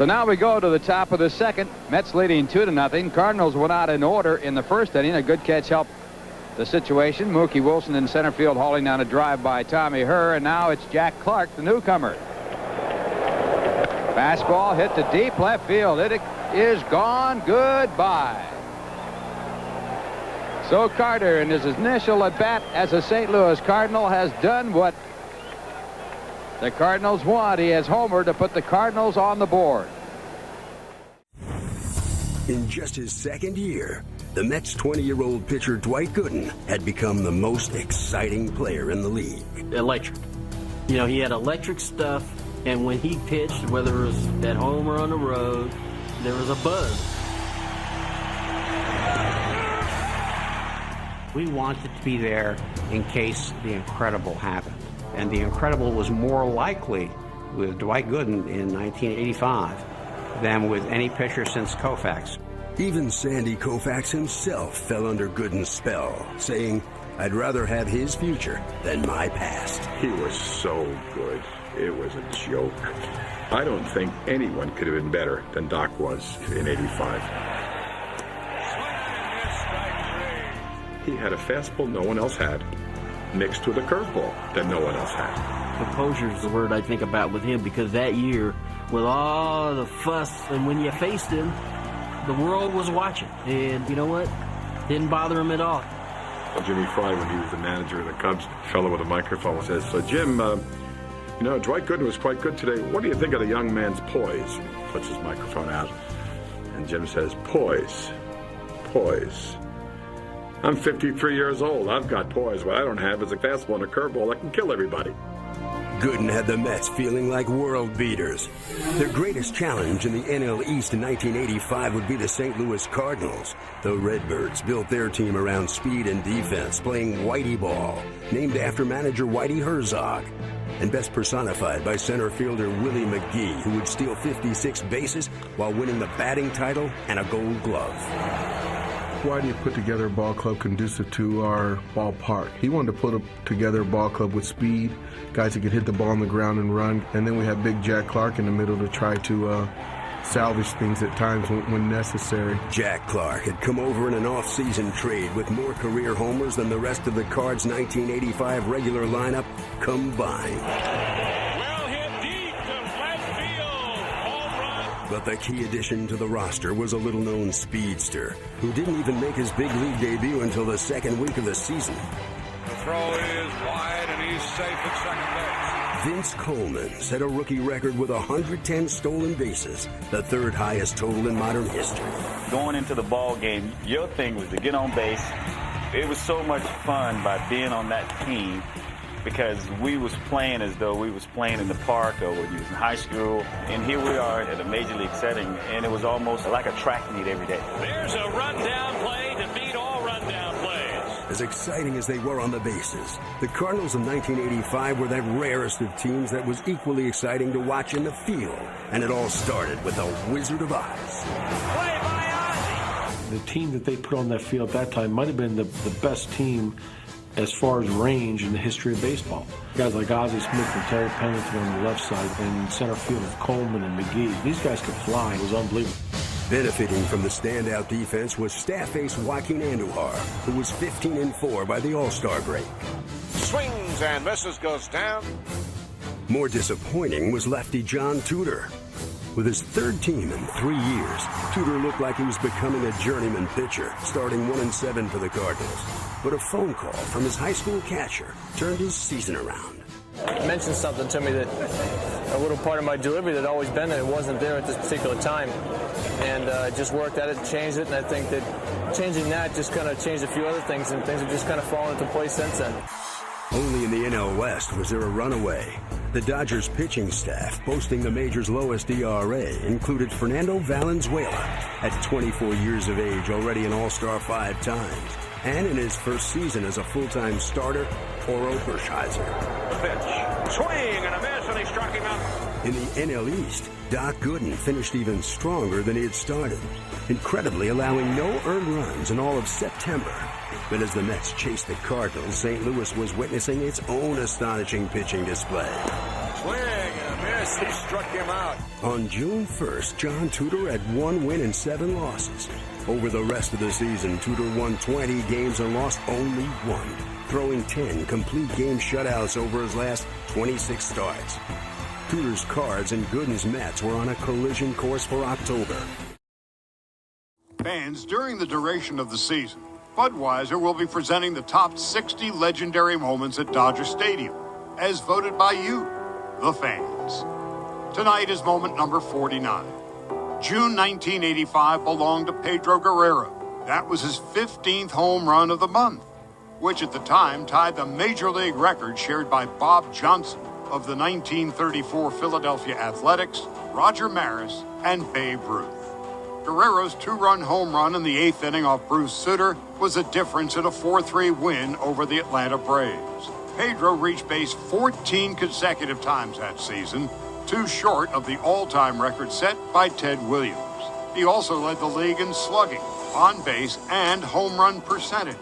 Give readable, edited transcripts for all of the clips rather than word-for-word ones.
So now we go to the top of the second. Mets leading 2-0. Cardinals went out in order in the first inning. A good catch helped the situation. Mookie Wilson in center field hauling down a drive by Tommy Herr, and now it's Jack Clark, the newcomer. Fastball hit to deep left field. It is gone. Goodbye. So Carter, in his initial at bat as a St. Louis Cardinal, has done what the Cardinals want. He has homered to put the Cardinals on the board. In just his second year, the Mets' 20-year-old pitcher Dwight Gooden had become the most exciting player in the league. Electric. You know, he had electric stuff, and when he pitched, whether it was at home or on the road, there was a buzz. We wanted to be there in case the incredible happened. And the incredible was more likely with Dwight Gooden in 1985 than with any pitcher since Koufax. Even Sandy Koufax himself fell under Gooden's spell, saying, "I'd rather have his future than my past." He was so good. It was a joke. I don't think anyone could have been better than Doc was in '85. He had a fastball no one else had, mixed with a curveball that no one else had. Composure is the word I think about with him, because that year, with all the fuss, and when you faced him, the world was watching. And you know what? Didn't bother him at all. Jimmy Fry, when he was the manager of the Cubs, fellow with a microphone, says, "So Jim, you know, Dwight Gooden was quite good today. What do you think of the young man's poise?" He puts his microphone out. And Jim says, "Poise. Poise. I'm 53 years old. I've got poise. What I don't have is a fastball and a curveball that can kill everybody." Gooden had the Mets feeling like world beaters. Their greatest challenge in the NL East in 1985 would be the St. Louis Cardinals. The Redbirds built their team around speed and defense, playing Whitey ball, named after manager Whitey Herzog, and best personified by center fielder Willie McGee, who would steal 56 bases while winning the batting title and a Gold Glove. Whitey put together a ball club conducive to our ballpark. He wanted to put together a ball club with speed, guys that could hit the ball on the ground and run. And then we had big Jack Clark in the middle to try to salvage things at times when necessary. Jack Clark had come over in an off-season trade with more career homers than the rest of the Cards' 1985 regular lineup combined. But the key addition to the roster was a little-known speedster who didn't even make his big league debut until the second week of the season. The throw is wide, and he's safe at second base. Vince Coleman set a rookie record with 110 stolen bases, the third highest total in modern history. Going into the ball game, your thing was to get on base. It was so much fun by being on that team, because we was playing as though we was playing in the park or when you was in high school. And here we are at a major league setting, and it was almost like a track meet every day. There's a rundown play to beat all rundown plays. As exciting as they were on the bases, the Cardinals of 1985 were that rarest of teams that was equally exciting to watch in the field. And it all started with the Wizard of Oz. Play by Ozzie. The team that they put on that field at that time might have been the best team as far as range in the history of baseball. Guys like Ozzie Smith and Terry Pennington on the left side, and center field of Coleman and McGee. These guys could fly. It was unbelievable. Benefiting from the standout defense was staff ace Joaquin Andujar, who was 15-4 by the All-Star break. Swings and misses, goes down. More disappointing was lefty John Tudor. With his third team in 3 years, Tudor looked like he was becoming a journeyman pitcher, starting 1-7 for the Cardinals. But a phone call from his high school catcher turned his season around. He mentioned something to me, that a little part of my delivery that had always been there, it wasn't there at this particular time. And I just worked at it, changed it, and I think that changing that just kind of changed a few other things, and things have just kind of fallen into place since then. Only in the NL West was there a runaway. The Dodgers pitching staff, boasting the major's lowest ERA, included Fernando Valenzuela, at 24 years of age, already an All-Star 5 times, and in his first season as a full-time starter, Oro Hershiser. Pitch, swing and a miss, and he struck him out. In the NL East, Doc Gooden finished even stronger than he had started, incredibly allowing no earned runs in all of September. But as the Mets chased the Cardinals, St. Louis was witnessing its own astonishing pitching display. Swing and a miss, Yes, he struck him out. On June 1st, John Tudor had 1 win and 7 losses. Over the rest of the season, Tudor won 20 games and lost only 1, throwing 10 complete game shutouts over his last 26 starts. Tudor's Cards and Gooden's Mets were on a collision course for October. Fans, during the duration of the season, Budweiser will be presenting the top 60 legendary moments at Dodger Stadium, as voted by you, the fans. Tonight is moment number 49. June 1985 belonged to Pedro Guerrero. That was his 15th home run of the month, which at the time tied the Major League record shared by Bob Johnson of the 1934 Philadelphia Athletics, Roger Maris, and Babe Ruth. Guerrero's 2-run home run in the 8th inning off Bruce Sutter was a difference in a 4-3 win over the Atlanta Braves. Pedro reached base 14 consecutive times that season, 2 short of the all-time record set by Ted Williams. He also led the league in slugging, on base, and home run percentage.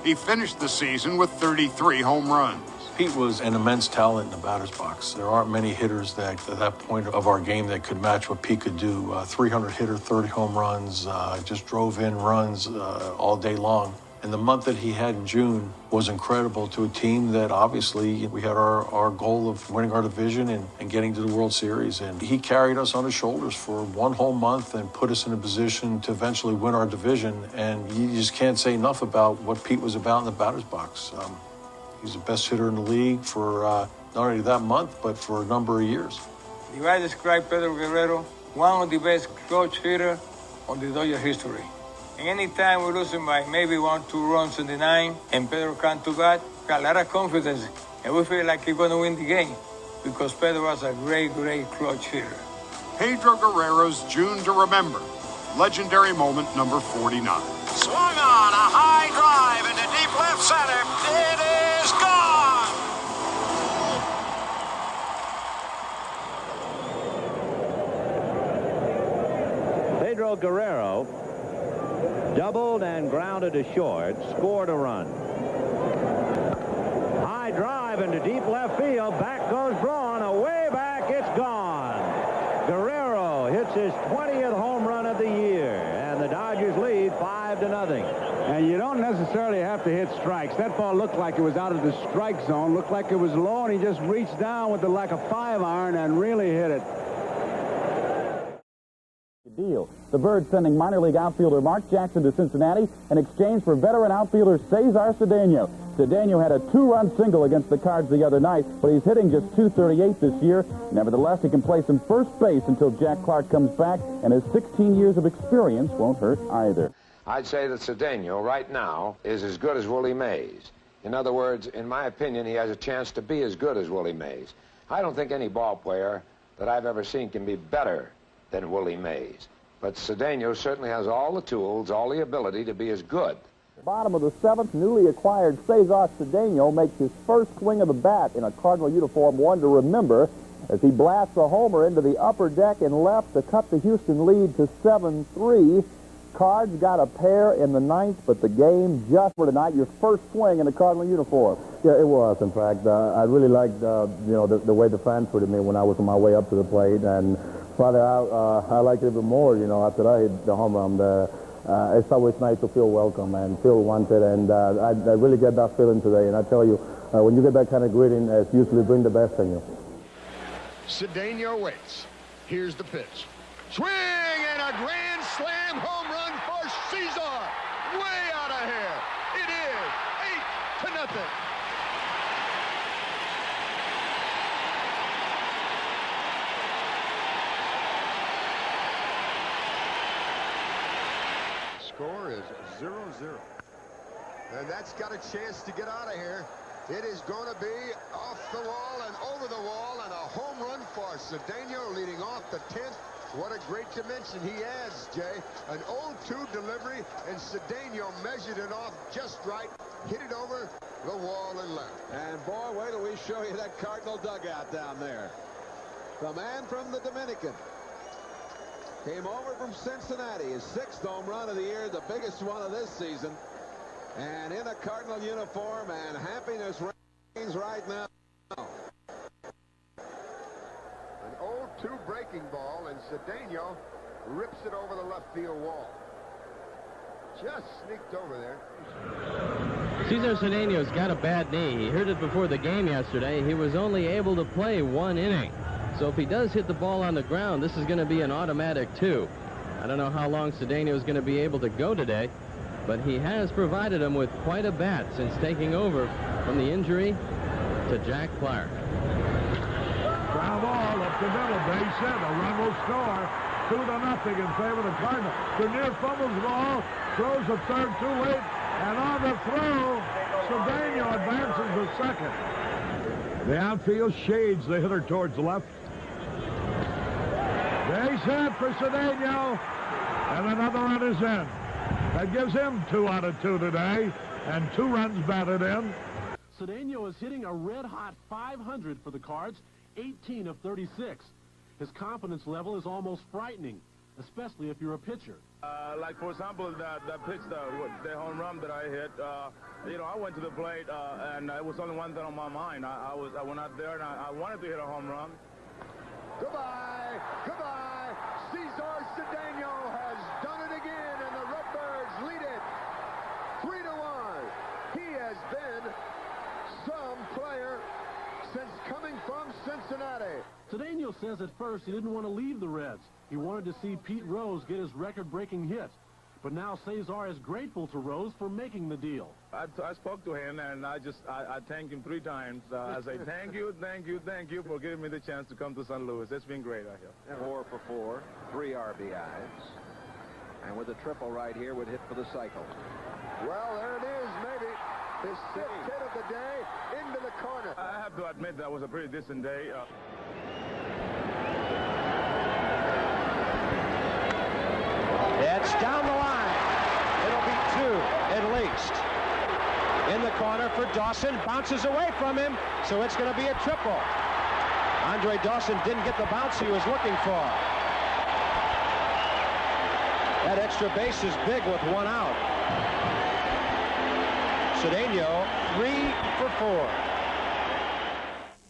He finished the season with 33 home runs. Pete was an immense talent in the batter's box. There aren't many hitters that at that point of our game that could match what Pete could do. 300 hitter, 30 home runs, just drove in runs all day long. And the month that he had in June was incredible to a team that obviously we had our goal of winning our division and getting to the World Series. And he carried us on his shoulders for 1 whole month and put us in a position to eventually win our division. And you just can't say enough about what Pete was about in the batter's box. He's the best hitter in the league for not only that month, but for a number of years. If I describe Pedro Guerrero, one of the best clutch hitters on the Dodger history. And any time we're losing by maybe 1-2 runs in the 9th, and Pedro come to bat, got a lot of confidence, and we feel like we're going to win the game because Pedro was a great, great clutch hitter. Pedro Guerrero's June to remember. Legendary moment number 49. Swung on, a high drive into deep left center. It is gone! Pedro Guerrero doubled and grounded to short, scored a run. High drive into deep left field. Back goes Braun. Away back, it's gone. Guerrero hits his 20th home run of the year, and the Dodgers lead 5-0. And you don't necessarily have to hit strikes. That ball looked like it was out of the strike zone, looked like it was low, and he just reached down with like a 5-iron and really hit it. Deal. The Birds sending minor league outfielder Mark Jackson to Cincinnati in exchange for veteran outfielder Cesar Cedeno. Cedeno had a 2-run single against the Cards the other night, but he's hitting just .238 this year. Nevertheless, he can play some first base until Jack Clark comes back, and his 16 years of experience won't hurt either. I'd say that Cedeno right now is as good as Willie Mays. In other words, in my opinion, he has a chance to be as good as Willie Mays. I don't think any ball player that I've ever seen can be better than Willie Mays. But Cedeno certainly has all the tools, all the ability to be as good. Bottom of the 7th, newly acquired Cesar Cedeno makes his first swing of the bat in a Cardinal uniform, one to remember, as he blasts a homer into the upper deck and left to cut the Houston lead to 7-3. Cards got a pair in the 9th, but the game just for tonight. Your first swing in a Cardinal uniform. Yeah, it was. In fact, I really liked the way the fans treated me when I was on my way up to the plate, and Father, I liked it even more. After I hit the home run. It's always nice to feel welcome and feel wanted, and I really get that feeling today. And I tell you, when you get that kind of greeting, it's usually bring the best in you. Cedeno waits. Here's the pitch. Swing and a grand slam home run for Cesar. Way out of here. It is 8-0. Score is 0-0. And that's got a chance to get out of here. It is going to be off the wall and over the wall, and a home run for Cedeno leading off the 10th. What a great dimension he adds, Jay. An 0-2 delivery, and Cedeno measured it off just right, hit it over the wall and left. And boy, wait till we show you that Cardinal dugout down there. The man from the Dominican came over from Cincinnati, his 6th home run of the year, the biggest one of this season, and in a Cardinal uniform, and happiness reigns right now. An breaking ball, and Cedeno rips it over the left field wall. Just sneaked over there. Cesar Cedeno's got a bad knee. He hurt it before the game yesterday. He was only able to play 1 inning. So if he does hit the ball on the ground, this is going to be an automatic 2. I don't know how long Cedeno is going to be able to go today, but he has provided him with quite a bat since taking over from the injury to Jack Clark. Ground ball up the middle, base hit. A run will score. 2-0 in favor of the Cardinals. Dernier fumbles the ball, throws a third too late, and on the throw, Cedeno advances the second. The outfield shades the hitter towards left. Base hit for Cedeno, and another run is in. That gives him 2 out of 2 today, and 2 runs batted in. Cedeno is hitting a red-hot .500 for the Cards, 18 of 36. His confidence level is almost frightening, especially if you're a pitcher. Like, for example, that pitch, the home run that I hit, you know, I went to the plate, and it was only one thing on my mind. I went out there, and I wanted to hit a home run. Goodbye, goodbye. Cesar Cedeno has done it again, and the Redbirds lead it 3-1. He has been some player since coming from Cincinnati. Cedeno says at first he didn't want to leave the Reds. He wanted to see Pete Rose get his record-breaking hit. But now Cesar is grateful to Rose for making the deal. I spoke to him, and I thanked him 3 times. I say, thank you for giving me the chance to come to St. Louis. It's been great out here. 4 for 4, 3 RBIs. And with a triple right here, would hit for the cycle. Well, there it is, maybe. His 6th hit of the day into the corner. I have to admit that was a pretty decent day. It's down the line. It'll be 2 at least. In the corner for Dawson. Bounces away from him, so it's going to be a triple. Andre Dawson didn't get the bounce he was looking for. That extra base is big with 1 out. Cedeno, 3 for 4.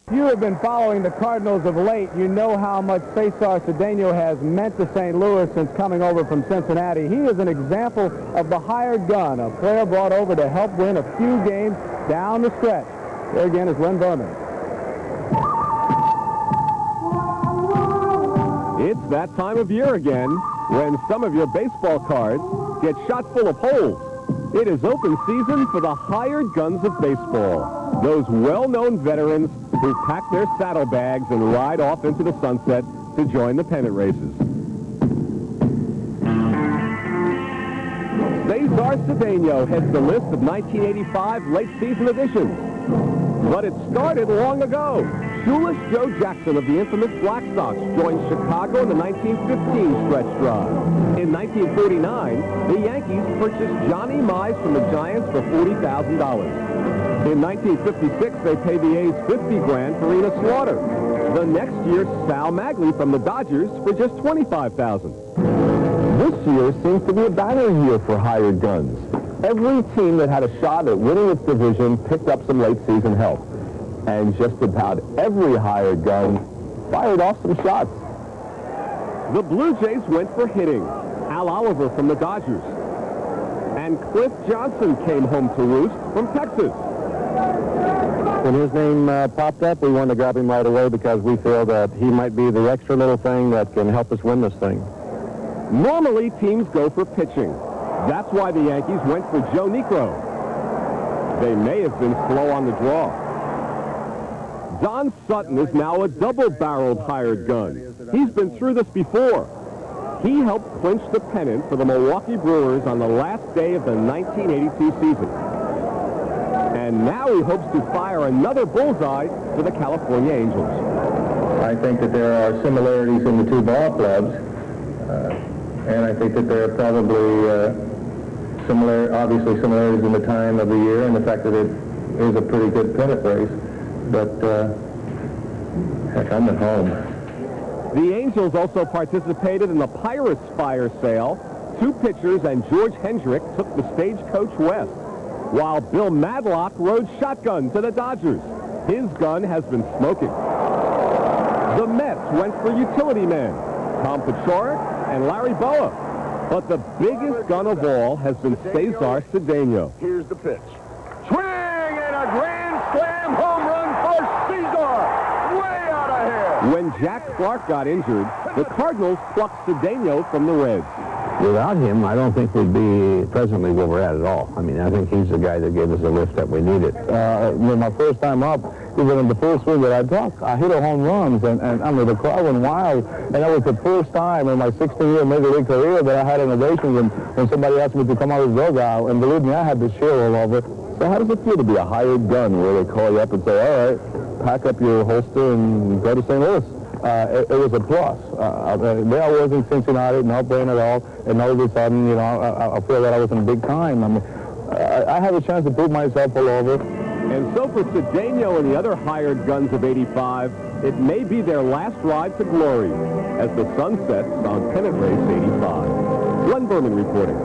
If you have been following the Cardinals of late, you know how much Cesar Cedeno has meant to St. Louis since coming over from Cincinnati. He is an example of the hired gun, a player brought over to help win a few games down the stretch. There again is Len Berman. It's that time of year again when some of your baseball cards get shot full of holes. It is open season for the hired guns of baseball. Those well-known veterans who pack their saddlebags and ride off into the sunset to join the pennant races. Cesar Cedeno heads the list of 1985 late-season editions. But it started long ago. Shoeless Joe Jackson of the infamous Black Sox joined Chicago in the 1915 stretch drive. In 1949, the Yankees purchased Johnny Mize from the Giants for $40,000. In 1956, they paid the A's $50 grand for Enos Slaughter. The next year, Sal Magley from the Dodgers for just $25,000. This year seems to be a banner year for hired guns. Every team that had a shot at winning its division picked up some late-season help. And just about every hired gun fired off some shots. The Blue Jays went for hitting. Al Oliver from the Dodgers. And Cliff Johnson came home to roost from Texas. When his name popped up, we wanted to grab him right away because we feel that he might be the extra little thing that can help us win this thing. Normally, teams go for pitching. That's why the Yankees went for Joe Niekro. They may have been slow on the draw. Don Sutton is now a double-barreled hired gun. He's been through this before. He helped clinch the pennant for the Milwaukee Brewers on the last day of the 1982 season. And now he hopes to fire another bullseye for the California Angels. I think that there are similarities in the two ball clubs, and I think that there are probably obviously similarities in the time of the year and the fact that it is a pretty good pennant race. But, heck, I'm at home. The Angels also participated in the Pirates fire sale. 2 pitchers and George Hendrick took the Stagecoach West, while Bill Madlock rode shotgun to the Dodgers. His gun has been smoking. The Mets went for utility men, Tom Pachorik and Larry Boa. But the biggest gun of all has been Cesar Cedeno. Here's the pitch. Swing and a grand slam home run for Cesar. Way out of here. When Jack Clark got injured, the Cardinals plucked Cedeno from the Reds. Without him, I don't think we'd be presently where we're at all. I mean, I think he's the guy that gave us the lift that we needed. When my first time up, even in the first swing that I took, I hit a home runs, and I mean, the crowd went wild. And that was the first time in my 16-year Major League career that I had an ovation when somebody asked me to come out of the dugout. And believe me, I had the cheer all over. So how does it feel to be a hired gun where they call you up and say, all right, pack up your holster and go to St. Louis? It was a plus. There I was in Cincinnati, not playing at all, and all of a sudden, you know, I feel that I was in big time. I mean, I had a chance to prove myself all over. And so for Cedeno and the other hired guns of '85, it may be their last ride to glory as the sun sets on pennant race '85. Glenn Berman reporting.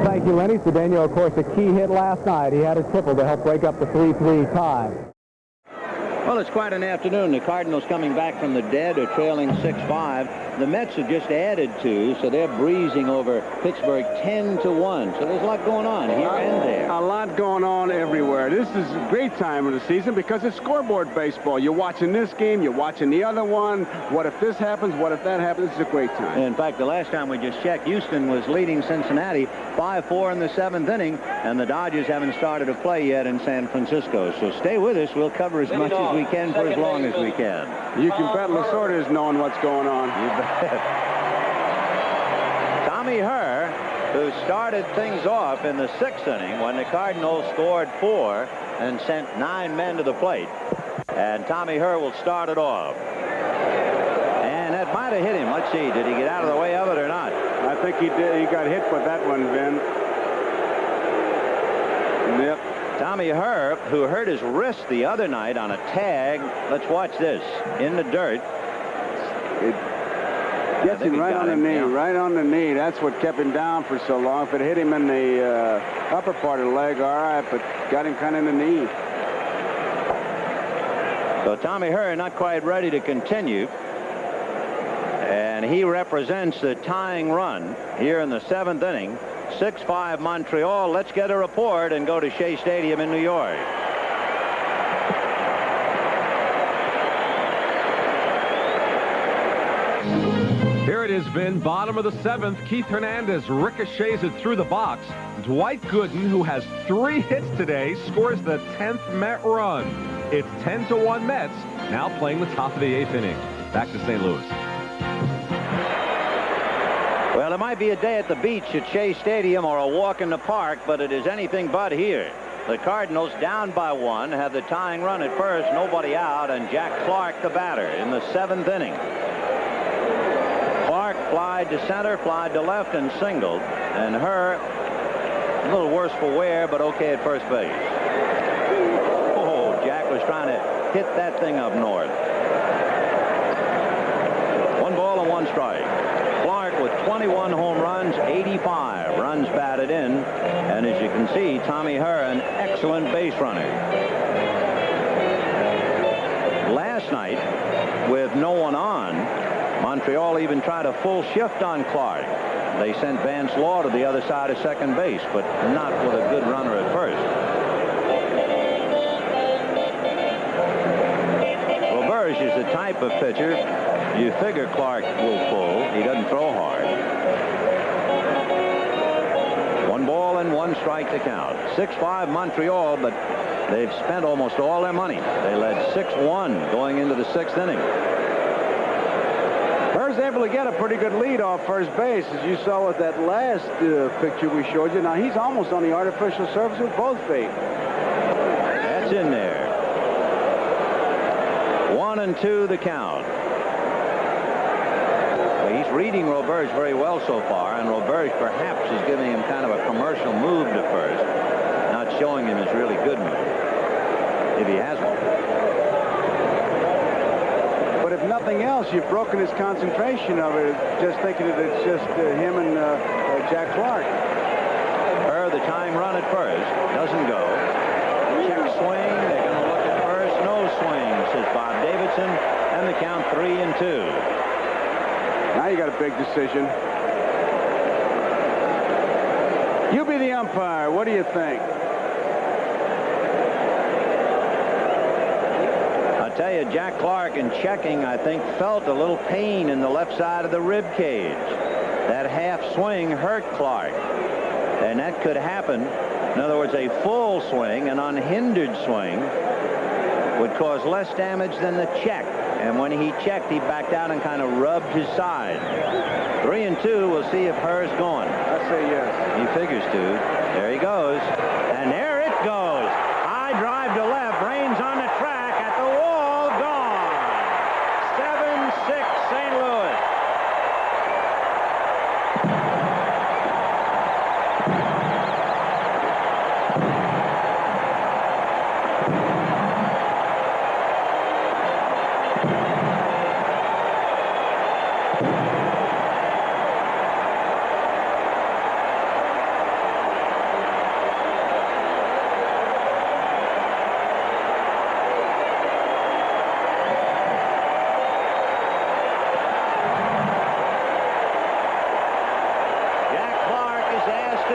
Thank you, Lenny. Cedeno, of course, a key hit last night. He had a triple to help break up the 3-3 tie. Well, it's quite an afternoon. The Cardinals coming back from the dead are trailing 6-5. The Mets have just added 2, so they're breezing over Pittsburgh 10-1. So there's a lot going on here and there. A lot going on everywhere. This is a great time of the season because it's scoreboard baseball. You're watching this game, you're watching the other one. What if this happens? What if that happens? It's a great time. In fact, the last time we just checked, Houston was leading Cincinnati 5-4 in the 7th inning, and the Dodgers haven't started to play yet in San Francisco. So stay with us. We'll cover as much as we can for as long as we can. You can bet Lasorda is knowing what's going on. You bet. Tommy Herr, who started things off in the 6th inning when the Cardinals scored 4 and sent 9 men to the plate. And Tommy Herr will start it off. And that might have hit him. Let's see. Did he get out of the way of it or not? I think he did. He got hit with that one, Ben. Yep. Tommy Herr, who hurt his wrist the other night on a tag. Let's watch this. In the dirt. It gets him right on the knee, right on the knee. That's what kept him down for so long. If it hit him in the upper part of the leg, all right, but got him kind of in the knee. So Tommy Herr not quite ready to continue. And he represents the tying run here in the 7th inning. 6-5 Montreal. Let's get a report and go to Shea Stadium in New York. Here it is, Vin. Bottom of the 7th. Keith Hernandez ricochets it through the box. Dwight Gooden, who has 3 hits today, scores the 10th Met run. It's 10-1 Mets, now playing the top of the 8th inning. Back to St. Louis. Well, it might be a day at the beach at Shea Stadium or a walk in the park, but it is anything but here. The Cardinals down by 1, have the tying run at first, nobody out, and Jack Clark the batter in the 7th inning. Clark flied to center, flied to left, and singled. And Herr, a little worse for wear, but okay at first base. Oh, Jack was trying to hit that thing up north. 1 ball and 1 strike. Clark with 21 home runs, 85 runs batted in. And as you can see, Tommy Herr, an excellent base runner. Last night, with no one on, Montreal even tried a full shift on Clark. They sent Vance Law to the other side of second base, but not with a good runner at first. Roberge is the type of pitcher you figure Clark will pull. He doesn't throw hard. 1 ball and 1 strike to count. 6-5 Montreal, but they've spent almost all their money. They led 6-1 going into the 6th inning. Herr's able to get a pretty good lead off first base, as you saw with that last picture we showed you. Now, he's almost on the artificial surface with both feet. That's in there. 1-2 the count. Well, he's reading Roberge very well so far, and Roberge perhaps is giving him kind of a commercial move to first, not showing him his really good move, if he has one. But if nothing else, you've broken his concentration of it, just thinking that it's just him and Jack Clark. Herr, the tying run at first, doesn't go. Check swing, they're going to look at first, no. no swing, says Bob Davidson, and the count 3-2. Now you got a big decision. You be the umpire. What do you think? I'll tell you, Jack Clark, in checking, I think, felt a little pain in the left side of the rib cage. That half swing hurt Clark, and that could happen. In other words, a full swing, an unhindered swing, would cause less damage than the check. And when he checked, he backed out and kind of rubbed his side. 3-2. We'll see if Herr's going. I say yes. He figures to. There he goes. And there it goes. High drive to left. Rains on the track. At the wall. Gone. 7-6 St. Louis.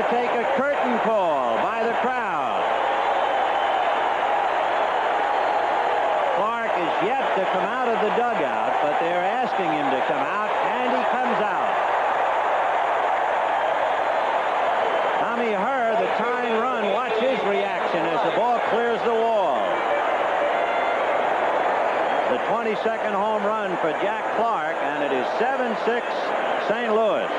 Take a curtain call by the crowd. Clark is yet to come out of the dugout, but they're asking him to come out, and he comes out. Tommy Herr, the tying run, watch his reaction as the ball clears the wall. The 22nd home run for Jack Clark, and it is 7-6 St. Louis.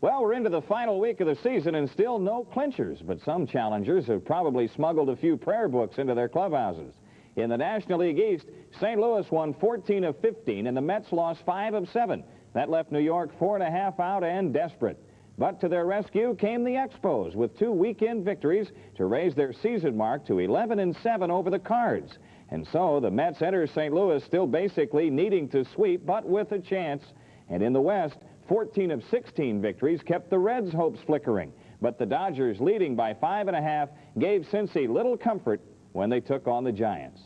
Well, we're into the final week of the season and still no clinchers, but some challengers have probably smuggled a few prayer books into their clubhouses. In the National League East, St. Louis won 14 of 15 and the Mets lost 5 of 7. That left New York 4.5 out and desperate. But to their rescue came the Expos with 2 weekend victories to raise their season mark to 11-7 over the Cards. And so the Mets enter St. Louis still basically needing to sweep, but with a chance. And in the West, 14 of 16 victories kept the Reds' hopes flickering. But the Dodgers, leading by 5.5, gave Cincy little comfort when they took on the Giants.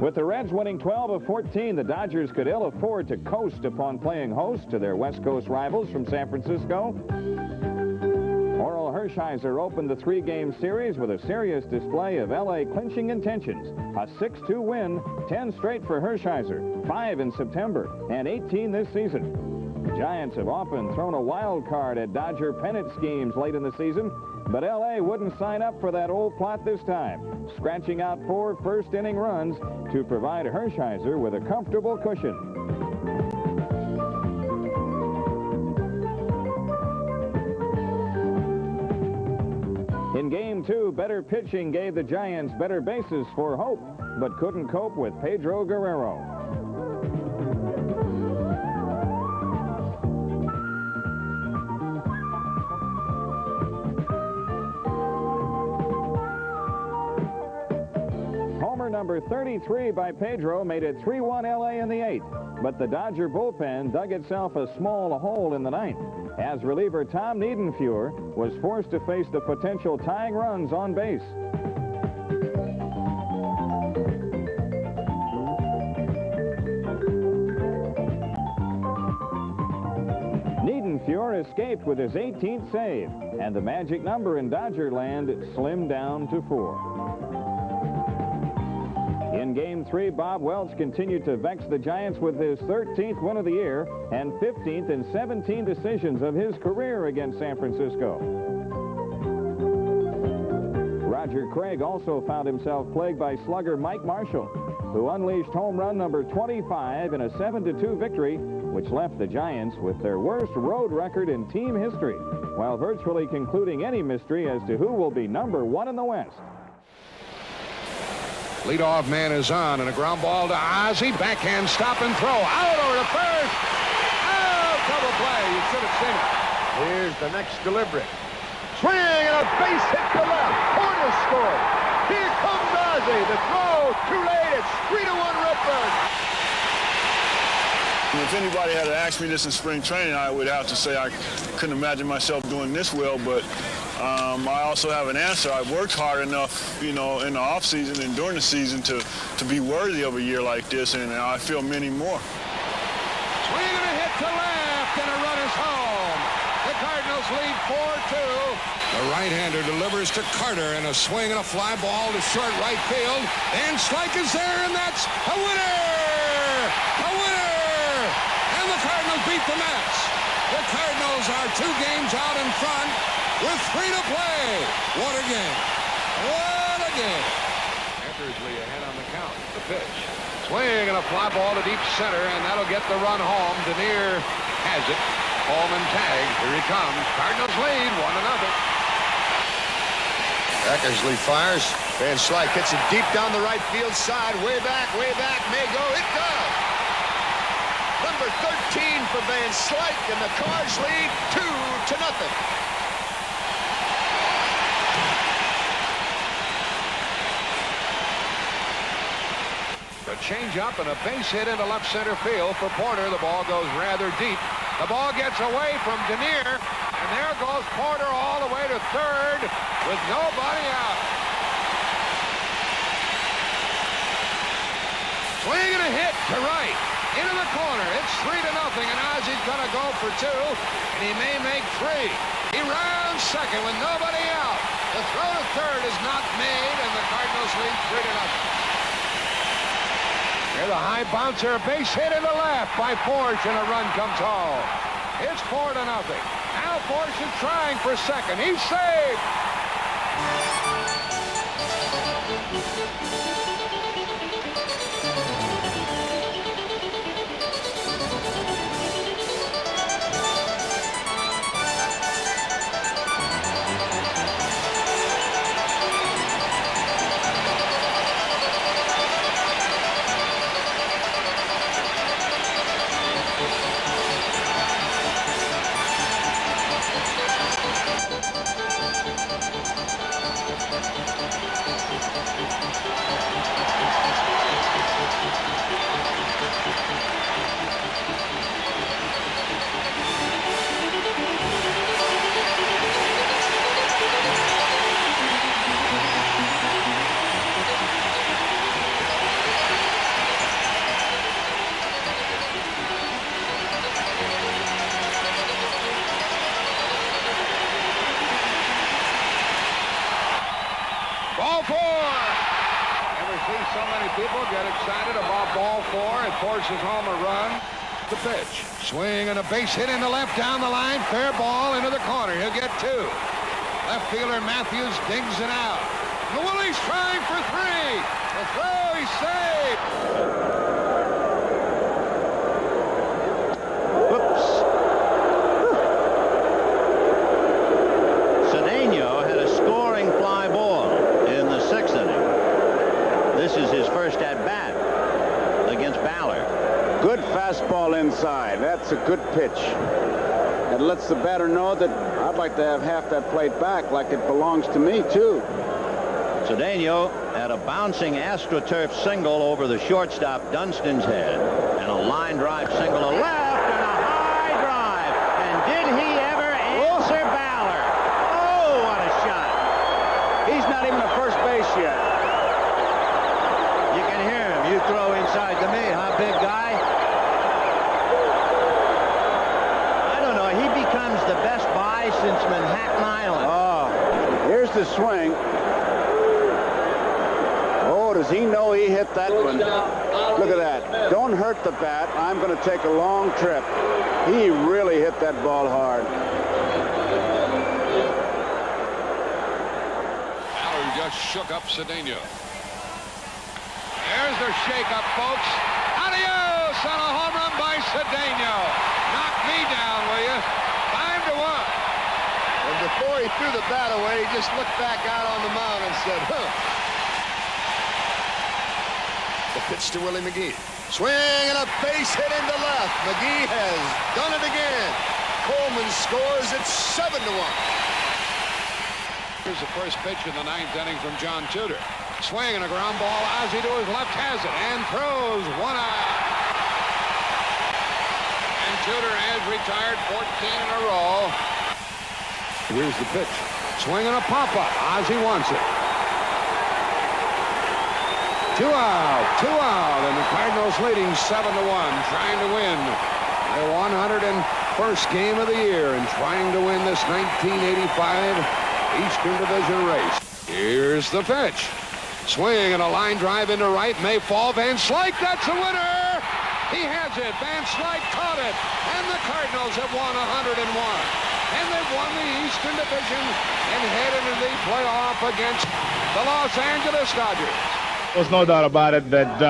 With the Reds winning 12 of 14, the Dodgers could ill afford to coast upon playing host to their West Coast rivals from San Francisco. Orel Hershiser opened the 3-game series with a serious display of L.A. clinching intentions. A 6-2 win, 10 straight for Hershiser, 5 in September, and 18 this season. The Giants have often thrown a wild card at Dodger pennant schemes late in the season, but L.A. wouldn't sign up for that old plot this time, scratching out 4 first-inning runs to provide Hershiser with a comfortable cushion. In Game 2, better pitching gave the Giants better bases for hope, but couldn't cope with Pedro Guerrero. Homer number 33 by Pedro made it 3-1 L.A. in the 8th, but the Dodger bullpen dug itself a small hole in the 9th. As reliever Tom Niedenfuhr was forced to face the potential tying runs on base. Niedenfuhr escaped with his 18th save, and the magic number in Dodger land slimmed down to 4. In Game 3, Bob Welch continued to vex the Giants with his 13th win of the year and 15th in 17 decisions of his career against San Francisco. Roger Craig also found himself plagued by slugger Mike Marshall, who unleashed home run number 25 in a 7-2 victory, which left the Giants with their worst road record in team history, while virtually concluding any mystery as to who will be number 1 in the West. Leadoff man is on, and a ground ball to Ozzie. Backhand stop and throw. Out over to first. Oh, double play. You should have seen it. Here's the next delivery. Swing and a base hit to left. Porter scored. Here comes Ozzie. The throw too late. It's 3-1 Redbirds. If anybody had asked me this in spring training, I would have to say I couldn't imagine myself doing this well, but I also have an answer. I've worked hard enough, you know, in the off season and during the season to be worthy of a year like this, and I feel many more. Swing and a hit to left, and a run is home. The Cardinals lead 4-2. The right-hander delivers to Carter, and a swing and a fly ball to short right field, and strike is there, and that's a winner! A winner! And the Cardinals beat the Mets. The Cardinals are 2 games out in front with 3 to play. What a game. What a game. Eckersley ahead on the count. The pitch. Swing and a fly ball to deep center, and that'll get the run home. Denier has it. Coleman tags. Here he comes. Cardinals lead 1-0. Eckersley fires. Van Slyke hits it deep down the right field side. Way back, may go. It does. Number 13 for Van Slyke, and the Cards lead 2-0. A change-up and a base hit into left center field for Porter. The ball goes rather deep. The ball gets away from Denier, and there goes Porter all the way to third with nobody out. Swing and a hit to right. Into the corner. It's 3-0, and Ozzy's going to go for 2, and he may make 3. He rounds second with nobody out. The throw to third is not made, and the Cardinals lead 3-0. Here's a high bouncer, a base hit in the left by Forge, and a run comes home. It's 4-0. Now Forge is trying for second. He's saved. Ball 4. Never see so many people get excited about ball 4. It forces home a run. The pitch. Swing and a base hit in the left down the line. Fair ball into the corner. He'll get 2. Left fielder Matthews digs it out. The Willie's trying for 3. The throw, he's saved. Cedeno had a scoring fly ball in the 6th inning. This is his first at-bat against Ballard. Good fastball inside. That's a good pitch. It lets the batter know that I'd like to have half that plate back like it belongs to me, too. Cedeno had a bouncing AstroTurf single over the shortstop Dunstan's head, and a line drive single to left, and a high drive. And did he ever answer Ballard? Oh, what a shot. He's not even at first base yet. You can hear him. You throw inside to me, huh, big guy? I don't know. He becomes the best buy since Manhattan Island. Oh, here's the swing. Oh, does he know he hit that one? Look at that. Don't hurt the bat. I'm going to take a long trip. He really hit that ball hard. Ballard just shook up Cedeno. There's their shake-up, folks. Adios on a home run by Cedeno. Knock me down, will you? 5-1. And before he threw the bat away, he just looked back out on the mound and said, huh. The pitch to Willie McGee. Swing and a base hit into left. McGee has done it again. Coleman scores. It's 7-1. Here's the first pitch in the 9th inning from John Tudor. Swing and a ground ball. Ozzy to his left has it and throws one out. Tudor has retired 14 in a row. Here's the pitch. Swing and a pop-up. Ozzie wants it. 2 out, and the Cardinals leading 7-1, trying to win their 101st game of the year and trying to win this 1985 Eastern Division race. Here's the pitch. Swing and a line drive into right. May fall. Van Slyke, that's the winner. He has it. Van Slyke caught it. And the Cardinals have won 101. And they've won the Eastern Division and head into the playoff against the Los Angeles Dodgers. There's no doubt about it that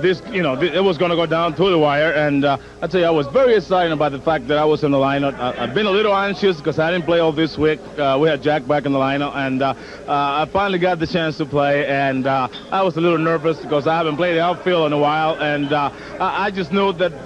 it was going to go down to the wire, and I tell you, I was very excited about the fact that I was in the lineup. I've been a little anxious because I didn't play all this week. We had Jack back in the lineup, and I finally got the chance to play, and I was a little nervous because I haven't played the outfield in a while, and I just knew that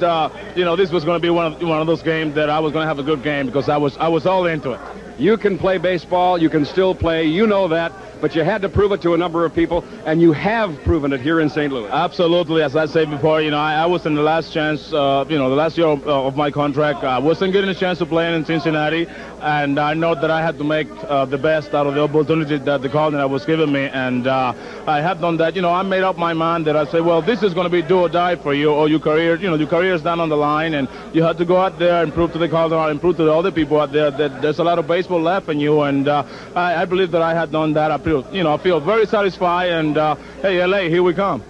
this was going to be one of those games that I was going to have a good game because I was all into it. You can play baseball, you can still play, you know that, but you had to prove it to a number of people, and you have proven it here in St. Louis. Absolutely. As I said before, I was in the last chance, the last year of my contract. I wasn't getting a chance to play in Cincinnati, and I know that I had to make the best out of the opportunity that the Cardinals was giving me, and I have done that. I made up my mind that I say, well, this is going to be do or die for you, or your career, your career is down on the line, and you have to go out there and prove to the Cardinals and prove to the other people out there that there's a lot of baseball left in you, and I believe that I had done that. I feel very satisfied, and hey, L.A., here we come.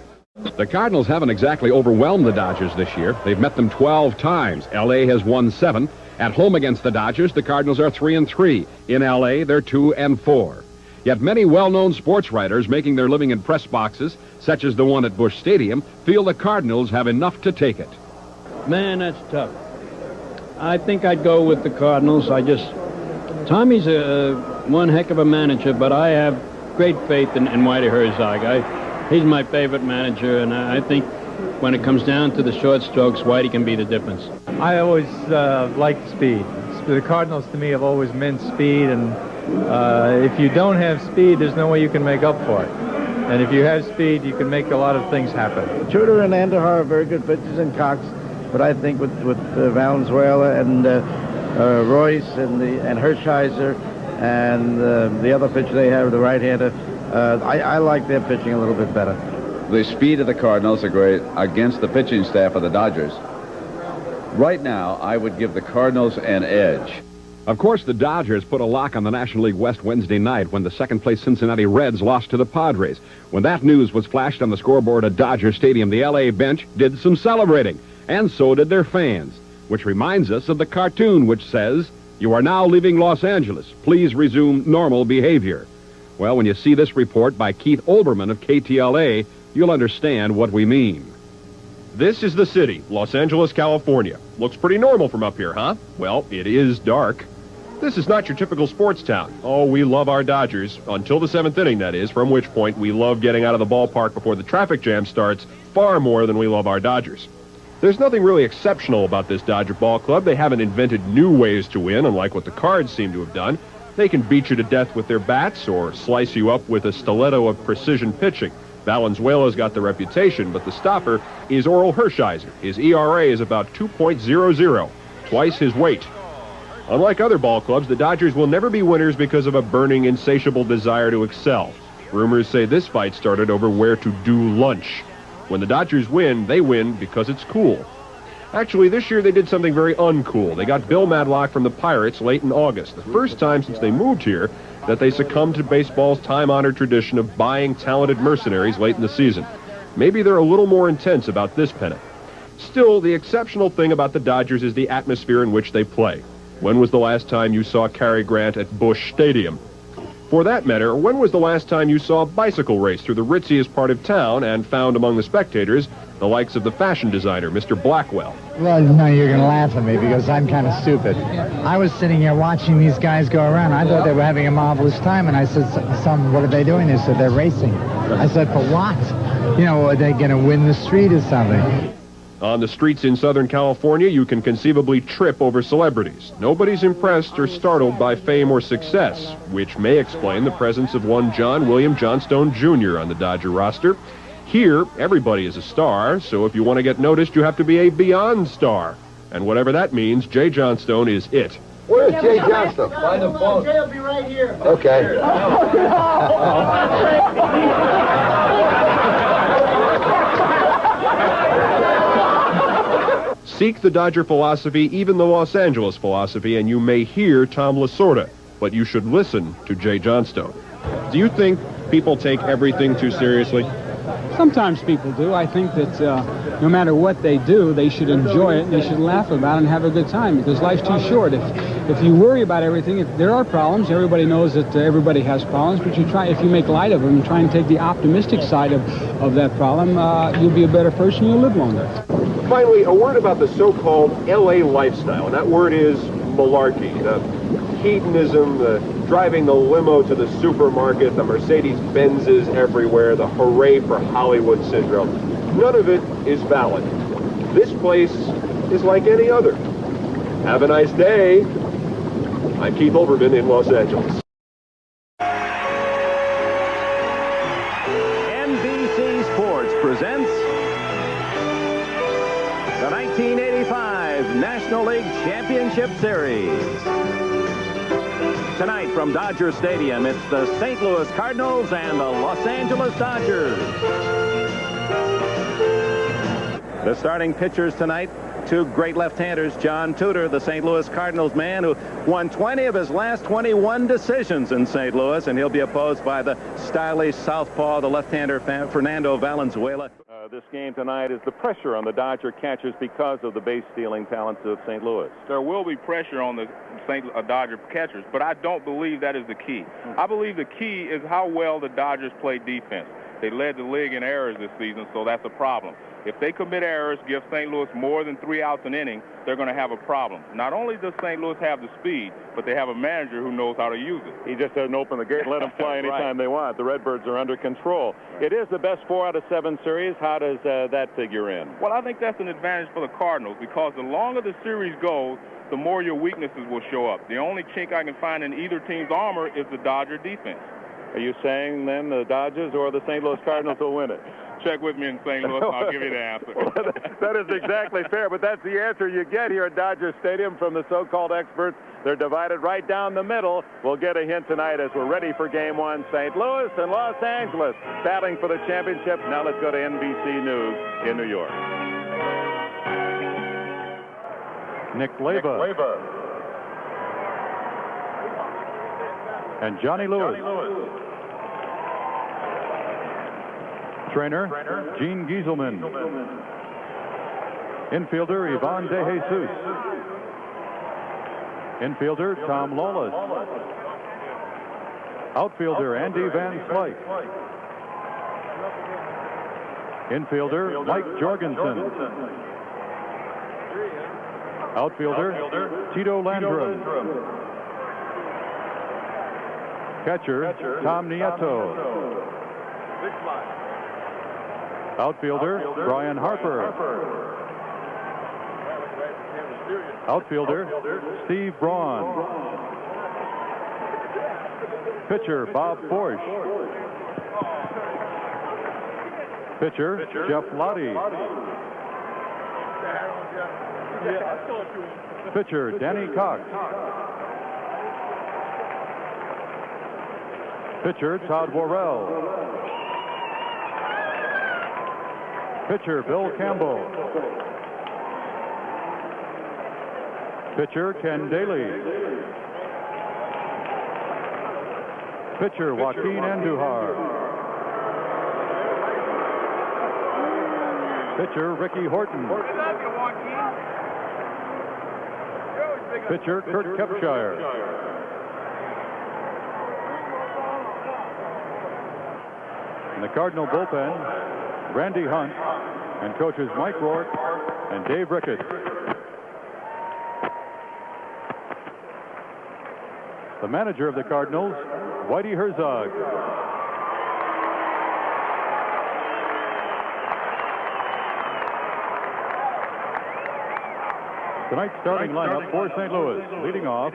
The Cardinals haven't exactly overwhelmed the Dodgers this year. They've met them 12 times. L.A. has won 7. At home against the Dodgers, the Cardinals are 3-3. In L.A., they're 2-4. Yet many well-known sports writers making their living in press boxes, such as the one at Busch Stadium, feel the Cardinals have enough to take it. Man, that's tough. I think I'd go with the Cardinals. Tommy's one heck of a manager, but I have great faith in Whitey Herzog. He's my favorite manager, and I think when it comes down to the short strokes, Whitey can be the difference. I always liked speed. The Cardinals, to me, have always meant speed, and if you don't have speed, there's no way you can make up for it. And if you have speed, you can make a lot of things happen. Tudor and Andujar are very good pitchers, and Cox, but I think with Valenzuela and Royce and Hershiser and the other pitcher they have, the right-hander, I like their pitching a little bit better. The speed of the Cardinals are great against the pitching staff of the Dodgers. Right now, I would give the Cardinals an edge. Of course, the Dodgers put a lock on the National League West Wednesday night when the second-place Cincinnati Reds lost to the Padres. When that news was flashed on the scoreboard at Dodger Stadium, the L.A. bench did some celebrating, and so did their fans, which reminds us of the cartoon which says, "You are now leaving Los Angeles. Please resume normal behavior." Well, when you see this report by Keith Olbermann of KTLA, you'll understand what we mean. This is the city, Los Angeles, California. Looks pretty normal from up here, huh? Well, it is dark. This is not your typical sports town. Oh, we love our Dodgers, until the 7th inning, that is, from which point we love getting out of the ballpark before the traffic jam starts far more than we love our Dodgers. There's nothing really exceptional about this Dodger ball club. They haven't invented new ways to win, unlike what the Cards seem to have done. They can beat you to death with their bats or slice you up with a stiletto of precision pitching. Valenzuela's got the reputation, but the stopper is Oral Hershiser. His ERA is about 2.00, twice his weight. Unlike other ball clubs, the Dodgers will never be winners because of a burning, insatiable desire to excel. Rumors say this fight started over where to do lunch. When the Dodgers win, they win because it's cool. Actually, this year they did something very uncool. They got Bill Madlock from the Pirates late in August, the first time since they moved here that they succumbed to baseball's time-honored tradition of buying talented mercenaries late in the season. Maybe they're a little more intense about this pennant. Still, the exceptional thing about the Dodgers is the atmosphere in which they play. When was the last time you saw Cary Grant at Busch Stadium? For that matter, when was the last time you saw a bicycle race through the ritziest part of town and found among the spectators the likes of the fashion designer, Mr. Blackwell? Well, no, you're going to laugh at me because I'm kind of stupid. I was sitting here watching these guys go around. I thought they were having a marvelous time, and I said, what are they doing? They said, they're racing. I said, for what? Are they going to win the street or something? On the streets in Southern California, you can conceivably trip over celebrities. Nobody's impressed or startled by fame or success, which may explain the presence of one John William Johnstone Jr. on the Dodger roster. Here, everybody is a star, so if you want to get noticed, you have to be a beyond star. And whatever that means, Jay Johnstone is it. Where's Jay Johnstone? Find the phone. Jay will be right here. Okay. Seek the Dodger philosophy, even the Los Angeles philosophy, and you may hear Tom Lasorda, but you should listen to Jay Johnstone. Do you think people take everything too seriously? Sometimes people do. I think that no matter what they do, they should enjoy it, and they should laugh about it and have a good time, because life's too short. If you worry about everything, if there are problems, everybody knows that everybody has problems, but if you make light of them and try and take the optimistic side of that problem, you'll be a better person, you'll live longer. Finally, a word about the so-called L.A. lifestyle, and that word is malarkey. The hedonism, the driving the limo to the supermarket, the Mercedes-Benzes everywhere, the hooray for Hollywood syndrome. None of it is valid. This place is like any other. Have a nice day. I'm Keith Olbermann in Los Angeles. NBC Sports presents the 1985 National League Championship Series. Tonight from Dodger Stadium, it's the St. Louis Cardinals and the Los Angeles Dodgers. The starting pitchers tonight, two great left-handers. John Tudor, the St. Louis Cardinals man who won 20 of his last 21 decisions in St. Louis, and he'll be opposed by the stylish southpaw, the left-hander Fernando Valenzuela. This game tonight is the pressure on the Dodger catchers because of the base-stealing talents of St. Louis. There will be pressure on the Dodger catchers, but I don't believe that is the key. I believe the key is how well the Dodgers play defense. They led the league in errors this season, so that's a problem. If they commit errors, give St. Louis more than 3 outs an inning, they're going to have a problem. Not only does St. Louis have the speed, but they have a manager who knows how to use it. He just doesn't open the gate and let them fly anytime they want. The Redbirds are under control. It is the best 4 out of 7 series. How does that figure in? Well, I think that's an advantage for the Cardinals, because the longer the series goes, the more your weaknesses will show up. The only chink I can find in either team's armor is the Dodger defense. Are you saying then the Dodgers or the St. Louis Cardinals will win it? Check with me in St. Louis, and I'll give you the answer. That is exactly fair, but that's the answer you get here at Dodger Stadium from the so-called experts. They're divided right down the middle. We'll get a hint tonight as we're ready for Game 1. St. Louis and Los Angeles battling for the championship. Now let's go to NBC News in New York. Nick Leyba. And Johnny Lewis. Trainer, Gene Gieselman. Infielder, Ivan De Jesus. Infielder, Tom Lawless. Outfielder, Andy Van Slyke. Infielder, Mike Jorgensen. Outfielder, Tito Landrum. Catcher, Tom Nieto. Outfielder, Brian Harper. Outfielder, Steve Braun. Pitcher, Bob Forsch. Pitcher, Jeff Lottie. Pitcher, Danny Cox. Pitcher, Todd Worrell. Pitcher, Bill Campbell. Pitcher, Ken Daly. Pitcher, Joaquin Andujar. Pitcher, Ricky Horton. Pitcher, Kurt Kepshire. In the Cardinal bullpen, Randy Hunt and coaches Mike Rourke and Dave Ricketts. The manager of the Cardinals, Whitey Herzog. Tonight's starting lineup for St. Louis. Leading off,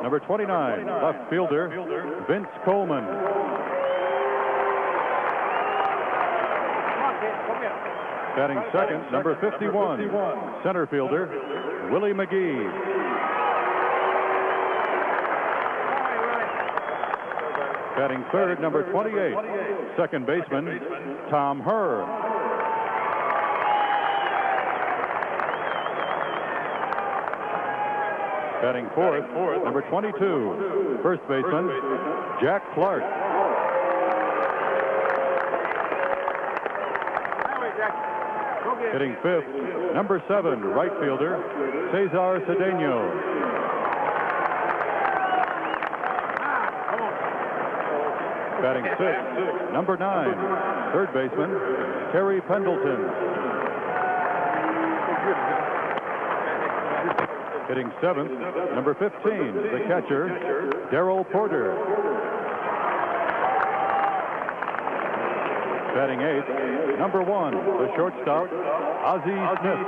number 29, left fielder, Vince Coleman. Batting second, number 51, center fielder, Willie McGee. Batting third, number 28, second baseman, Tom Herr. Batting fourth, number 22, first baseman, Jack Clark. Hitting fifth, number 7, right fielder, Cesar Cedeno. Batting sixth, number 9, third baseman, Terry Pendleton. Hitting seventh, number 15, the catcher, Darrell Porter. Batting eighth, number 1, the shortstop, Ozzie Smith.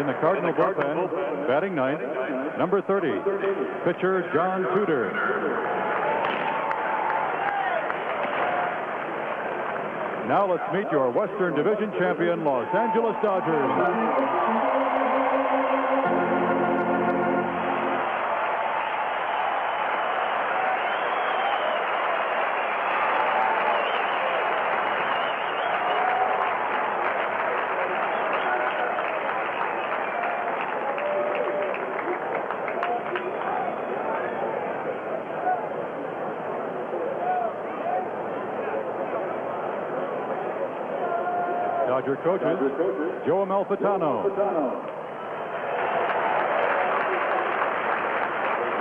In the Cardinal bullpen, batting ninth, number 30, pitcher John Tudor. Now let's meet your Western Division champion, Los Angeles Dodgers. Dodger coaches, Joe Amalfitano,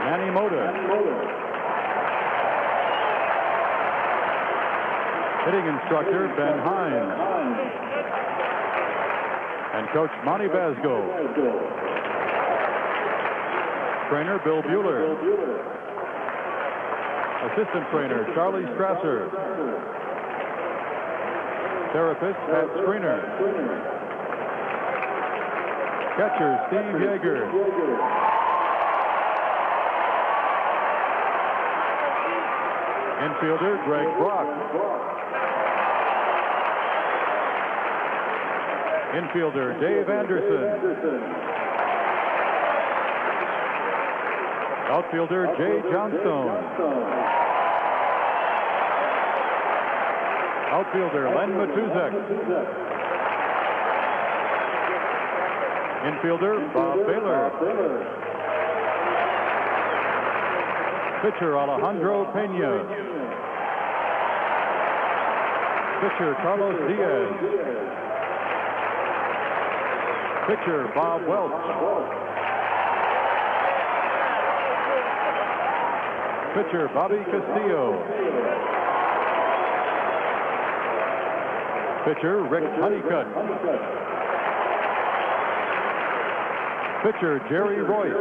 Manny Mota, hitting instructor Ben Hines, and coach Monty Basgo, trainer Bill Bueller, assistant trainer Charlie Strasser, therapist Pat Screener, catcher Steve Yeager, infielder Greg Brock, infielder Dave Anderson, outfielder Jay Johnstone, outfielder Len Matuzek, infielder Bob Baylor, pitcher Alejandro Pena, pitcher Carlos Diaz, pitcher Bob Welch, pitcher Bobby Castillo, pitcher Rick Honeycutt, pitcher Jerry Royce,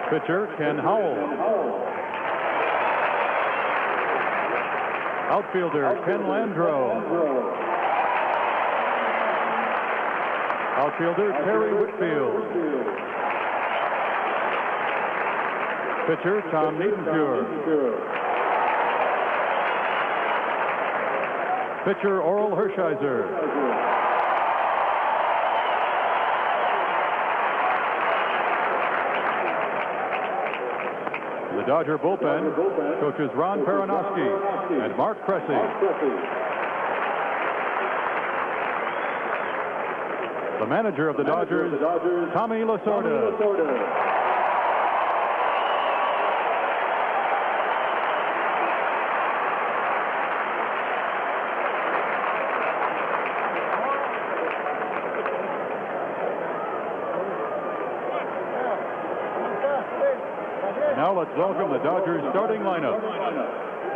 pitcher Ken Howell, outfielder Ken Landreau, outfielder Terry Whitfield, pitcher Tom Niedenfuhr, pitcher Oral Hershiser, the Dodger bullpen, coaches Ron Peronowski and Mark Cressy. The manager of the Dodgers, Tommy Lasorda. Now let's welcome the Dodgers starting lineup.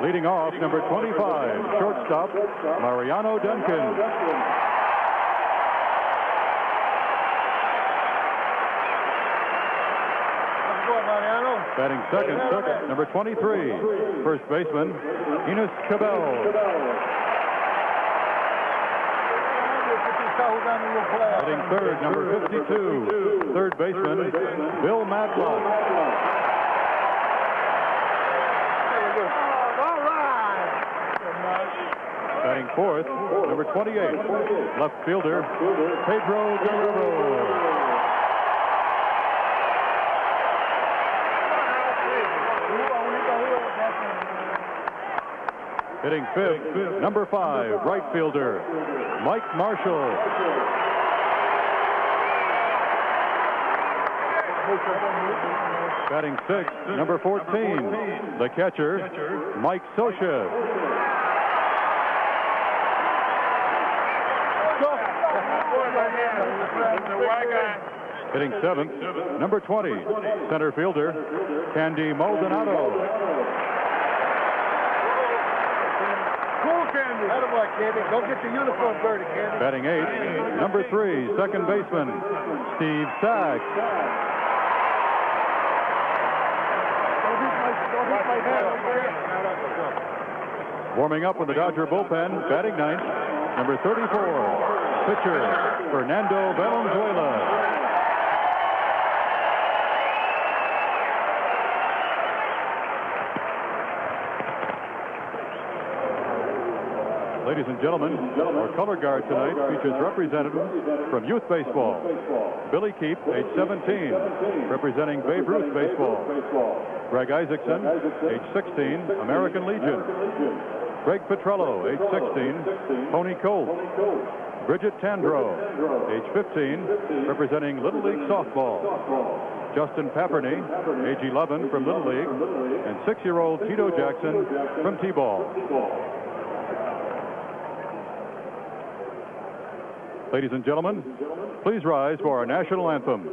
Leading off, number 25, shortstop, Mariano Duncan. Batting second, number 23, first baseman, Enos Cabell. Hitting third, number 52, third baseman, Bill Matlock. Batting fourth, number 28, left fielder, Pedro Guerrero. Hitting fifth, number 5, right fielder, Mike Marshall. Batting sixth, number 14, the catcher, Mike Sosha. Hitting seventh, number 20, center fielder, Candy Maldonado. Go get your uniform dirty, Candy. Batting eighth, number 3, second baseman, Steve Sachs. Warming up with the Dodger bullpen, batting ninth, number 34, pitcher Fernando Valenzuela. Ladies and gentlemen, our color guard tonight features representatives from youth baseball. Billy Keep, age 17, representing Babe Ruth baseball. Greg Isaacson, age 16, American Legion. Greg Petrello, age 16, Tony Colt. Bridget Tandro, age 15, representing Little League softball. Justin Paperney, age 11, from Little League, and 6-year-old Tito Jackson from T-ball. Ladies and gentlemen, please rise for our national anthem,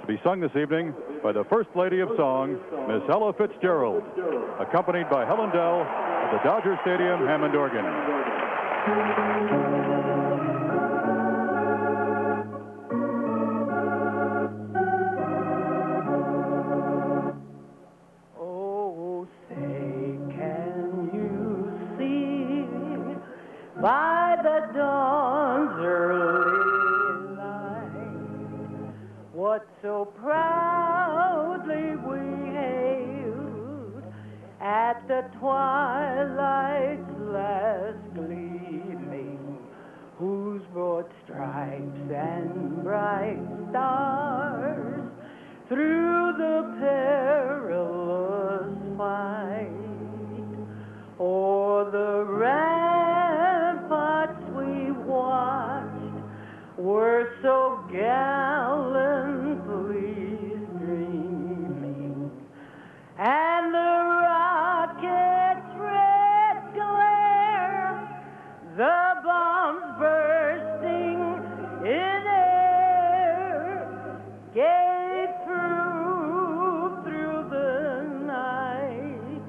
to be sung this evening by the First Lady of Song, Miss Ella Fitzgerald, accompanied by Helen Dell of the Dodger Stadium Hammond organ. Oh, say, can you see by the dawn's early light what so proudly we hailed at the twilight's last gleaming, whose broad stripes and bright stars through the perilous fight o'er the ramparts we watched were so gallantly streaming, and the rocket's red glare, the bombs bursting in air, gave through the night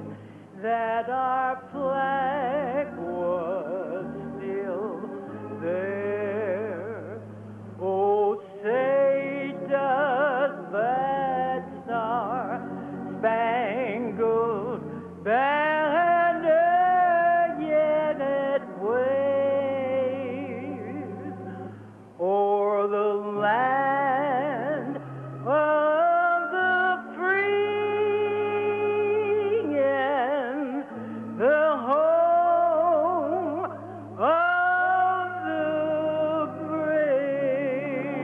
that our flag was still there. Oh, say does that star-spangled banner yet it waves o'er the land of the free and the home of the brave.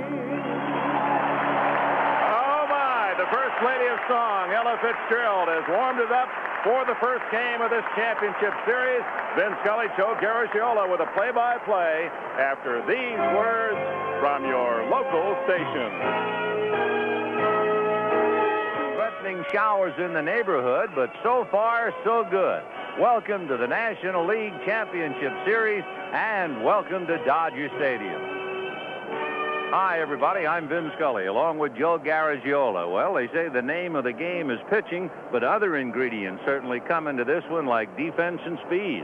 Oh, my. The First Lady of Song, Ella Fitzgerald, has warmed it up for the first game of this championship series. Vin Scully, Joe Garagiola with a play-by-play after these words from your local station. Threatening showers in the neighborhood, but so far, so good. Welcome to the National League Championship Series, and welcome to Dodger Stadium. Hi, everybody. I'm Vin Scully, along with Joe Garagiola. Well, they say the name of the game is pitching, but other ingredients certainly come into this one, like defense and speed.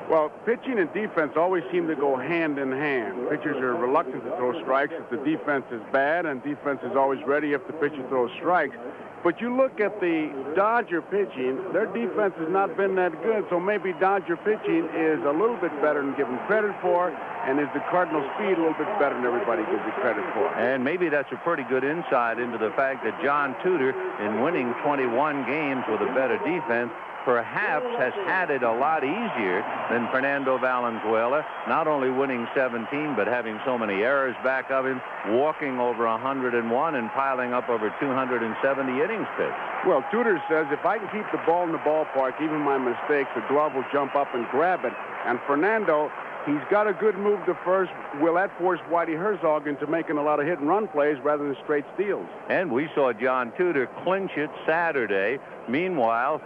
Well, pitching and defense always seem to go hand in hand. Pitchers are reluctant to throw strikes if the defense is bad, and defense is always ready if the pitcher throws strikes. But you look at the Dodger pitching, their defense has not been that good, so maybe Dodger pitching is a little bit better than given credit for, and is the Cardinal speed a little bit better than everybody gives it credit for. And maybe that's a pretty good insight into the fact that John Tudor, in winning 21 games with a better defense, perhaps has had it a lot easier than Fernando Valenzuela, not only winning 17, but having so many errors back of him, walking over 101 and piling up over 270 innings pitched. Well, Tudor says, if I can keep the ball in the ballpark, even my mistakes, the glove will jump up and grab it. And Fernando, he's got a good move to first. Will that force Whitey Herzog into making a lot of hit-and-run plays rather than straight steals? And we saw John Tudor clinch it Saturday. Meanwhile,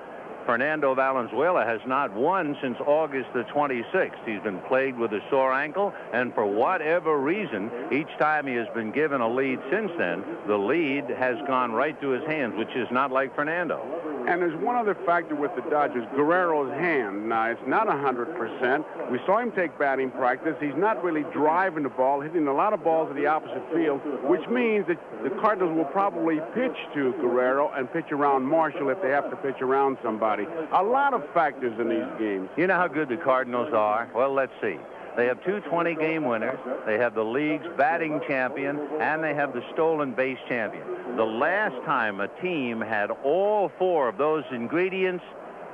Fernando Valenzuela has not won since August the 26th. He's been plagued with a sore ankle, and for whatever reason, each time he has been given a lead since then, the lead has gone right to his hands, which is not like Fernando. And there's one other factor with the Dodgers, Guerrero's hand. Now, it's not 100%. We saw him take batting practice. He's not really driving the ball, hitting a lot of balls at the opposite field, which means that the Cardinals will probably pitch to Guerrero and pitch around Marshall if they have to pitch around somebody. A lot of factors in these games. You know how good the Cardinals are? Well, let's see. They have 2 20-game winners. They have the league's batting champion, and they have the stolen base champion. The last time a team had all 4 of those ingredients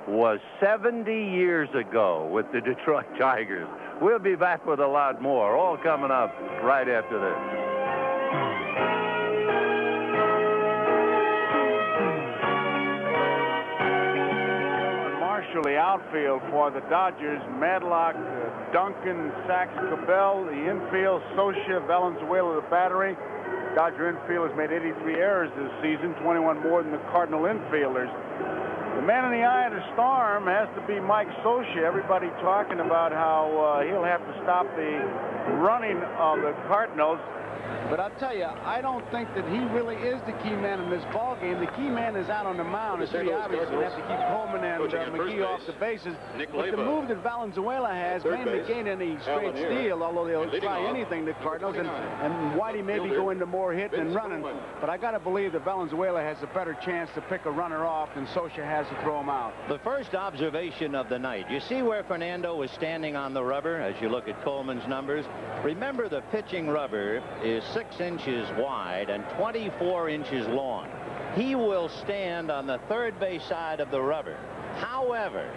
was 70 years ago with the Detroit Tigers. We'll be back with a lot more, all coming up right after this. The outfield for the Dodgers, Madlock, Duncan, Sachs, Cabell, the infield, Socia, Valenzuela, the battery. Dodger infield has made 83 errors this season, 21 more than the Cardinal infielders. The man in the eye of the storm has to be Mike Socia. Everybody talking about how he'll have to stop the running of the Cardinals. But I'll tell you, I don't think that he really is the key man in this ball game. The key man is out on the mound. It's pretty obvious. You have to keep Coleman and McGee off the bases. But the move that Valenzuela has may negate any straight steal, although they'll try anything, the Cardinals. And Whitey maybe go into more hitting and running. But I got to believe that Valenzuela has a better chance to pick a runner off than Socia has to throw him out. The first observation of the night. You see where Fernando was standing on the rubber as you look at Coleman's numbers? Remember, the pitching rubber is 6 inches wide and 24 inches long. He will stand on the third base side of the rubber. However,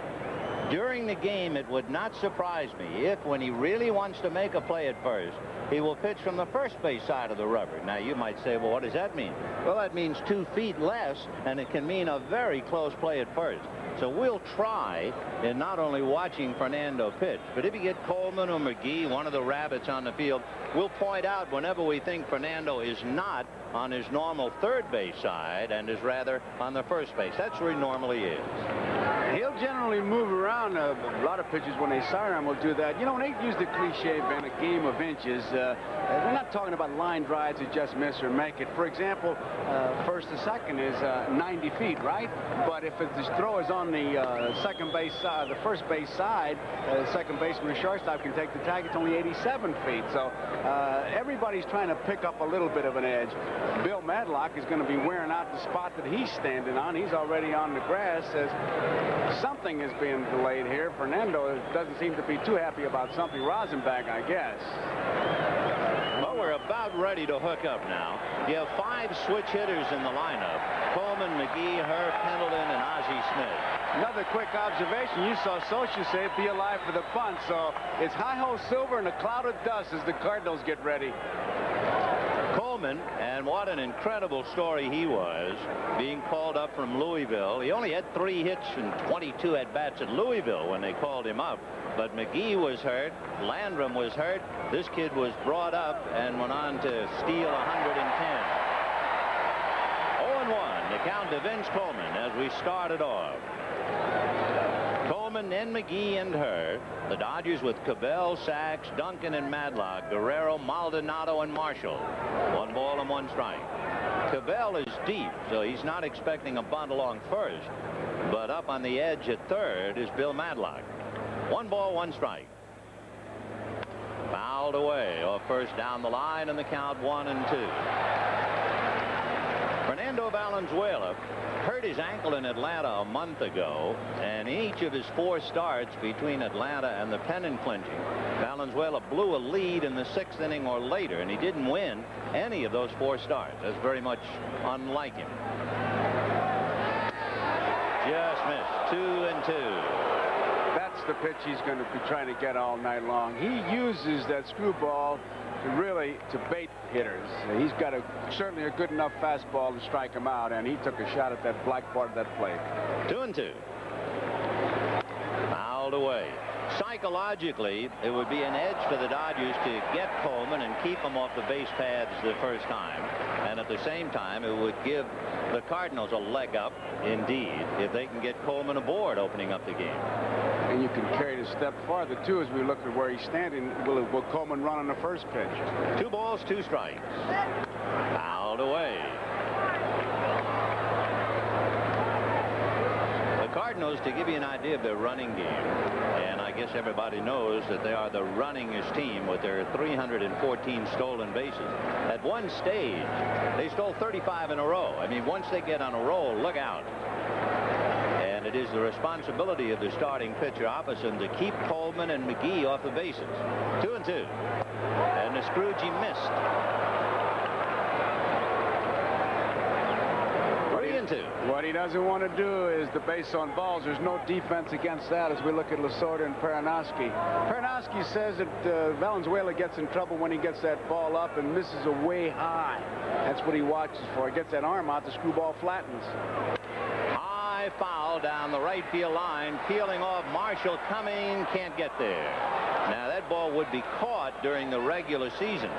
during the game, it would not surprise me if, when he really wants to make a play at first, he will pitch from the first base side of the rubber. Now, you might say, well, what does that mean? Well, that means 2 feet less, and it can mean a very close play at first. So we'll try in not only watching Fernando pitch, but if you get Coleman or McGee, one of the rabbits on the field, we'll point out whenever we think Fernando is not on his normal third base side and is rather on the first base. That's where he normally is. He'll generally move around. A lot of pitchers, when they siren him, will do that. You know, when they use the cliche, Ben, a game of inches, they're not talking about line drives that just miss or make it. For example, first to second is 90 feet, right? But if the throw is on the second base side, the first base side, second baseman or shortstop can take the tag. It's only 87 feet. So everybody's trying to pick up a little bit of an edge. Bill Madlock is going to be wearing out the spot that he's standing on. He's already on the grass. Says something is being delayed here. Fernando doesn't seem to be too happy about something. Rosenbach, I guess. Well, we're about ready to hook up now. You have 5 switch hitters in the lineup. Coleman, McGee, Herr, Pendleton, and Ozzie Smith. Another quick observation. You saw Socia say, be alive for the bunt. So it's hi-ho silver and a cloud of dust as the Cardinals get ready. Coleman, and what an incredible story he was, being called up from Louisville. He only had 3 hits and 22 at-bats at Louisville when they called him up. But McGee was hurt. Landrum was hurt. This kid was brought up and went on to steal 110. 0-1, the count to Vince Coleman as we started off. Coleman, then McGee and Herr. The Dodgers with Cabell, Sachs, Duncan, and Madlock. Guerrero, Maldonado, and Marshall. 1 ball and 1 strike. Cabell is deep, so he's not expecting a bunt along first. But up on the edge at third is Bill Madlock. 1 ball, 1 strike. Fouled away off first down the line, and the count 1-2. Fernando Valenzuela hurt his ankle in Atlanta a month ago, and each of his 4 starts between Atlanta and the pennant clinching, Valenzuela blew a lead in the 6th inning or later, and he didn't win any of those 4 starts. That's very much unlike him. Just missed. 2-2. That's the pitch he's going to be trying to get all night long. He uses that screwball to bait hitters. He's got certainly a good enough fastball to strike him out, and he took a shot at that black part of that plate. 2-2. Fouled away. Psychologically, it would be an edge for the Dodgers to get Coleman and keep him off the base paths the first time. And at the same time, it would give the Cardinals a leg up, indeed, if they can get Coleman aboard opening up the game. And you can carry it a step farther, too, as we look at where he's standing. Will Coleman run on the first pitch? 2 balls, 2 strikes. Fouled away. The Cardinals, to give you an idea of their running game, and I guess everybody knows that they are the runningest team with their 314 stolen bases. At one stage, they stole 35 in a row. I mean, once they get on a roll, look out. And it is the responsibility of the starting pitcher opposite to keep Coleman and McGee off the bases. 2-2. And the Scroogey missed. 3-2. What he doesn't want to do is the base on balls. There's no defense against that as we look at Lasorda and Peranoski. Peranoski says that Valenzuela gets in trouble when he gets that ball up and misses away high. That's what he watches for. He gets that arm out, the screwball flattens. High foul down the right field line, peeling off. Marshall coming, can't get there. Now that ball would be caught during the regular season,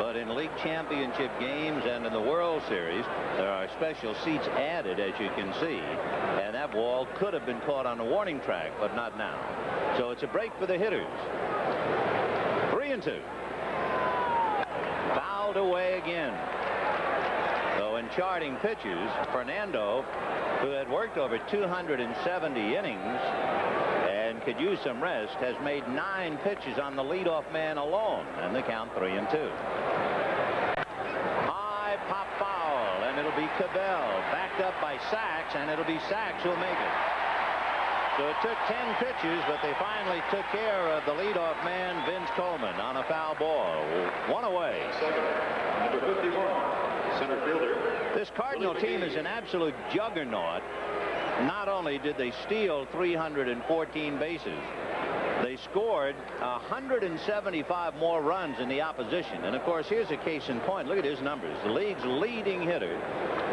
but in league championship games and in the World Series, there are special seats added, as you can see, and that ball could have been caught on the warning track, but not now. So it's a break for the hitters. 3-2. Fouled away again. So in charting pitchers, Fernando, who had worked over 270 innings and could use some rest, has made 9 pitches on the leadoff man alone, and the count 3-2. High pop foul, and it'll be Cabell, backed up by Sachs, and it'll be Sachs who'll make it. So it took 10 pitches, but they finally took care of the leadoff man, Vince Coleman, on a foul ball. 1 away. Number 51, center fielder. This Cardinal team is an absolute juggernaut. Not only did they steal 314 bases, they scored 175 more runs in the opposition. And of course, here's a case in point. Look at his numbers. The league's leading hitter,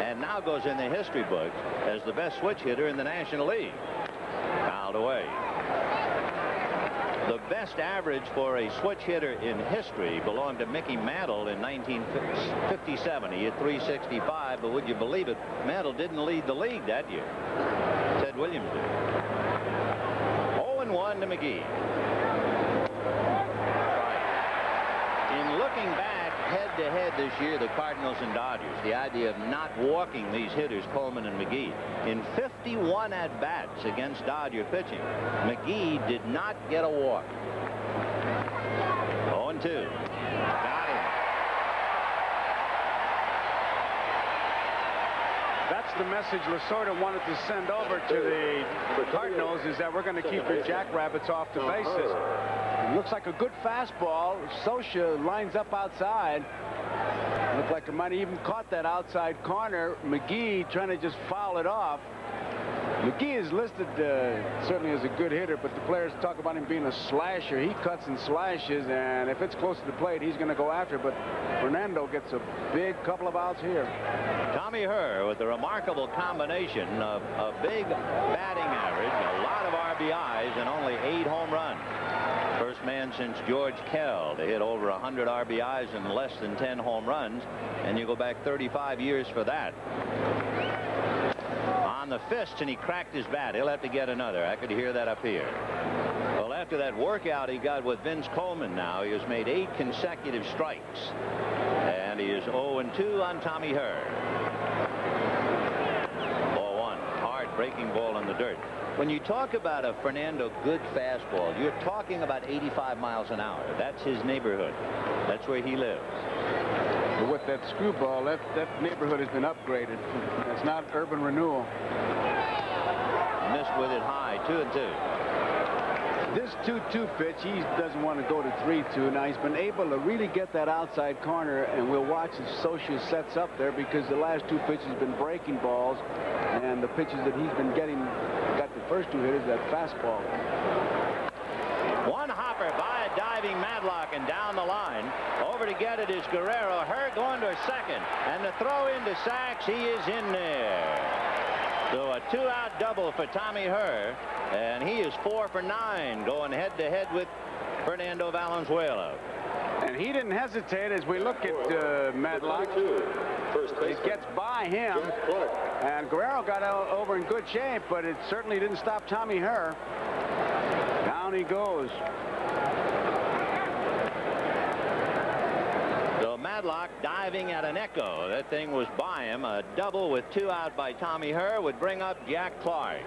and now goes in the history books as the best switch hitter in the National League. Fouled away. The best average for a switch hitter in history belonged to Mickey Mantle in 1957. He hit 365, but would you believe it, Mantle didn't lead the league that year. Ted Williams did. 0-1 to McGee. In looking back head-to-head this year, the Cardinals and Dodgers, the idea of not walking these hitters, Coleman and McGee, in 51 at-bats against Dodger pitching, McGee did not get a walk. 0-2. Got him. That's the message Lasorda wanted to send over to the Cardinals, is that we're going to keep the jackrabbits off the bases. It looks like a good fastball. Socia lines up outside. Looked like it might have even caught that outside corner. McGee trying to just foul it off. McGee is listed certainly as a good hitter, but the players talk about him being a slasher. He cuts and slashes, and if it's close to the plate, he's going to go after it. But Fernando gets a big couple of outs here. Tommy Herr with a remarkable combination of a big batting average, a lot of RBIs, and only 8 home runs. First man since George Kell to hit over 100 RBIs and less than 10 home runs, and you go back 35 years for that. On the fist, and he cracked his bat. He'll have to get another. I could hear that up here. Well, after that workout he got with Vince Coleman now, he has made 8 consecutive strikes. And he is 0-2 on Tommy Herr. Ball 1. Hard breaking ball in the dirt. When you talk about a Fernando good fastball, you're talking about 85 miles an hour. That's his neighborhood. That's where he lives. But with that screwball, that neighborhood has been upgraded. It's not urban renewal. Missed with it high, 2-2. This 2-2 pitch, he doesn't want to go to 3-2. Now, he's been able to really get that outside corner, and we'll watch as Socia sets up there, because the last 2 pitches have been breaking balls, and the pitches that he's been getting, got the first 2 hitters, that fastball. One hopper by a diving Madlock, and down the line. Over to get it is Guerrero. Herr going to second, and the throw into Sachs. He is in there. So a 2-out double for Tommy Herr, and he is 4 for 9, going head-to-head with Fernando Valenzuela. And he didn't hesitate as we look at Madlock. It gets by him, and Guerrero got over in good shape, but it certainly didn't stop Tommy Herr. Down he goes. So Madlock diving at an echo. That thing was by him. A double with 2 out by Tommy Herr would bring up Jack Clark.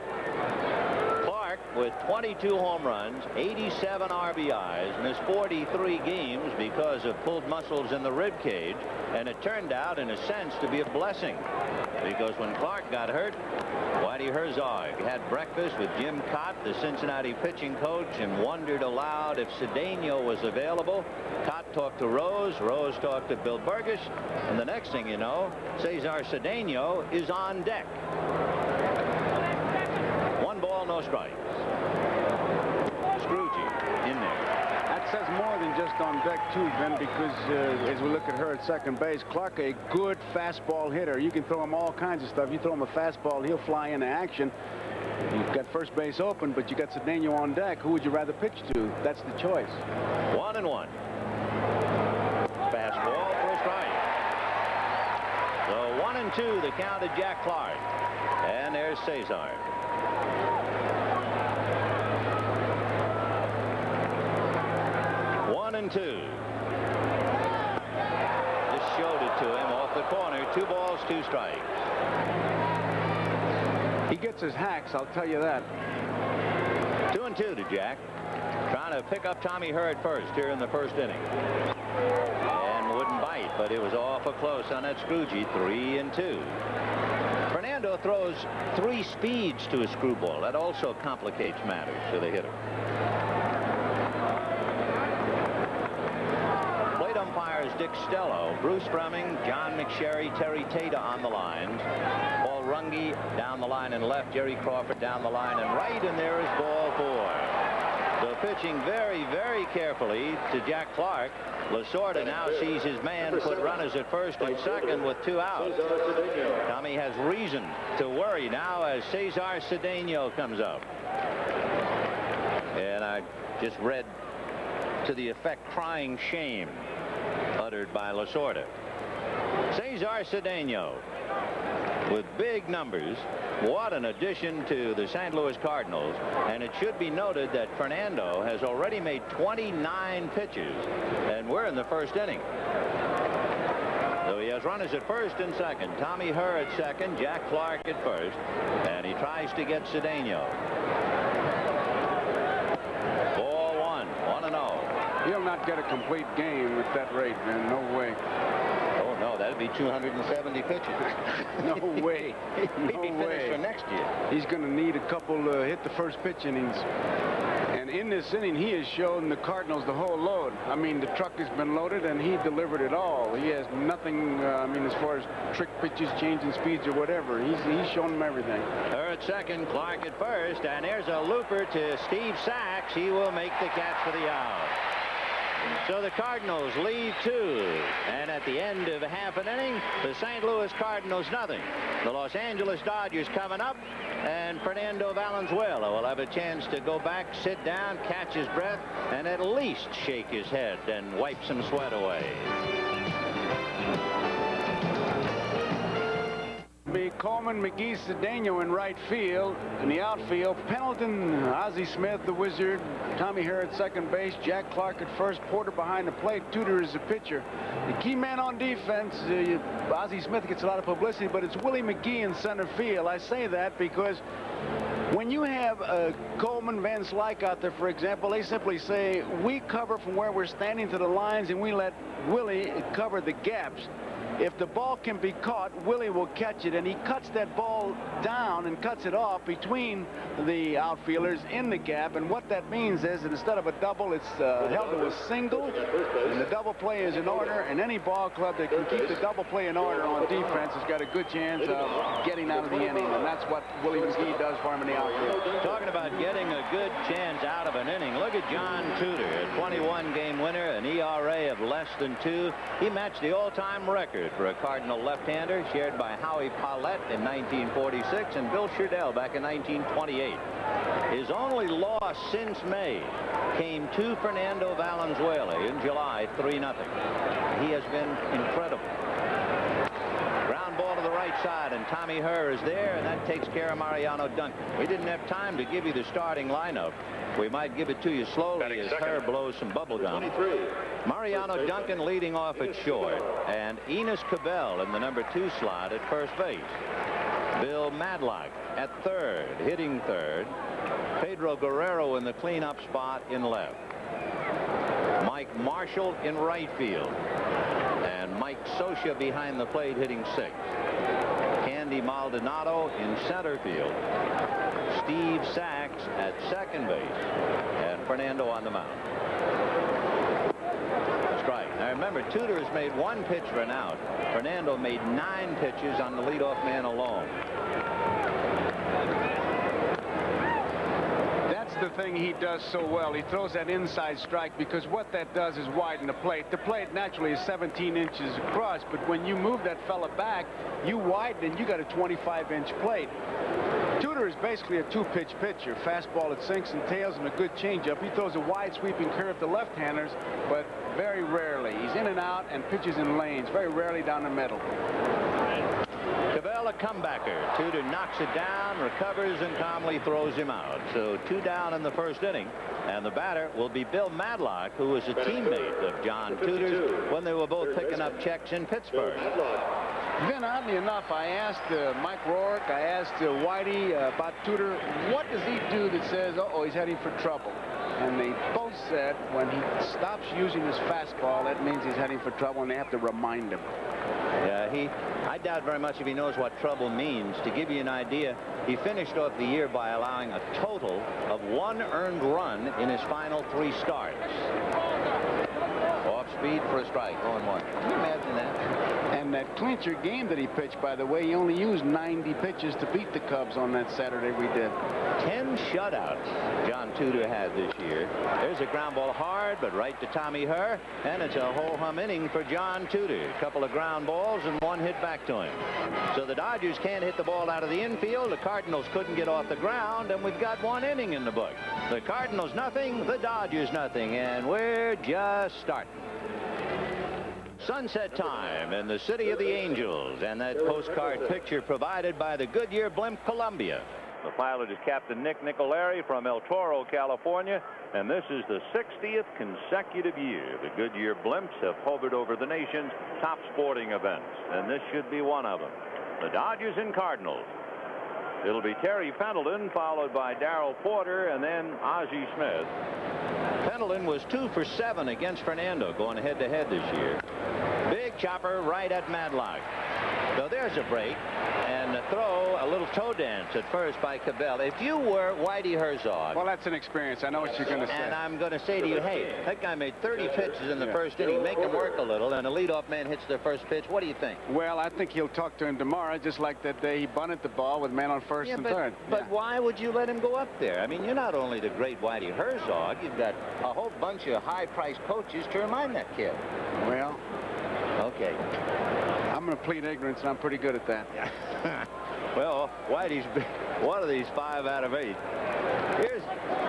Clark with 22 home runs, 87 RBIs, missed 43 games because of pulled muscles in the rib cage, and it turned out in a sense to be a blessing, because when Clark got hurt, Whitey Herzog had breakfast with Jim Cott, the Cincinnati pitching coach, and wondered aloud if Cedeno was available. Cott talked to Rose talked to Bill Burgess, and the next thing you know, Cesar Cedeno is on deck. 1 ball, no strikes. Scroogey in there. That says more than just on deck too, Ben, because as we look at her at second base, Clark, a good fastball hitter. You can throw him all kinds of stuff. You throw him a fastball, he'll fly into action. You've got first base open, but you got Cedeno on deck. Who would you rather pitch to? That's the choice. 1-1. Fastball for a strike. So 1-2 the count of Jack Clark. And there's Cesar. And 2. Just showed it to him off the corner. 2 balls, 2 strikes. He gets his hacks, I'll tell you that. 2-2 to Jack. Trying to pick up Tommy Herr at first here in the first inning. And wouldn't bite, but it was awful close on that Scroogey. 3-2. Fernando throws 3 speeds to a screwball. That also complicates matters for the hitter. Umpires Dick Stello, Bruce Brumming, John McSherry, Terry Tata on the lines. Paul Runge down the line and left, Jerry Crawford down the line and right, and there is ball 4. So pitching very, very carefully to Jack Clark. Lasorda now sees his man put runners at first and second with 2 outs. Tommy has reason to worry now as Cesar Cedeno comes up. And I just read to the effect crying shame uttered by Lasorda. Cesar Cedeno with big numbers. What an addition to the St. Louis Cardinals. And it should be noted that Fernando has already made 29 pitches, and we're in the first inning. So he has runners at first and second. Tommy Herr at second, Jack Clark at first, and he tries to get Cedeno. Ball 1-0. He'll not get a complete game at that rate, man. No way. Oh, no, that'd be 270 pitches. No way. He'd be finished for next year. He's going to need a couple hit the first pitch innings. And in this inning, he has shown the Cardinals the whole load. I mean, the truck has been loaded, and he delivered it all. He has nothing, as far as trick pitches, changing speeds, or whatever. He's shown them everything. Herr at second, Clark at first, and there's a looper to Steve Sachs. He will make the catch for the out. So the Cardinals lead 2, and at the end of half an inning, the St. Louis Cardinals nothing. The Los Angeles Dodgers coming up, and Fernando Valenzuela will have a chance to go back, sit down, catch his breath, and at least shake his head and wipe some sweat away. Be Coleman, McGee, Cedeno in right field. In the outfield, Pendleton, Ozzie Smith, the Wizard, Tommy Herr at second base, Jack Clark at first, Porter behind the plate, Tudor is the pitcher. The key man on defense, Ozzie Smith gets a lot of publicity, but it's Willie McGee in center field. I say that because When you have Coleman, Van Slyke out there, for example, they simply say, we cover from where we're standing to the lines and we let Willie cover the gaps. If the ball can be caught, Willie will catch it, and he cuts that ball down and cuts it off between the outfielders in the gap. And what that means is that instead of a double, it's held to a single, and the double play is in order. And any ball club that can keep the double play in order on defense has got a good chance of getting out of the inning, and that's what Willie McGee does for him in the outfield. Talking about getting a good chance out of an inning, look at John Tudor, a 21-game winner, an ERA of less than 2. He matched the all-time record for a Cardinal left-hander, shared by Howie Paulette in 1946 and Bill Sherdell back in 1928. His only loss since May came to Fernando Valenzuela in July, 3-0. He has been incredible. Ground ball to the right side, and Tommy Herr is there, and that takes care of Mariano Duncan. We didn't have time to give you the starting lineup. We might give it to you slowly as Herr blows some bubble gum. Mariano Duncan leading off at short, and Enos Cabell in the #2 slot at first base. Bill Madlock at third, hitting third. Pedro Guerrero in the cleanup spot in left. Mike Marshall in right field. And Mike Scioscia behind the plate hitting sixth. Candy Maldonado in center field. Steve Sachs at second base. And Fernando on the mound. Strike. Now remember, Tudor has made 1 pitch for an out. Fernando made 9 pitches on the leadoff man alone. That's the thing he does so well. He throws that inside strike because what that does is widen the plate. The plate naturally is 17 inches across, but when you move that fella back, you widen and you got a 25-inch plate. Tudor is basically a 2-pitch pitcher. Fastball that sinks and tails and a good changeup. He throws a wide sweeping curve to left-handers, but very rarely. He's in and out and pitches in lanes, very rarely down the middle. Cabell a comebacker. Tudor knocks it down, recovers, and calmly throws him out. So 2 down in the first inning. And the batter will be Bill Madlock, who was a teammate of John Tudor's when they were both picking up checks in Pittsburgh. Then, oddly enough, I asked Mike Rourke, I asked Whitey about Tudor, what does he do that says, uh-oh, he's heading for trouble? And they both said when he stops using his fastball, that means he's heading for trouble, and they have to remind him. Yeah, I doubt very much if he knows what trouble means. To give you an idea, he finished off the year by allowing a total of 1 earned run in his final 3 starts. Off speed for a strike, 0-1. Can you imagine that? And that clincher game that he pitched, by the way, he only used 90 pitches to beat the Cubs on that Saturday we did. 10 shutouts John Tudor had this year. There's a ground ball hard, but right to Tommy Herr, and it's a ho-hum inning for John Tudor. A couple of ground balls and 1 hit back to him. So the Dodgers can't hit the ball out of the infield. The Cardinals couldn't get off the ground, and we've got 1 inning in the book. The Cardinals nothing, the Dodgers nothing, and we're just starting. Sunset time in the city of the Angels, and that postcard picture provided by the Goodyear Blimp Columbia. The pilot is Captain Nick Nicolari from El Toro, California, and this is the 60th consecutive year the Goodyear Blimps have hovered over the nation's top sporting events, and this should be one of them. The Dodgers and Cardinals. It'll be Terry Pendleton, followed by Darrell Porter, and then Ozzie Smith. Pendleton was 2 for 7 against Fernando going head-to-head this year. Big chopper right at Madlock. So there's a break, and a throw, a little toe dance at first by Cabell. If you were Whitey Herzog... Well, that's an experience. I know what you're going to say. And I'm going to say to you, hey, that guy made 30 pitches in the first inning. Make him work a little, and a leadoff man hits their first pitch. What do you think? Well, I think he'll talk to him tomorrow, just like that day he bunted the ball with man on first and third. But why would you let him go up there? I mean, you're not only the great Whitey Herzog, you've got a whole bunch of high-priced coaches to remind that kid. Well... Okay. I'm going to plead ignorance, and I'm pretty good at that. Well, Whitey's one of these 5 out of 8. Here's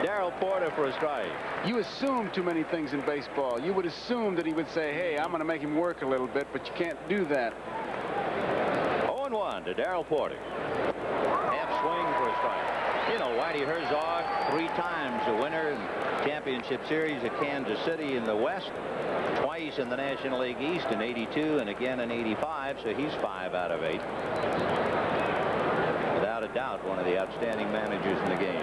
Darrell Porter for a strike. You assume too many things in baseball. You would assume that he would say, hey, I'm going to make him work a little bit, but you can't do that. 0-1 to Darrell Porter. Half swing for a strike. You know, Whitey Herzog, 3 times a winner in championship series at Kansas City in the West. Twice in the National League East in '82 and again in '85, so he's 5 out of 8. Without a doubt one of the outstanding managers in the game.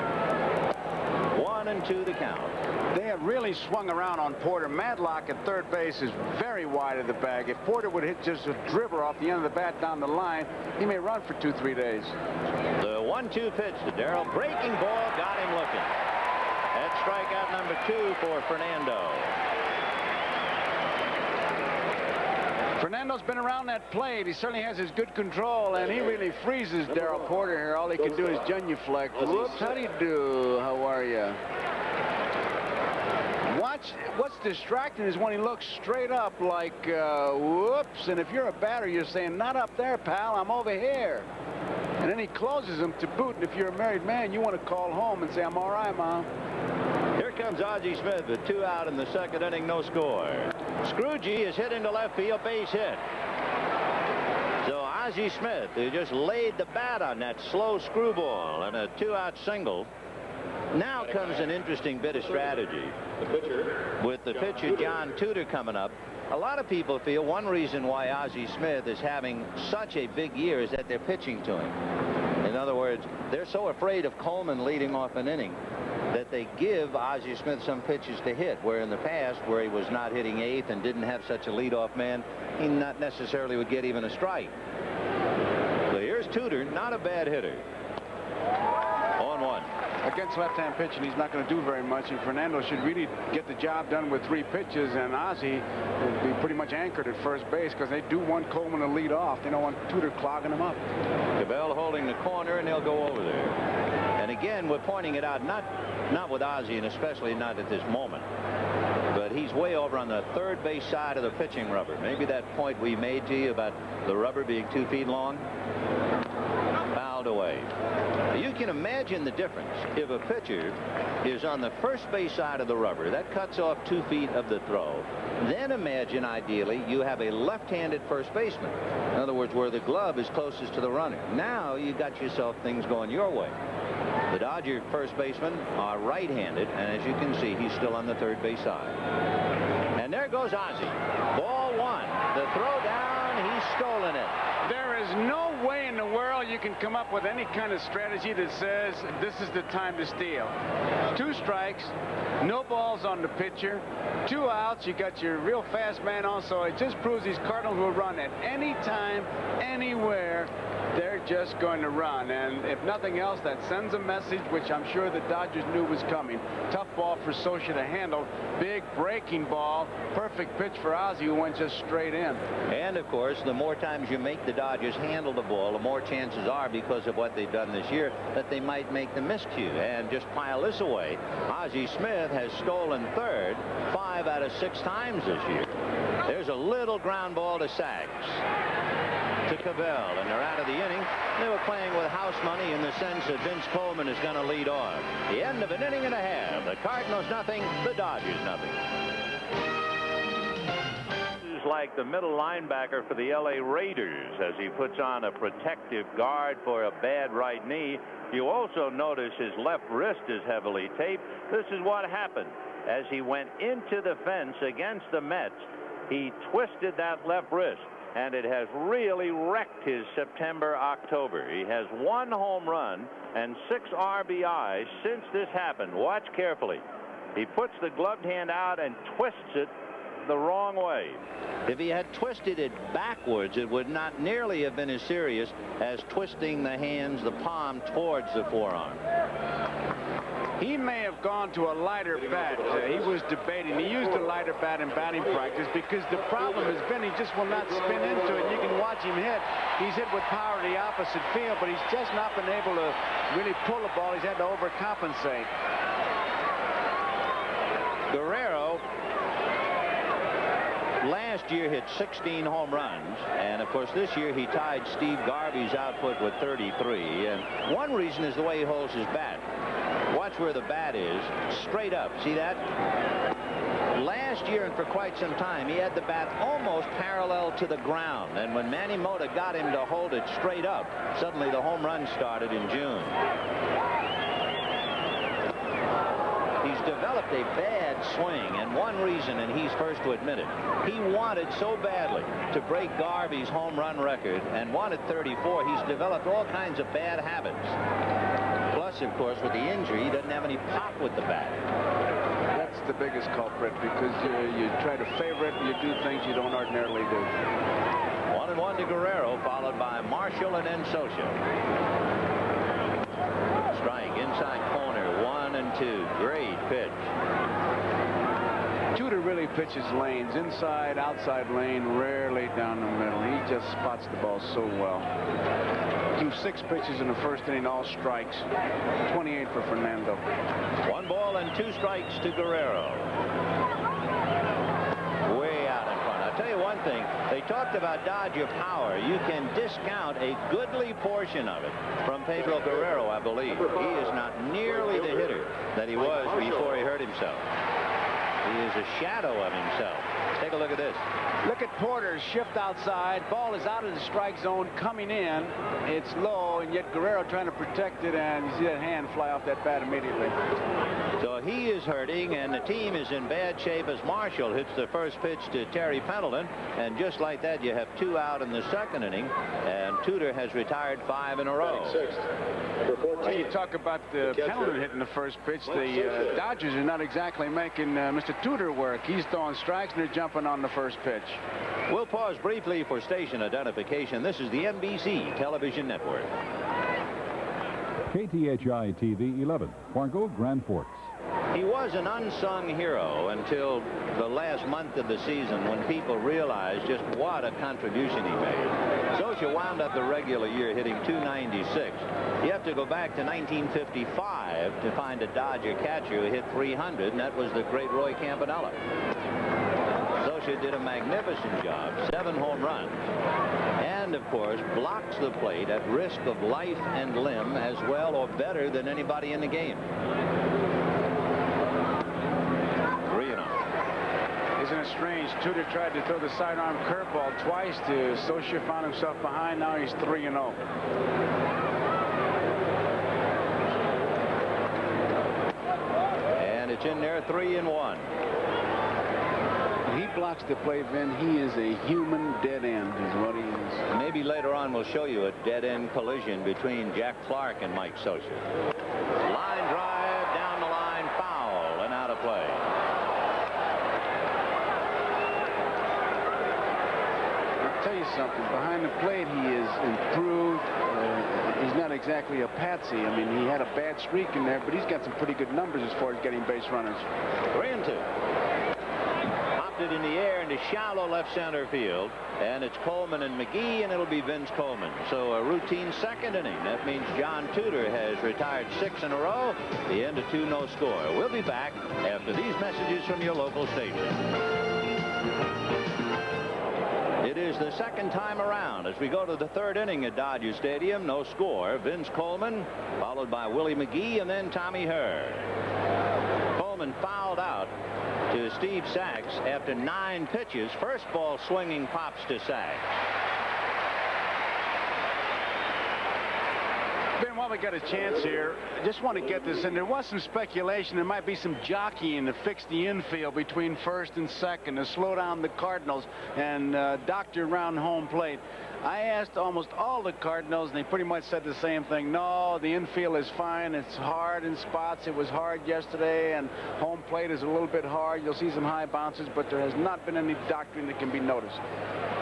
1-2 the count. They have really swung around on Porter. Madlock at third base is very wide of the bag. If Porter would hit just a dribble off the end of the bat down the line, he may run for 2-3 days. The 1-2 pitch to Darrell. Breaking ball, got him looking. That's strikeout number 2 for Fernando. Fernando's been around that plate. He certainly has his good control, and he really freezes Darrell Porter here. All he can do is genuflect. Whoops, how do you do? How are you? Watch, what's distracting is when he looks straight up like, whoops, and if you're a batter, you're saying, not up there, pal, I'm over here. And then he closes him to boot, and if you're a married man, you want to call home and say, I'm all right, Mom. Here comes Ozzie Smith with 2 out in the second inning, no score. Scroogey is hit into left field, base hit. So Ozzie Smith, who just laid the bat on that slow screwball and a 2-out single. Now comes an interesting bit of strategy. With the pitcher John Tudor coming up, a lot of people feel one reason why Ozzie Smith is having such a big year is that they're pitching to him. In other words, they're so afraid of Coleman leading off an inning that they give Ozzie Smith some pitches to hit, where in the past, where he was not hitting 8th and didn't have such a leadoff man, he not necessarily would get even a strike. So here's Tudor, not a bad hitter. 0-1. Against left-hand pitching, he's not going to do very much, and Fernando should really get the job done with 3 pitches, and Ozzie will be pretty much anchored at first base because they do want Coleman to lead off. They don't want Tudor clogging him up. Cabell holding the corner, and they'll go over there. And again, we're pointing it out, not with Ozzie, and especially not at this moment, but he's way over on the third base side of the pitching rubber. Maybe that point we made to you about the rubber being 2 feet long. Fouled away. You can imagine the difference if a pitcher is on the first base side of the rubber. That cuts off 2 feet of the throw. Then imagine, ideally, you have a left-handed first baseman. In other words, where the glove is closest to the runner. Now you got yourself things going your way. The Dodger first basemen are right-handed, and as you can see, he's still on the third base side. And there goes Ozzie. Ball 1. The throw down, he's stolen it. There is no way in the world you can come up with any kind of strategy that says this is the time to steal. 2 strikes, no balls on the pitcher, 2 outs, you got your real fast man on, so it just proves these Cardinals will run at any time, anywhere. They're just going to run, and if nothing else, that sends a message, which I'm sure the Dodgers knew was coming. Tough ball for Socia to handle. Big breaking ball. Perfect pitch for Ozzie, who went just straight in. And, of course, the more times you make the Dodgers handle the ball, the more chances are, because of what they've done this year, that they might make the miscue. And just pile this away. Ozzie Smith has stolen third 5 out of 6 times this year. There's a little ground ball to Sachs. To Cabell, and they're out of the inning. They were playing with house money in the sense that Vince Coleman is going to lead off. The end of an inning and a half. The Cardinals nothing, the Dodgers nothing. This is like the middle linebacker for the LA Raiders as he puts on a protective guard for a bad right knee. You also notice his left wrist is heavily taped. This is what happened. As he went into the fence against the Mets, he twisted that left wrist, and it has really wrecked his September-October. He has 1 home run and 6 RBIs since this happened. Watch carefully. He puts the gloved hand out and twists it the wrong way. If he had twisted it backwards, it would not nearly have been as serious as twisting the hands, the palm, towards the forearm. He may have gone to a lighter bat. He was debating. He used a lighter bat in batting practice because the problem has been he just will not spin into it. You can watch him hit. He's hit with power to the opposite field, but he's just not been able to really pull the ball. He's had to overcompensate. Guerrero last year hit 16 home runs, and of course this year he tied Steve Garvey's output with 33, and one reason is the way he holds his bat. Watch where the bat is, straight up. See that? Last year and for quite some time he had the bat almost parallel to the ground, and when Manny Mota got him to hold it straight up, suddenly the home run started in June. He's developed a bad swing, and one reason, and he's first to admit it, he wanted so badly to break Garvey's home run record and wanted 34. He's developed all kinds of bad habits. Plus, of course, with the injury, he doesn't have any pop with the bat. That's the biggest culprit, because you try to favor it and you do things you don't ordinarily do. 1-1 to Guerrero, followed by Marshall and then Socia. Strike inside corner, 1-2. Great pitch. Tudor really pitches lanes, inside, outside lane, rarely down the middle. He just spots the ball so well. Threw 6 pitches in the first inning, all strikes. 28 for Fernando. 1 ball and 2 strikes to Guerrero. Way out in front. I'll tell you one thing. They talked about Dodger power. You can discount a goodly portion of it from Pedro Guerrero, I believe. He is not nearly the hitter that he was before he hurt himself. He is a shadow of himself. Take a look at this. Look at Porter's shift outside. Ball is out of the strike zone, coming in. It's low, and yet Guerrero trying to protect it, and you see that hand fly off that bat immediately. So he is hurting, and the team is in bad shape as Marshall hits the first pitch to Terry Pendleton. And just like that, you have 2 out in the second inning, and Tudor has retired 5 in a row. Well, you talk about Pendleton hitting the first pitch. The Dodgers are not exactly making Mr. Tudor work. He's throwing strikes, and they're jumping on the first pitch. We'll pause briefly for station identification. This is the NBC Television Network. KTHI TV 11, Fargo, Grand Forks. He was an unsung hero until the last month of the season, when people realized just what a contribution he made. Socia wound up the regular year hitting .296. You have to go back to 1955 to find a Dodger catcher who hit .300, and that was the great Roy Campanella. Socia did a magnificent job, 7 home runs, and of course blocks the plate at risk of life and limb as well or better than anybody in the game. 3-0. Isn't it strange? Tudor tried to throw the sidearm curveball twice to Socia, found himself behind. Now he's 3-0. And it's in there, 3-1. He blocks the play, Vin. He is a human dead end, is what he is. Maybe later on we'll show you a dead-end collision between Jack Clark and Mike Socia. Line drive, down the line, foul, and out of play. I'll tell you something. Behind the plate, he is improved. He's not exactly a patsy. I mean, he had a bad streak in there, but he's got some pretty good numbers as far as getting base runners. 3-2. It in the air into shallow left center field, and it's Coleman and McGee, and it'll be Vince Coleman. So a routine second inning. That means John Tudor has retired 6 in a row. The end of 2, no score. We'll be back after these messages from your local station. It is the second time around as we go to the 3rd inning at Dodger Stadium. No score. Vince Coleman, followed by Willie McGee, and then Tommy Herr. Coleman fouled out to Steve Sachs after 9 pitches. First ball swinging pops to Sachs. Ben, while we got a chance here, I just want to get this in. There was some speculation there might be some jockeying to fix the infield between first and second to slow down the Cardinals and doctor around home plate. I asked almost all the Cardinals, and they pretty much said the same thing. No, the infield is fine. It's hard in spots. It was hard yesterday, and home plate is a little bit hard. You'll see some high bounces, but there has not been any doctoring that can be noticed.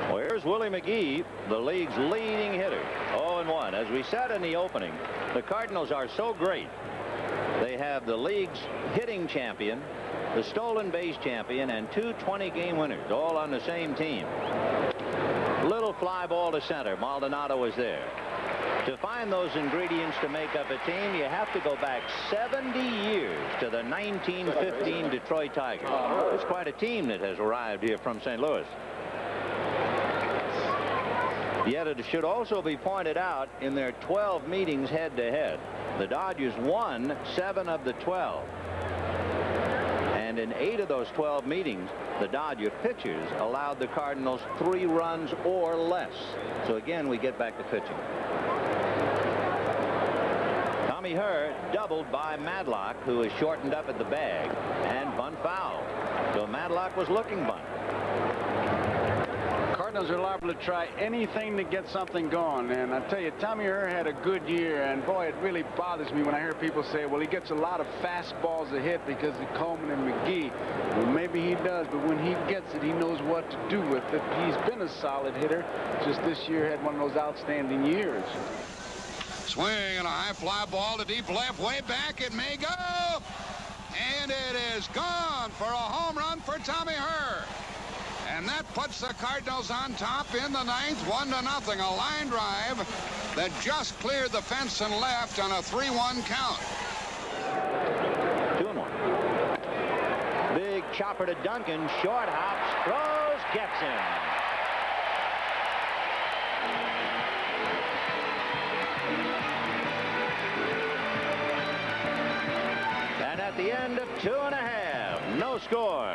Well, here's Willie McGee, the league's leading hitter. 0-1. As we said in the opening, the Cardinals are so great. They have the league's hitting champion, the stolen base champion, and 2 20-game winners, all on the same team. Little fly ball to center. Maldonado was there. To find those ingredients to make up a team, you have to go back 70 years to the 1915 Detroit Tigers. It's quite a team that has arrived here from St. Louis. Yet it should also be pointed out, in their 12 meetings head-to-head, the Dodgers won 7 of the 12. And in 8 of those 12 meetings, the Dodger pitchers allowed the Cardinals 3 runs or less. So again, we get back to pitching. Tommy Herr doubled by Madlock, who is shortened up at the bag, and bunt foul. So Madlock was looking bunt. Cardinals are liable to try anything to get something going, and I tell you, Tommy Herr had a good year, and boy, it really bothers me when I hear people say, well, he gets a lot of fastballs to hit because of Coleman and McGee. Well, maybe he does, but when he gets it, he knows what to do with it. He's been a solid hitter, just this year had one of those outstanding years. Swing and a high fly ball to deep left, way back, it may go, and it is gone for a home run for Tommy Herr. And that puts the Cardinals on top in the ninth, 1-0. A line drive that just cleared the fence and left on a 3-1 count. 2-1. Big chopper to Duncan. Short hops, throws, gets him. And at the end of 2.5, no score.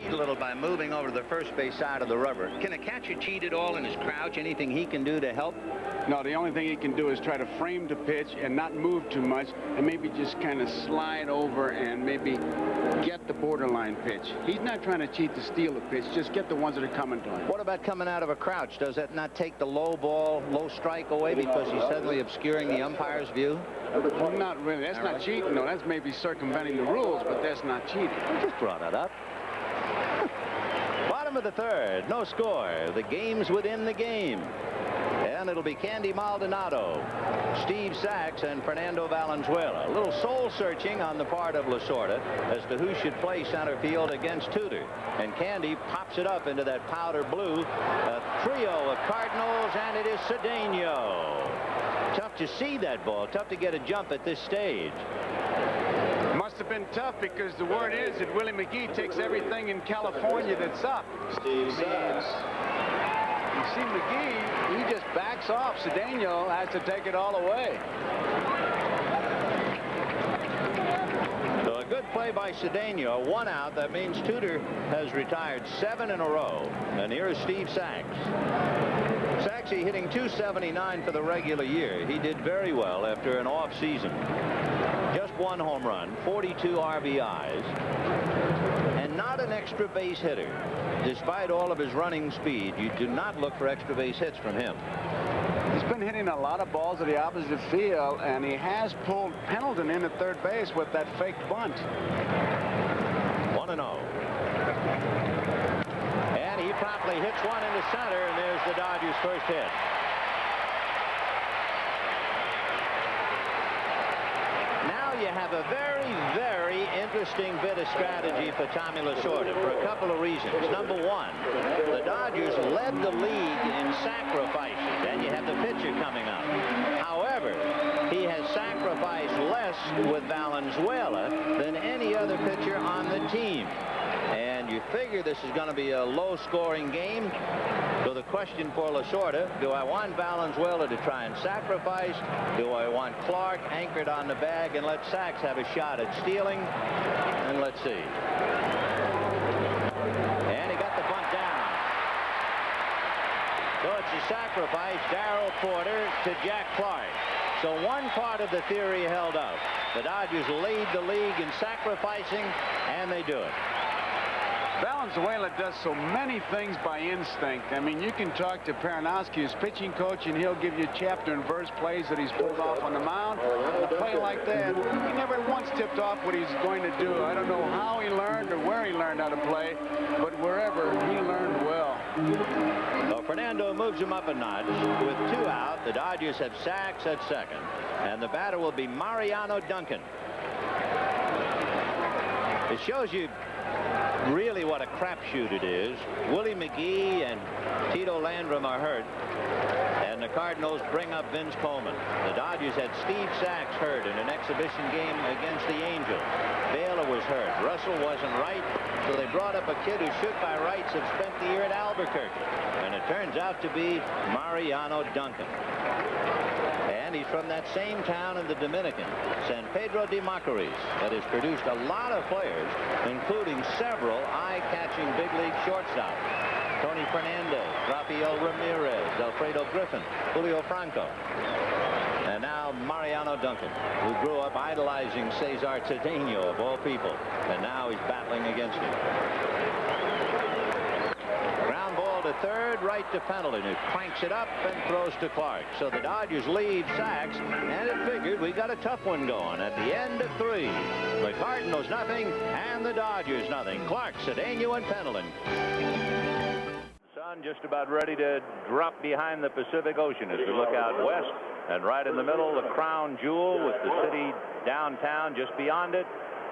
A little by moving over to the first base side of the rubber. Can a catcher cheat at all in his crouch? Anything he can do to help? No, the only thing he can do is try to frame the pitch and not move too much, and maybe just kind of slide over and maybe get the borderline pitch. He's not trying to cheat to steal the pitch, just get the ones that are coming to him. What about coming out of a crouch? Does that not take the low ball, low strike away because he's suddenly obscuring the umpire's view? Not really. That's not cheating, no. That's maybe circumventing the rules, but that's not cheating. I just brought it up. Bottom of the third, no score. The game's within the game. And it'll be Candy Maldonado, Steve Sachs, and Fernando Valenzuela. A little soul searching on the part of Lasorda as to who should play center field against Tudor. And Candy pops it up into that powder blue. A trio of Cardinals, and it is Cedeno. Tough to see that ball, tough to get a jump at this stage. Must have been tough because the word is that Willie McGee takes everything in California that's up. Steve Sachs. You see McGee, he just backs off. Cedeno has to take it all away. So a good play by Cedeno, 1 out. That means Tudor has retired 7 in a row. And here is Steve Sachs. Saxy hitting .279 for the regular year. He did very well after an off season. Just 1 home run, 42 RBIs, and not an extra base hitter. Despite all of his running speed, you do not look for extra base hits from him. He's been hitting a lot of balls to the opposite field, and he has pulled Pendleton in at third base with that fake bunt. 1-0. And he promptly hits one into center, and there's the Dodgers' first hit. You have a very, very interesting bit of strategy for Tommy Lasorda for a couple of reasons. Number one, the Dodgers led the league in sacrifices, and you have the pitcher coming up. However, he has sacrificed less with Valenzuela than any other pitcher on the team. And you figure this is going to be a low-scoring game. So the question for Lasorda, do I want Valenzuela to try and sacrifice? Do I want Clark anchored on the bag and let Sachs have a shot at stealing? And let's see. And he got the bunt down. So it's a sacrifice, Darryl Porter to Jack Clark. So one part of the theory held up. The Dodgers lead the league in sacrificing, and they do it. Valenzuela does so many things by instinct. I mean, you can talk to Peranowski, his pitching coach, and he'll give you chapter and verse plays that he's pulled off on the mound. A play like that, he never once tipped off what he's going to do. I don't know how he learned or where he learned how to play, but wherever, he learned well. So Fernando moves him up a notch. With 2 out, the Dodgers have Sachs at second, and the batter will be Mariano Duncan. It shows you really what a crapshoot it is. Willie McGee and Tito Landrum are hurt, and the Cardinals bring up Vince Coleman. The Dodgers had Steve Sachs hurt in an exhibition game against the Angels. Baylor was hurt. Russell wasn't right, so they brought up a kid who should by rights have spent the year at Albuquerque, and it turns out to be Mariano Duncan. And he's from that same town in the Dominican, San Pedro de Macorís, that has produced a lot of players, including several eye-catching big league shortstops. Tony Fernandez, Rafael Ramirez, Alfredo Griffin, Julio Franco. And now Mariano Duncan, who grew up idolizing Cesar Cedeno, of all people. And now he's battling against him. Ground ball to third, right to Pendleton, who cranks it up and throws to Clark. So the Dodgers lead Sachs, and it figured we got a tough one going at the end of 3. The Cardinals nothing, and the Dodgers nothing. Clark, Cedeno, and Pendleton. The sun just about ready to drop behind the Pacific Ocean as we look out west. And right in the middle, the crown jewel with the city downtown just beyond it,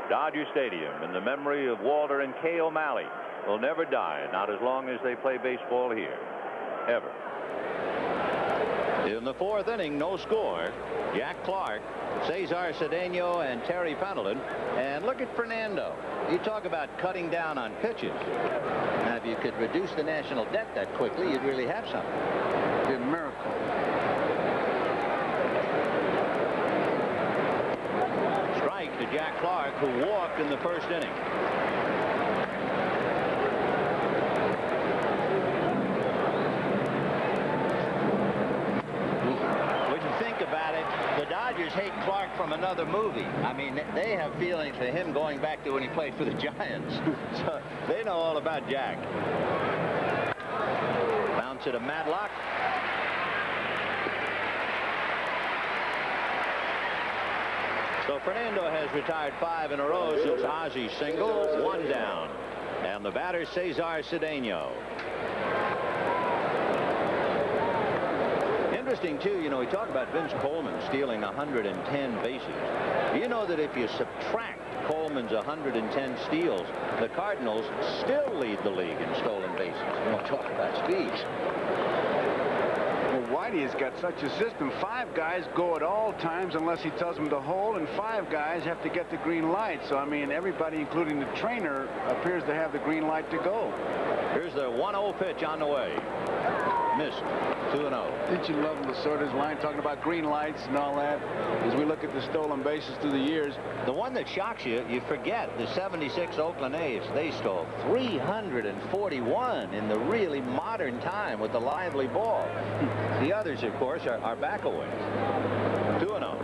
Dodger Stadium, in the memory of Walter and Kay O'Malley. Will never die, not as long as they play baseball here, ever. In the 4th inning, no score. Jack Clark, Cesar Cedeno, and Terry Pendleton. And look at Fernando. You talk about cutting down on pitches. Now, if you could reduce the national debt that quickly, you'd really have something. It'd be a miracle. Strike to Jack Clark, who walked in the 1st inning. The Dodgers hate Clark from another movie. I mean, they have feelings for him going back to when he played for the Giants. So they know all about Jack. Bounce it to Madlock. So Fernando has retired 5 in a row since Ozzy's single, 1 down. And the batter, Cesar Cedeno. Interesting, too, you know, we talk about Vince Coleman stealing 110 bases. You know that if you subtract Coleman's 110 steals, the Cardinals still lead the league in stolen bases. We don't talk about speeds. Well, Whitey has got such a system. 5 guys go at all times unless he tells them to hold, and 5 guys have to get the green light. So, I mean, everybody, including the trainer, appears to have the green light to go. Here's the 1-0 pitch on the way. Missed. 2-0. Did you love Lasorda's line talking about green lights and all that? As we look at the stolen bases through the years. The one that shocks you, you forget the 76 Oakland A's. They stole 341 in the really modern time with the lively ball. The others, of course, are back-aways. 2-0.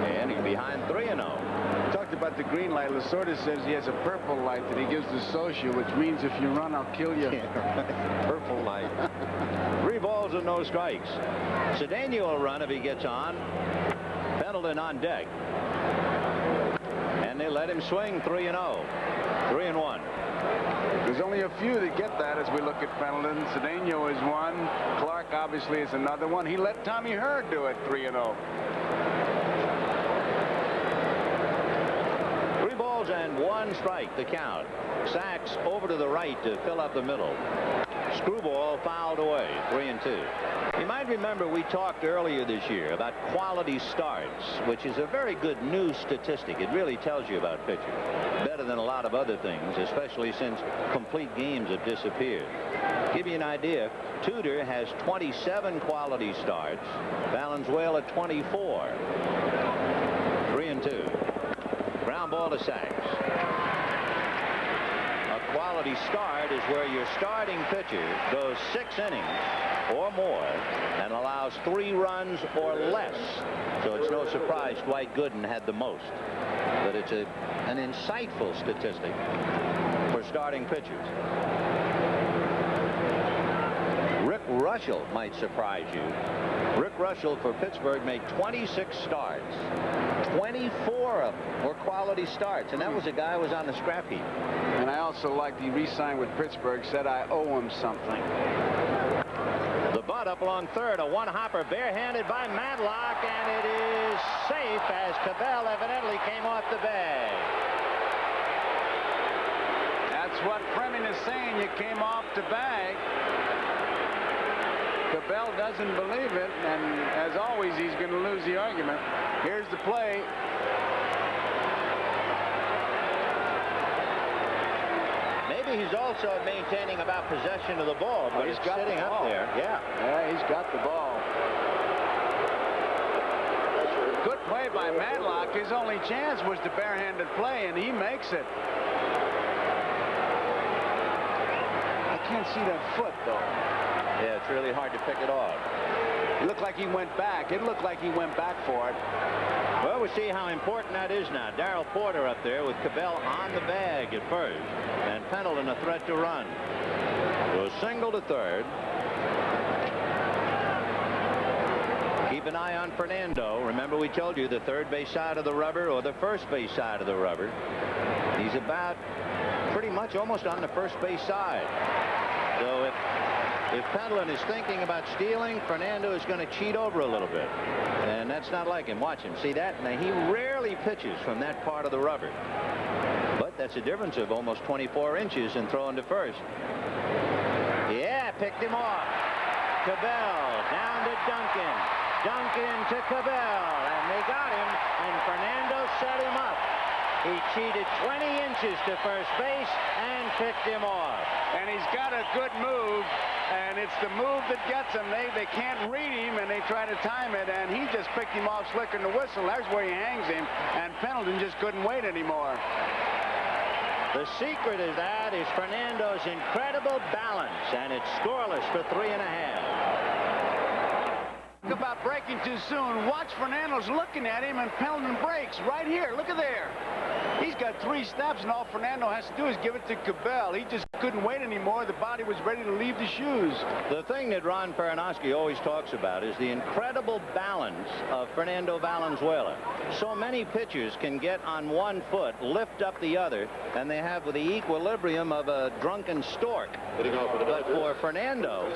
And he's behind 3-0. Talked about the green light. Lasorda says he has a purple light that he gives to Socia, which means if you run, I'll kill you. Purple light. 3 balls and no strikes. Cedeno will run if he gets on. Pendleton on deck. And they let him swing 3-0. 3-1. There's only a few that get that as we look at Pendleton. Cedeno is one. Clark obviously is another one. He let Tommy Herr do it 3-0. 3 balls and 1 strike, the count. Sachs over to the right to fill up the middle. Screwball fouled away, 3-2. You might remember we talked earlier this year about quality starts, which is a very good news statistic. It really tells you about pitchers. Better than a lot of other things, especially since complete games have disappeared. Give you an idea, Tudor has 27 quality starts, Valenzuela 24. 3-2. Ground ball to Sachs. A quality start is where your starting pitcher goes 6 innings or more and allows 3 runs or less. So it's no surprise Dwight Gooden had the most. But it's an insightful statistic for starting pitchers. Rick Russell might surprise you. Rick Russell for Pittsburgh made 26 starts. 24 of them were quality starts, and that was a guy who was on the scrap heap. And I also liked he re-signed with Pittsburgh, said I owe him something. The butt up along third, a one-hopper barehanded by Madlock, and it is safe as Cabell evidently came off the bag. That's what Freeman is saying, you came off the bag. Cabell doesn't believe it, and as always, he's going to lose the argument. Here's the play. Maybe he's also maintaining about possession of the ball, but he's it's got sitting the up ball. there. Yeah, he's got the ball. Good play by Madlock. His only chance was the barehanded play, and he makes it. I can't see that foot, though. Yeah, it's really hard to pick it off. It looked like he went back. It looked like he went back for it. Well, we'll see how important that is now. Darrell Porter up there with Cabell on the bag at first, and Pendleton a threat to run. So a single to third. Keep an eye on Fernando. Remember, we told you the third base side of the rubber or the first base side of the rubber. He's about pretty much almost on the first base side. So if Pendleton is thinking about stealing, Fernando is going to cheat over a little bit. And that's not like him. Watch him. See that? Now, he rarely pitches from that part of the rubber. But that's a difference of almost 24 inches in throwing to first. Yeah, picked him off. Cabell down to Duncan. Duncan to Cabell. And they got him. And Fernando set him up. He cheated 20 inches to first base and picked him off. And he's got a good move, and it's the move that gets him. They can't read him, and they try to time it, and he just picked him off slicker than the whistle. That's where he hangs him, and Pendleton just couldn't wait anymore. The secret of that is Fernando's incredible balance, and it's scoreless for 3.5. Talk about breaking too soon. Watch, Fernando's looking at him, and Pendleton breaks right here. Look at there. He's got 3 steps, and all Fernando has to do is give it to Cabell. He just couldn't wait anymore. The body was ready to leave the shoes. The thing that Ron Peronowski always talks about is the incredible balance of Fernando Valenzuela. So many pitchers can get on one foot, lift up the other, and they have the equilibrium of a drunken stork. But for Fernando,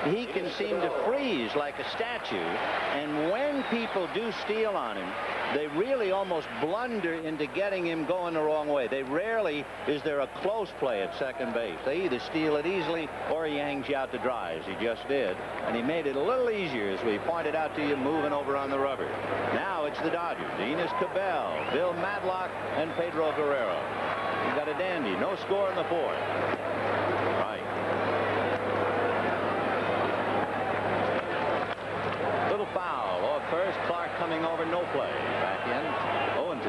he can seem to freeze like a statue, and when people do steal on him, they really almost blunder into getting him going the wrong way. They rarely is there a close play at second base. They either steal it easily or he hangs you out to dry, as he just did. And he made it a little easier, as we pointed out to you, moving over on the rubber. Now it's the Dodgers. Enos Cabell, Bill Madlock, and Pedro Guerrero. You got a dandy. No score in the fourth. Right. Little foul off first. Clark coming over, no play. Back in, 0-2.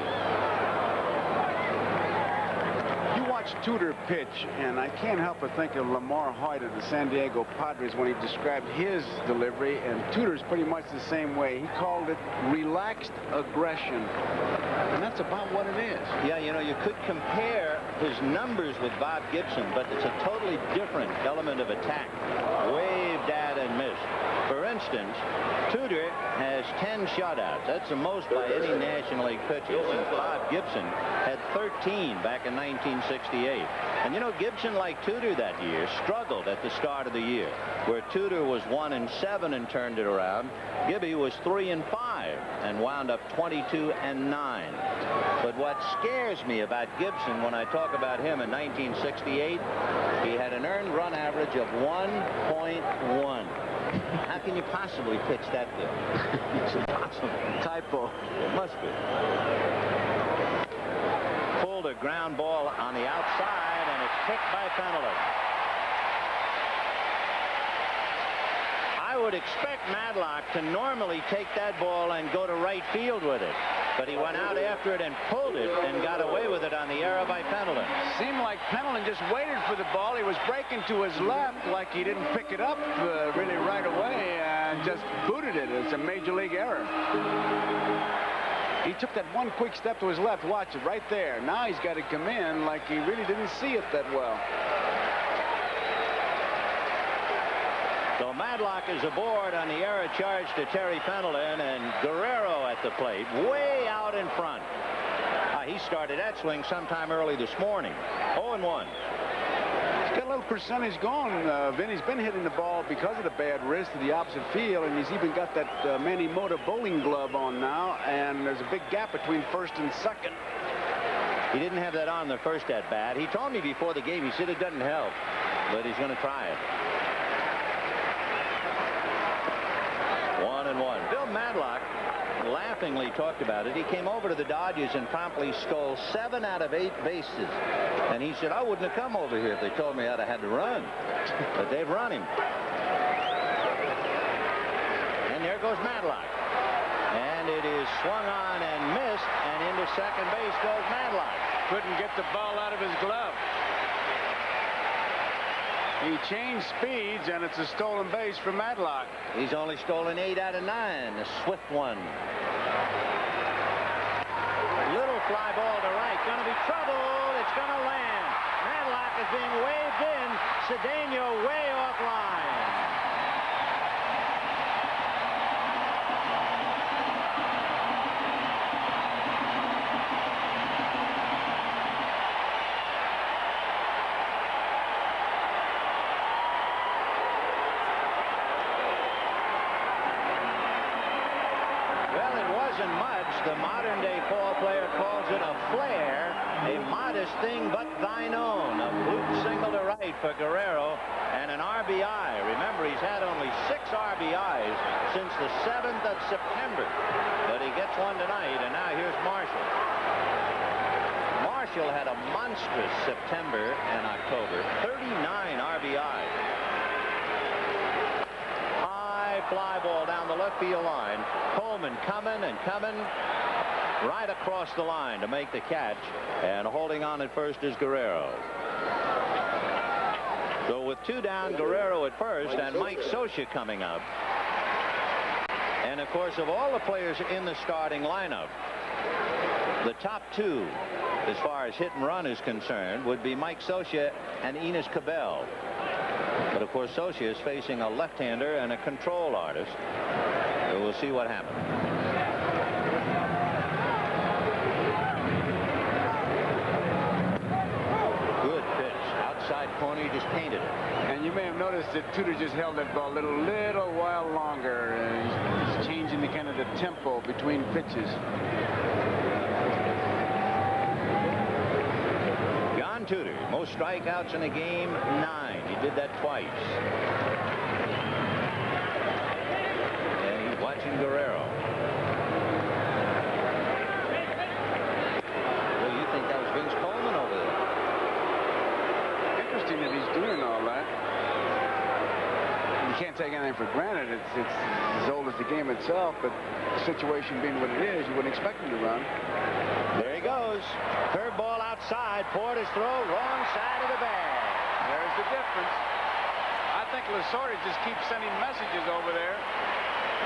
You watch Tudor pitch, and I can't help but think of Lamar Hoyt of the San Diego Padres when he described his delivery, and Tudor's pretty much the same way. He called it relaxed aggression, and that's about what it is. Yeah, you know, you could compare his numbers with Bob Gibson, but it's a totally different element of attack. Waved at and missed. For instance, Tudor has 10 shutouts. That's the most by any National League pitcher since Bob Gibson had 13 back in 1968. And you know, Gibson, like Tudor that year, struggled at the start of the year, where Tudor was 1-7 and turned it around. Gibby was 3-5 and wound up 22-9. But what scares me about Gibson when I talk about him in 1968, he had an earned run average of 1.1. How can you possibly pitch that good? It's impossible. Typo. It must be. Pulled a ground ball on the outside, and it's picked by Pendleton. I would expect Madlock to normally take that ball and go to right field with it. But he went out after it and pulled it and got away with it on the error by Pendleton. Seemed like Pendleton just waited for the ball. He was breaking to his left like he didn't pick it up really right away and just booted it. It's a major league error. He took that one quick step to his left. Watch it right there. Now he's got to come in like he really didn't see it that well. So Madlock is aboard on the error charge to Terry Pendleton, and Guerrero at the plate, way out in front. He started that swing sometime early this morning. 0-1. He's got a little percentage going, Vin. He's been hitting the ball because of the bad wrist to the opposite field, and he's even got that Manny Mota bowling glove on now, and there's a big gap between first and second. He didn't have that on the first at bat. He told me before the game, he said it doesn't help, but he's going to try it. 1-1. Bill Madlock laughingly talked about it. He came over to the Dodgers and promptly stole 7 out of 8 bases. And he said, I wouldn't have come over here if they told me I'd have had to run. But they've run him. And there goes Madlock. And it is swung on and missed, and into second base goes Madlock. Couldn't get the ball out of his glove. He changed speeds, and it's a stolen base for Matlock. He's only stolen 8 out of 9. A swift one. Little fly ball to right. Going to be trouble. It's going to land. Matlock is being waved in. Cedeno way offline. The modern-day ball player calls it a flare, a modest thing but thine own. A blue single to right for Guerrero and an RBI. Remember, he's had only 6 RBIs since the 7th of September. But he gets one tonight, and now here's Marshall. Marshall had a monstrous September and October. 39 RBIs. Fly ball down the left field line. Coleman coming and coming right across the line to make the catch, and holding on at first is Guerrero. So with 2 down, Guerrero at first and Mike Scioscia coming up. And of course, of all the players in the starting lineup, the top 2 as far as hit and run is concerned would be Mike Scioscia and Enos Cabell. But of course, Scioscia is facing a left-hander and a control artist. So we'll see what happens. Good pitch. Outside corner, he just painted it. And you may have noticed that Tudor just held that ball a little while longer. He's changing the kind of the tempo between pitches. John Tudor, most strikeouts in a game, 9. He did that twice. And he's watching Guerrero. Well, you think that was Vince Coleman over there? Interesting that he's doing all that. You can't take anything for granted. It's as old as the game itself, but the situation being what it is, you wouldn't expect him to run. There he goes. Curveball outside. Porter's throw, wrong side of the bag. There's the difference. I think Lasorda just keeps sending messages over there,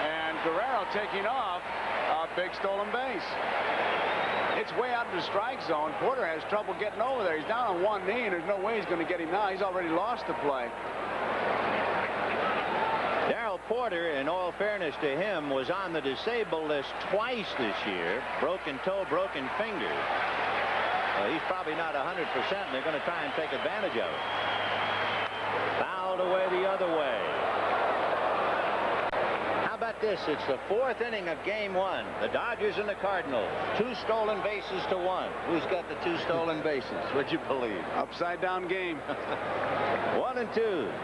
and Guerrero taking off a big stolen base. It's way out of the strike zone. Porter has trouble getting over there. He's down on one knee, and there's no way he's going to get him now. He's already lost the play. Darrell Porter, in all fairness to him, was on the disabled list twice this year. Broken toe, broken finger. He's probably not 100%, and they're going to try and take advantage of it. Fouled away the other way. How about this? It's the 4th inning of game 1. The Dodgers and the Cardinals. 2 stolen bases to 1. Who's got the 2 stolen bases? Would you believe? Upside down game. 1 and 2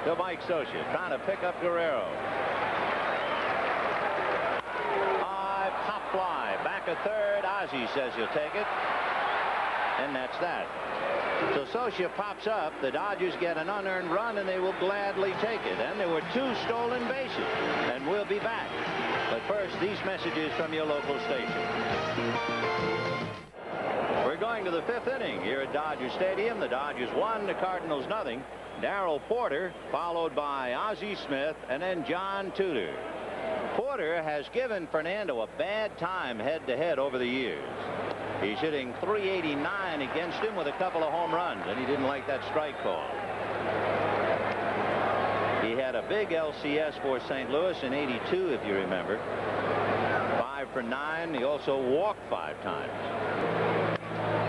to Mike Scioscia, trying to pick up Guerrero. High pop fly. Back at third. Ozzie says he'll take it. And that's that. So Scioscia pops up. The Dodgers get an unearned run, and they will gladly take it. And there were 2 stolen bases. And we'll be back. But first, these messages from your local station. We're going to the 5th inning here at Dodger Stadium. The Dodgers 1, the Cardinals nothing. Darrell Porter, followed by Ozzie Smith, and then John Tudor. Porter has given Fernando a bad time head-to-head over the years. He's hitting .389 against him with a couple of home runs, and he didn't like that strike call. He had a big LCS for St. Louis in '82, if you remember. 5 for 9. He also walked 5 times.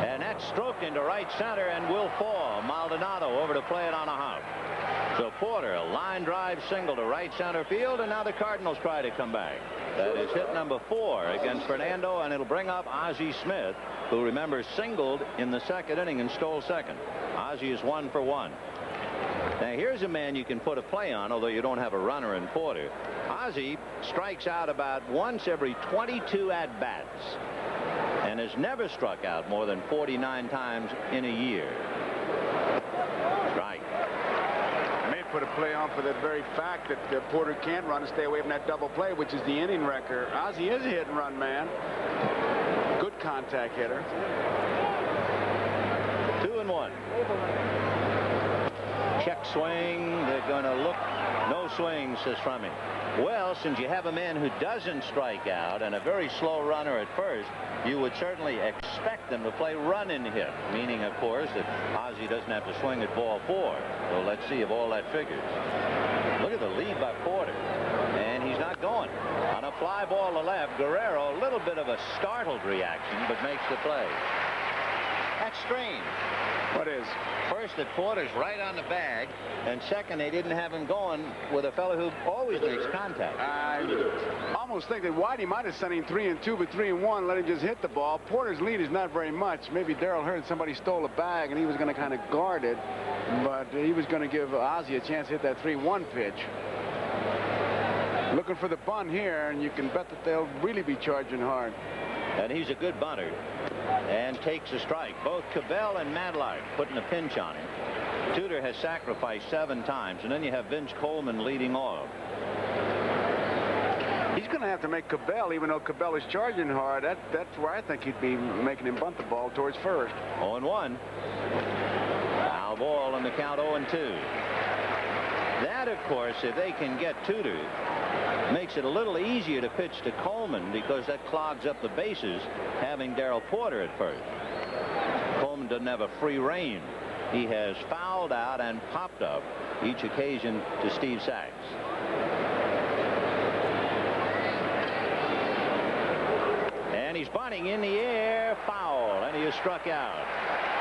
And that's stroked into right center and will fall. Maldonado over to play it on a hop. So Porter, a line drive single to right center field, and now the Cardinals try to come back. That is hit number 4 against Fernando, and it'll bring up Ozzie Smith, who, remember, singled in the 2nd inning and stole second. Ozzie is 1 for 1. Now here's a man you can put a play on, although you don't have a runner in Porter. Ozzie strikes out about once every 22 at-bats and has never struck out more than 49 times in a year. Strike. Put a play on for the very fact that Porter can't run and stay away from that double play, which is the inning record. Ozzie is a hit and run man. Good contact hitter. 2-1. Check swing. They're going to look. No swing, says Frumy. Well, since you have a man who doesn't strike out and a very slow runner at first, you would certainly expect them to play run and hit, meaning, of course, that Ozzie doesn't have to swing at ball 4. So let's see if all that figures. Look at the lead by Porter, and he's not going. On a fly ball to left, Guerrero, a little bit of a startled reaction, but makes the play. That's strange. What is? First, that Porter's right on the bag, and second, they didn't have him going with a fellow who always makes contact. I almost think that Whitey might have sent him 3-2, but 3-1, let him just hit the ball. Porter's lead is not very much. Maybe Darrell heard somebody stole a bag, and he was going to kind of guard it, but he was going to give Ozzie a chance to hit that 3-1 pitch. Looking for the bunt here, and you can bet that they'll really be charging hard. And he's a good bunter and takes a strike. Both Cabell and Madlock putting a pinch on him. Tudor has sacrificed 7 times, and then you have Vince Coleman leading off. He's going to have to make Cabell, even though Cabell is charging hard. That's where I think he'd be making him bunt the ball towards first. 0-1. Foul ball, and the count 0-2. That, of course, if they can get Tudor, makes it a little easier to pitch to Coleman, because that clogs up the bases, having Darrell Porter at first. Coleman doesn't have a free rein. He has fouled out and popped up each occasion to Steve Sachs. And he's bunting in the air, foul, and he is struck out.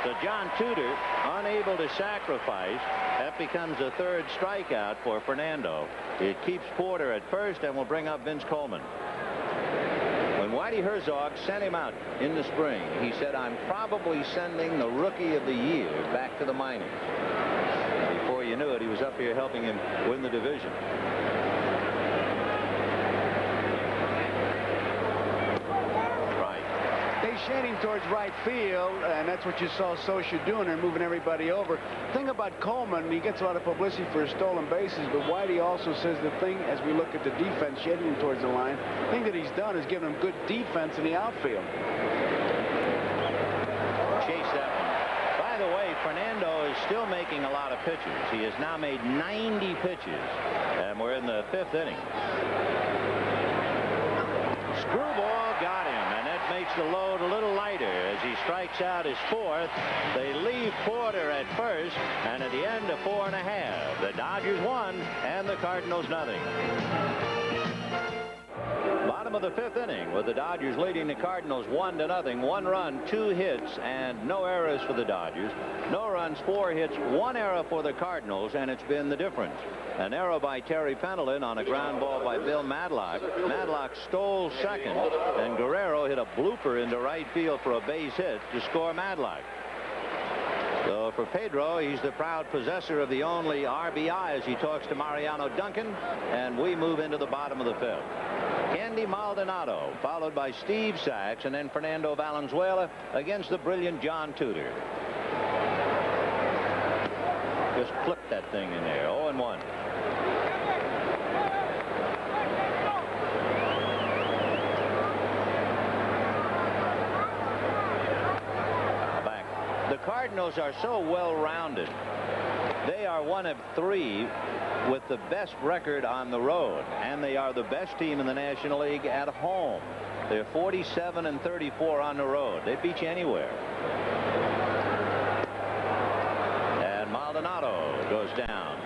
So John Tudor unable to sacrifice. That becomes a 3rd strikeout for Fernando. It keeps Porter at first and will bring up Vince Coleman. When Whitey Herzog sent him out in the spring, he said, I'm probably sending the Rookie of the Year back to the minors. Before you knew it, he was up here helping him win the division. Shading towards right field, and that's what you saw Socia doing and moving everybody over. Thing about Coleman, he gets a lot of publicity for his stolen bases, but Whitey also says the thing, as we look at the defense shading towards the line, the thing that he's done is given him good defense in the outfield. Chase that one. By the way, Fernando is still making a lot of pitches. He has now made 90 pitches, and we're in the 5th inning. Screwball got him, and that makes the load a little lighter as he strikes out his 4th. They leave Porter at first, and at the end of 4 1/2, the Dodgers won and the Cardinals nothing. Bottom of the 5th inning with the Dodgers leading the Cardinals 1-0. 1 run, 2 hits, and no errors for the Dodgers. No runs, 4 hits, 1 error for the Cardinals, and it's been the difference. An error by Terry Pendleton on a ground ball by Bill Madlock. Madlock stole second, and Guerrero hit a blooper into right field for a base hit to score Madlock. So for Pedro, he's the proud possessor of the only RBI as he talks to Mariano Duncan, and we move into the bottom of the 5th. Candy Maldonado, followed by Steve Sachs, and then Fernando Valenzuela against the brilliant John Tudor. Just flipped that thing in there. 0-1. Back. The Cardinals are so well-rounded. They are one of 3 with the best record on the road, and they are the best team in the National League at home. They're 47-34 on the road. They beat you anywhere. And Maldonado goes down.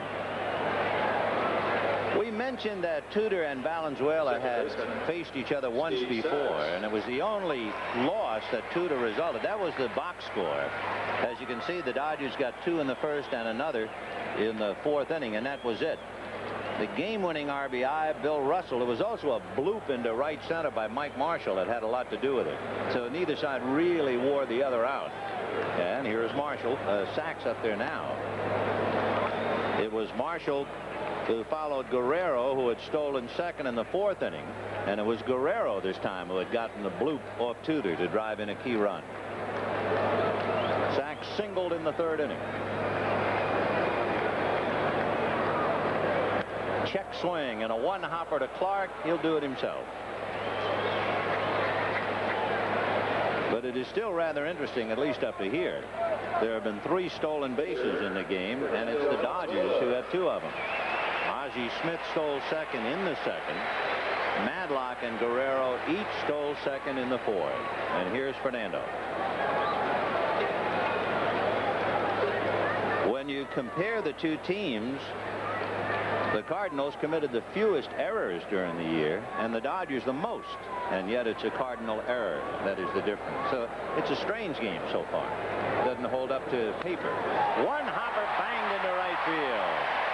We mentioned that Tudor and Valenzuela had faced each other once before, and it was the only loss that Tudor resulted. That was the box score. As you can see, the Dodgers got 2 in the 1st and another in the 4th inning, and that was it. The game-winning RBI, Bill Russell. It was also a bloop into right center by Mike Marshall that had a lot to do with it. So neither side really wore the other out. And here's Marshall. Sachs up there now. It was Marshall who followed Guerrero, who had stolen second in the 4th inning. And it was Guerrero this time who had gotten the bloop off Tudor to drive in a key run. Sachs singled in the 3rd inning. Check swing and a 1-hopper to Clark. He'll do it himself. But it is still rather interesting, at least up to here. There have been 3 stolen bases in the game, and it's the Dodgers who have 2 of them. Ozzie Smith stole second in the second. Madlock and Guerrero each stole second in the 4th. And here's Fernando. When you compare the 2 teams, the Cardinals committed the fewest errors during the year, and the Dodgers the most. And yet it's a Cardinal error that is the difference. So it's a strange game so far. Doesn't hold up to paper. One hopper banged into right field.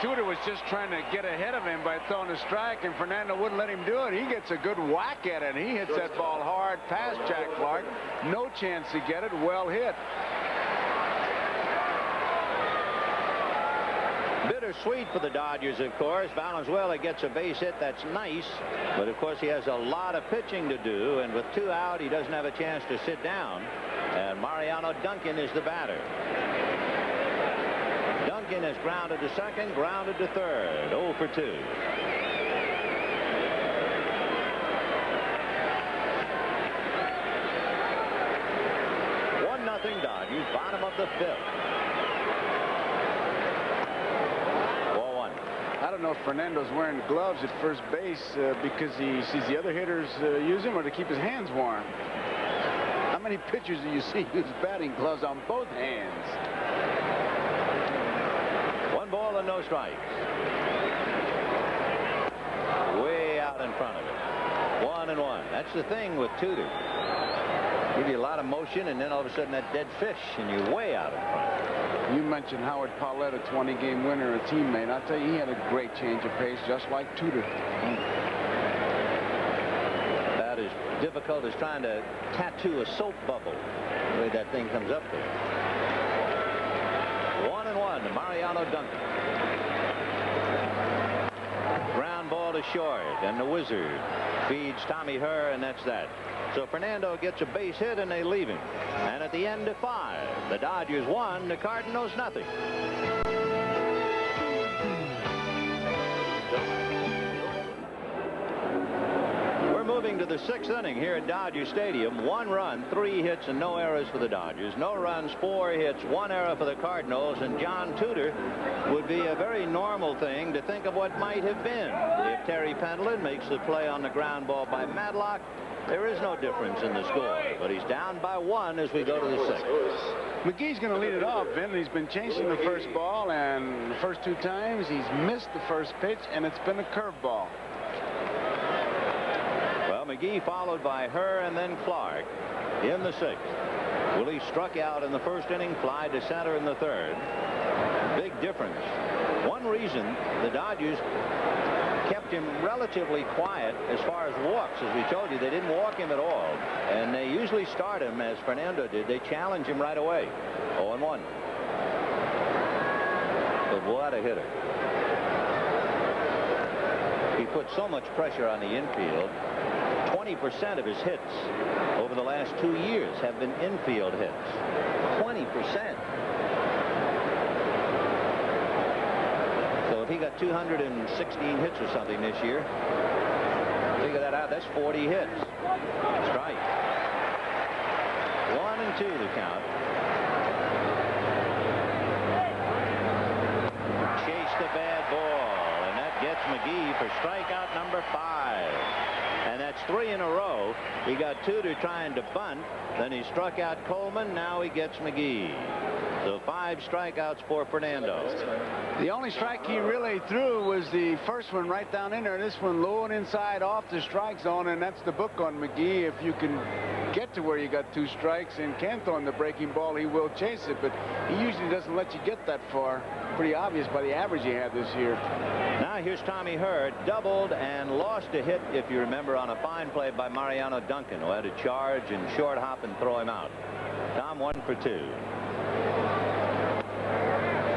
Tudor was just trying to get ahead of him by throwing a strike, and Fernando wouldn't let him do it. He gets a good whack at it. He hits that ball hard past Jack Clark. No chance to get it. Well hit. Bittersweet for the Dodgers, of course. Valenzuela gets a base hit. That's nice. But, of course, he has a lot of pitching to do, and with 2 out, he doesn't have a chance to sit down. And Mariano Duncan is the batter. Duncan has grounded to second, grounded to third. 0 for 2. 1-0 Dodgers, bottom of the 5th. 4-1. I don't know if Fernando's wearing gloves at first base because he sees the other hitters use them, or to keep his hands warm. How many pitchers do you see use batting gloves on both hands? 1 ball and no strikes. Way out in front of it. 1-1. That's the thing with Tudor. Give you a lot of motion, and then all of a sudden that dead fish, and you're way out in front. You mentioned Howard Paulette, a 20-game winner, a teammate. I'll tell you, he had a great change of pace, just like Tudor. That is difficult as trying to tattoo a soap bubble, the way that thing comes up there. 1-1 to Mariano Duncan. Ground ball to short, and the Wizard feeds Tommy Herr, and that's that. So Fernando gets a base hit, and they leave him. And at the end of 5, the Dodgers 1, the Cardinals nothing. We're moving to the 6th inning here at Dodger Stadium. 1 run, 3 hits, and no errors for the Dodgers. No runs, 4 hits, 1 error for the Cardinals. And John Tudor would be a very normal thing to think of what might have been. If Terry Pendleton makes the play on the ground ball by Madlock, there is no difference in the score. But he's down by 1 as we go to the 6th. McGee's going to lead it off, Vin. He's been chasing the first ball, and the first 2 times he's missed the first pitch, and it's been a curveball. Well, McGee followed by Herr and then Clark in the 6th. Willie struck out in the 1st inning, fly to center in the 3rd. Big difference. One reason the Dodgers kept him relatively quiet as far as walks. As we told you, they didn't walk him at all. And they usually start him, as Fernando did. They challenge him right away. 0-1. But what a hitter. He put so much pressure on the infield. 20% of his hits over the last 2 years have been infield hits. 20%. So if he got 216 hits or something this year, figure that out, that's 40 hits. Strike. 1-2 the count. Chase the bad ball, and that gets McGee for strikeout number 5. And that's 3 in a row. He got Tudor trying to bunt. Then he struck out Coleman. Now he gets McGee. So 5 strikeouts for Fernando. The only strike he really threw was the first one right down in there. This one low and inside off the strike zone, and that's the book on McGee. If you can get to where you got 2 strikes and can throw in the breaking ball, he will chase it, but he usually doesn't let you get that far. Pretty obvious by the average he had this year. Now here's Tommy Herr, doubled and lost a hit, if you remember, on a fine play by Mariano Duncan, who had to charge and short hop and throw him out. Tom 1 for 2.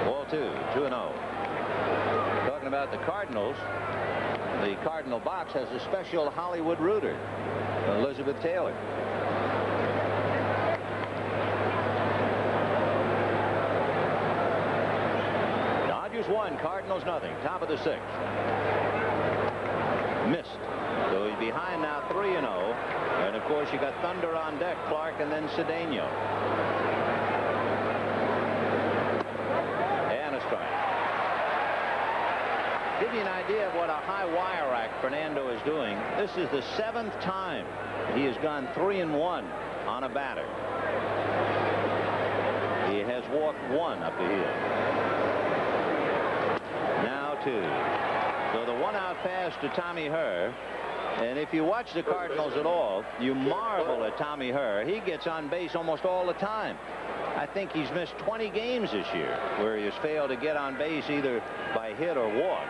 Ball 2, 2-0. Talking about the Cardinals, the Cardinal box has a special Hollywood rooter, Elizabeth Taylor. Dodgers 1, Cardinals nothing. Top of the 6th. Missed. So he's behind now 3-0. And of course you got Thunder on deck, Clark and then Cedeno. And a strike. Give you an idea of what a high wire act Fernando is doing. This is the 7th time he has gone 3-1 on a batter. He has walked 1 up the hill. Now 2. So the 1-out pass to Tommy Herr. And if you watch the Cardinals at all, you marvel at Tommy Herr. He gets on base almost all the time. I think he's missed 20 games this year where he has failed to get on base either by hit or walk.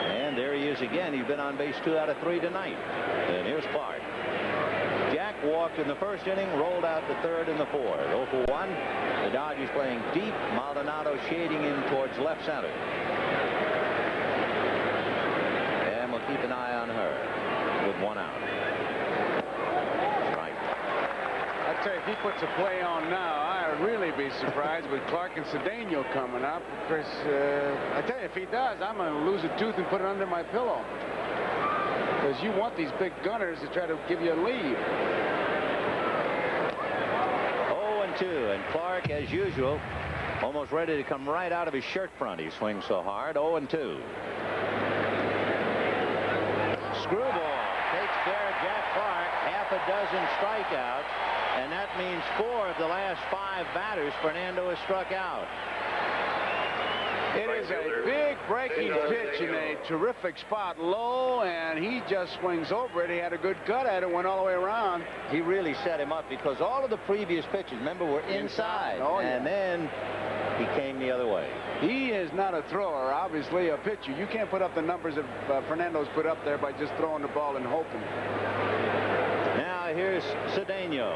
And there he is again. He's been on base 2 out of 3 tonight. And here's Clark. Jack walked in the 1st inning, rolled out the 3rd and the 4th. 0 for 1. The Dodgers playing deep. Maldonado shading in towards left center. And we'll keep an eye on Herr with 1 out. Strike. I'd say if he puts a play on now, I'd really be surprised with Clark and Cedeno coming up. Because I tell you, if he does, I'm going to lose a tooth and put it under my pillow. Because you want these big gunners to try to give you a lead. 0-2, and Clark, as usual, almost ready to come right out of his shirt front. He swings so hard. 0-2. Screwball takes care of Jack Clark. Half a dozen strikeouts, and that means 4 of the last 5 batters Fernando has struck out. It is a big breaking pitch in a terrific spot, low, and he just swings over it. He had a good cut at it, went all the way around. He really set him up because all of the previous pitches, remember, were inside. Oh, yeah. And then he came the other way. He is not a thrower, obviously a pitcher. You can't put up the numbers that Fernando's put up there by just throwing the ball and hoping. Now here's Cedeno.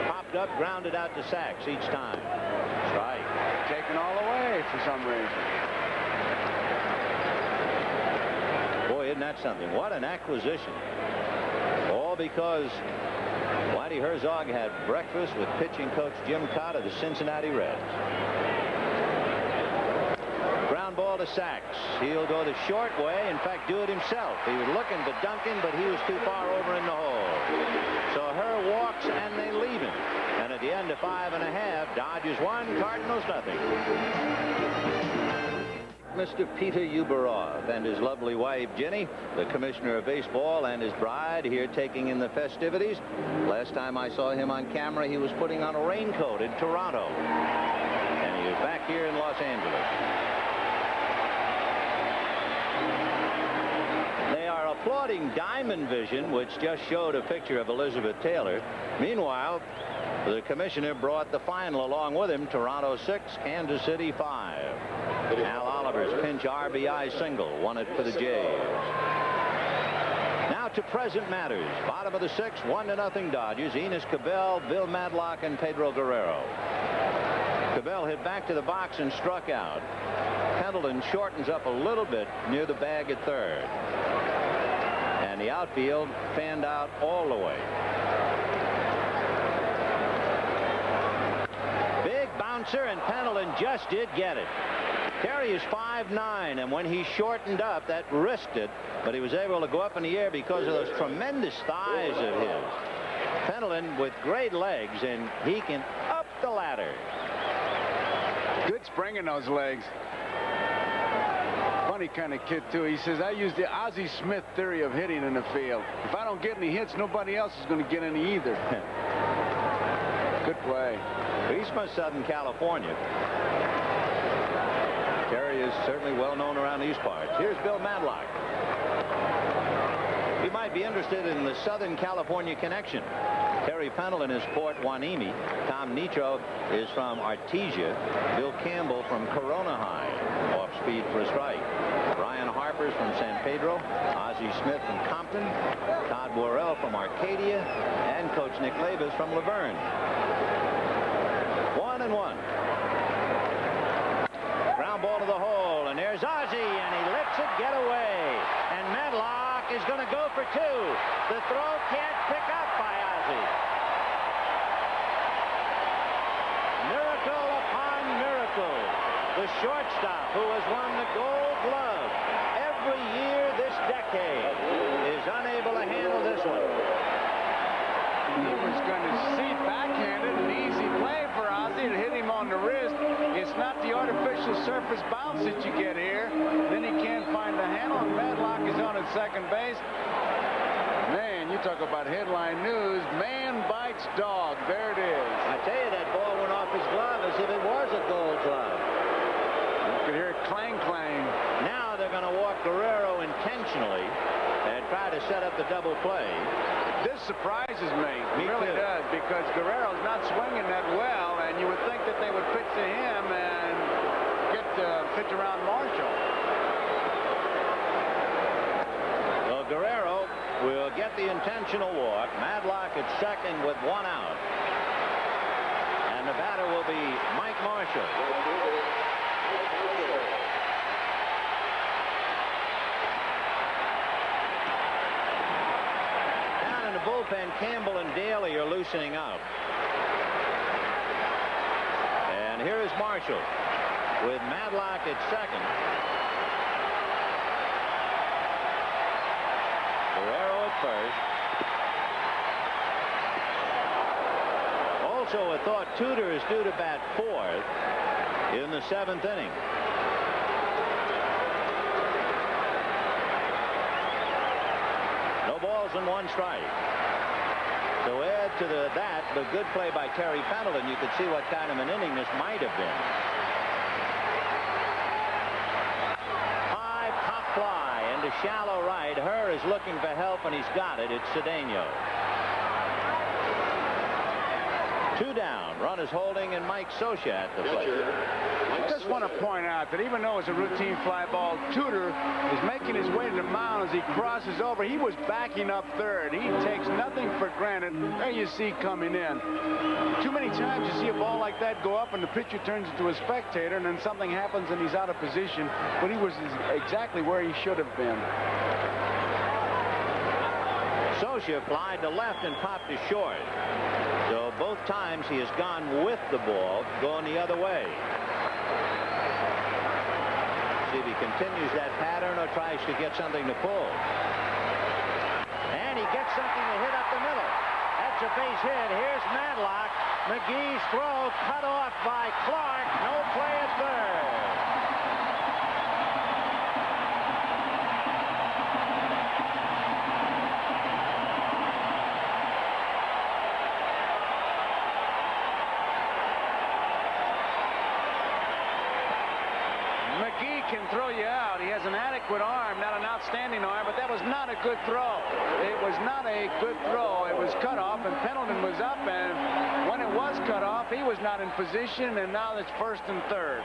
Popped up, grounded out to Sachs each time. Strike. Taken all away for some reason. Boy, isn't that something? What an acquisition. All because Whitey Herzog had breakfast with pitching coach Jim Cott of the Cincinnati Reds. Ground ball to Sachs. He'll go the short way. In fact, do it himself. He was looking for Duncan, but he was too far over in the hole. So Herr walks, and they leave him. And at the end of 5½, Dodgers 1, Cardinals nothing. Mr. Peter Uberov and his lovely wife, Jenny, the commissioner of baseball, and his bride here taking in the festivities. Last time I saw him on camera, he was putting on a raincoat in Toronto. And he is back here in Los Angeles. They are applauding Diamond Vision, which just showed a picture of Elizabeth Taylor. Meanwhile, the commissioner brought the final along with him. Toronto 6, Kansas City 5. Al Oliver's pinch RBI single won it for the Jays. Now to present matters. Bottom of the 6th, 1-0 Dodgers. Enos Cabell, Bill Madlock, and Pedro Guerrero. Cabell hit back to the box and struck out. Pendleton shortens up a little bit near the bag at 3rd. And the outfield fanned out all the way. Big bouncer, and Pendleton just did get it. Terry is 5'9", and when he shortened up, that risked it, but he was able to go up in the air because of those tremendous thighs of his. Pendleton with great legs, and he can up the ladder. Good spring in those legs. Funny kind of kid, too. He says, I use the Ozzie Smith theory of hitting in the field. If I don't get any hits, nobody else is going to get any either. Good play. He's from Southern California. Terry is certainly well known around these parts. Here's Bill Madlock. You might be interested in the Southern California connection. Terry Pendleton is Port Hueneme. Tom Nitro is from Artesia. Bill Campbell from Corona High. Off speed for a strike. Brian Harper's from San Pedro. Ozzie Smith from Compton. Todd Worrell from Arcadia. And Coach Nick Labus from Laverne. 1-1. Ground ball to the hole, and there's Ozzie, and he lets it get away. And Madlock is going to go for 2. The throw can't pick up by Ozzie. Miracle upon miracle. the shortstop who has won the Gold Glove every year this decade, is unable to handle this one. He was going to see backhanded, an easy play for Ozzie to hit him on the wrist. It's not the artificial surface bounce that you get here. Then he can't find the handle, and Madlock is on at second base. Man, you talk about headline news. Man bites dog. There it is. I tell you, that ball went off his glove as if it was a Gold Glove. You could hear it clang, clang. Now they're going to walk Guerrero intentionally and try to set up the double play. This surprises me. Me It really too. does, because Guerrero's not swinging that well, and you would think that they would pitch to him and get the pitch around Marshall. So Guerrero will get the intentional walk. Madlock at second with one out. And the batter will be Mike Marshall. Down in the bullpen, Campbell and Daly are loosening up. And here is Marshall with Madlock at second. Guerrero at first. Also, I thought Tudor is due to bat fourth in the seventh inning. No balls and one strike. So add to that the good play by Terry Pendleton. You could see what kind of an inning this might have been. High pop fly into shallow right. Herr is looking for help, and he's got it. It's Cedeno. Two down. Run is holding, and Mike Scioscia at the plate. I just want to point out that even though it's a routine fly ball, Tudor is making his way to the mound as he crosses over. He was backing up third. He takes nothing for granted. There you see coming in. Too many times you see a ball like that go up and the pitcher turns into a spectator, and then something happens and he's out of position. But he was exactly where he should have been. Scioscia flied to left and popped to short. So both times he has gone with the ball, going the other way. See if he continues that pattern or tries to get something to pull. And he gets something to hit up the middle. That's a base hit. Here's Madlock. McGee's throw cut off by Clark. No play at third. Can throw you out. He has an adequate arm, not an outstanding arm, but that was not a good throw. It was not a good throw. It was cut off, and Pendleton was up, and when it was cut off, he was not in position, and now it's first and third.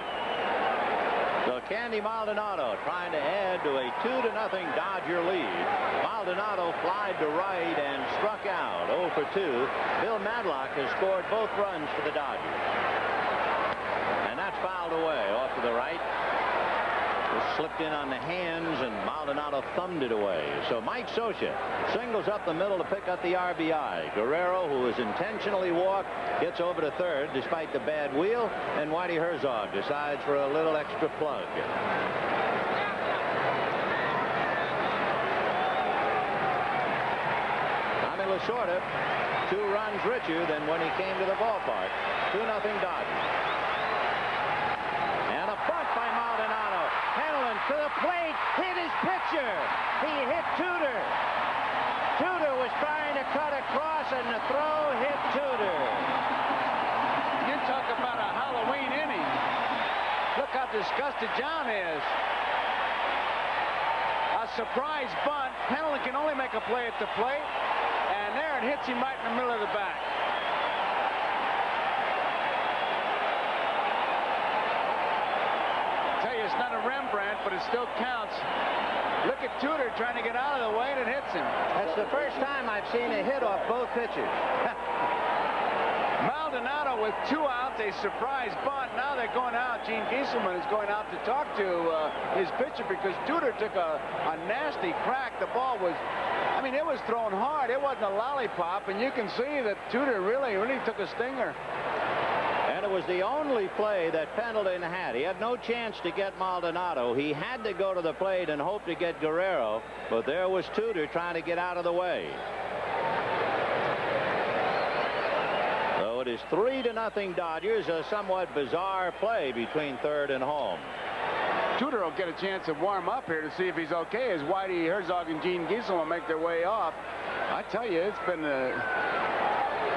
So Candy Maldonado trying to add to a 2-0 Dodger lead. Maldonado flied to right and struck out 0 for 2. Bill Madlock has scored both runs for the Dodgers. And that's fouled away off to the right. Slipped in on the hands, and Maldonado thumbed it away. So Mike Scioscia singles up the middle to pick up the RBI. Guerrero, who was intentionally walked, gets over to third despite the bad wheel, and Whitey Herzog decides for a little extra plug. Tommy Lasorda, 2 runs richer than when he came to the ballpark. 2-0 Dodgers. And a bunt by Maldonado. Pendleton to the plate, hit his pitcher. He hit Tudor. Tudor was trying to cut across, and the throw hit Tudor. You talk about a Halloween inning. Look how disgusted John is. A surprise bunt. Pendleton can only make a play at the plate, and there it hits him right in the middle of the back. It's not a Rembrandt, but it still counts. Look at Tudor trying to get out of the way, and it hits him. That's the first time I've seen a hit off both pitchers. Maldonado with 2 outs, a surprise bunt. Now they're going out. Gene Gieselman is going out to talk to his pitcher because Tudor took a nasty crack. The ball was, I mean, it was thrown hard. It wasn't a lollipop, and you can see that Tudor really took a stinger. And it was the only play that Pendleton had. He had no chance to get Maldonado. He had to go to the plate and hope to get Guerrero, but there was Tudor trying to get out of the way. So it is 3-0 Dodgers, a somewhat bizarre play between third and home. Tudor will get a chance to warm up here to see if he's okay as Whitey Herzog and Gene Giesel will make their way off. I tell you, it's been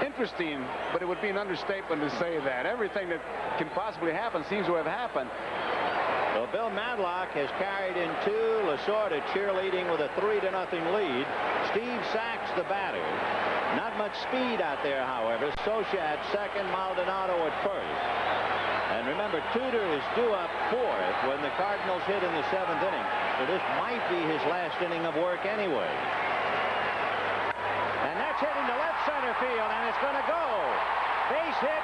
interesting, but it would be an understatement to say that. Everything that can possibly happen seems to have happened. Well, Bill Madlock has carried in two. Lasorda cheerleading with a 3-0 lead. Steve Sachs, the batter. Not much speed out there, however. Socha at second, Maldonado at first. And remember, Tudor is due up fourth when the Cardinals hit in the 7th inning. So this might be his last inning of work anyway. And that's hitting to left center field, and it's going to go. Base hit.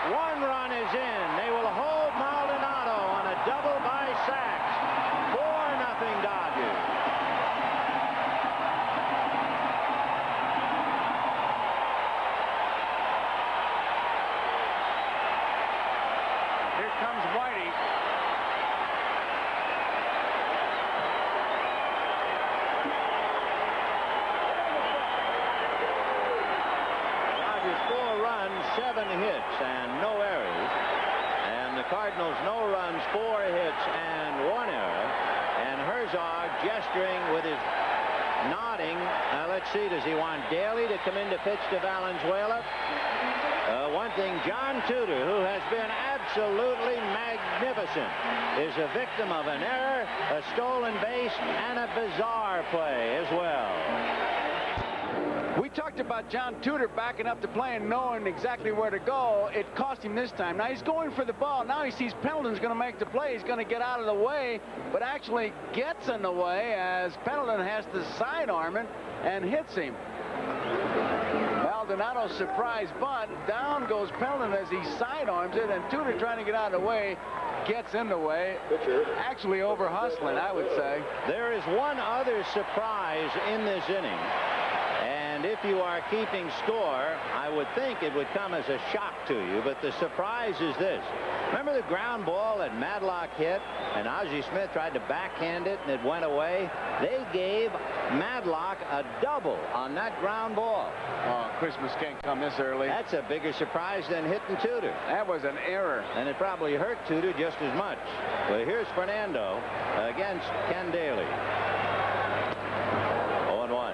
1 run is in. They will hold Maldonado on a double by Sachs. 4-0 Dodgers. Here comes Whitey. Dodgers 4 runs, 7 hits, and no errors. And the Cardinals no runs, 4 hits, and 1 error. And Herzog gesturing with his nodding. Let's see, does he want Daly to come in to pitch to Valenzuela? One thing, John Tudor, who has been absolutely magnificent, is a victim of an error, a stolen base, and a bizarre play as well. We talked about John Tudor backing up the play and knowing exactly where to go. It cost him this time. Now he's going for the ball. Now he sees Pendleton's going to make the play. He's going to get out of the way, but actually gets in the way as Pendleton has to sidearm it and hits him. Maldonado surprise bunt. Down goes Pendleton as he sidearms it, and Tudor trying to get out of the way gets in the way. Actually over hustling, I would say. There is one other surprise in this inning. And if you are keeping score, I would think it would come as a shock to you, but the surprise is this. Remember the ground ball that Madlock hit, and Ozzie Smith tried to backhand it, and it went away? They gave Madlock a double on that ground ball. Oh, Christmas can't come this early. That's a bigger surprise than hitting Tudor. That was an error. And it probably hurt Tudor just as much. Well, here's Fernando against Ken Daly. 0-1.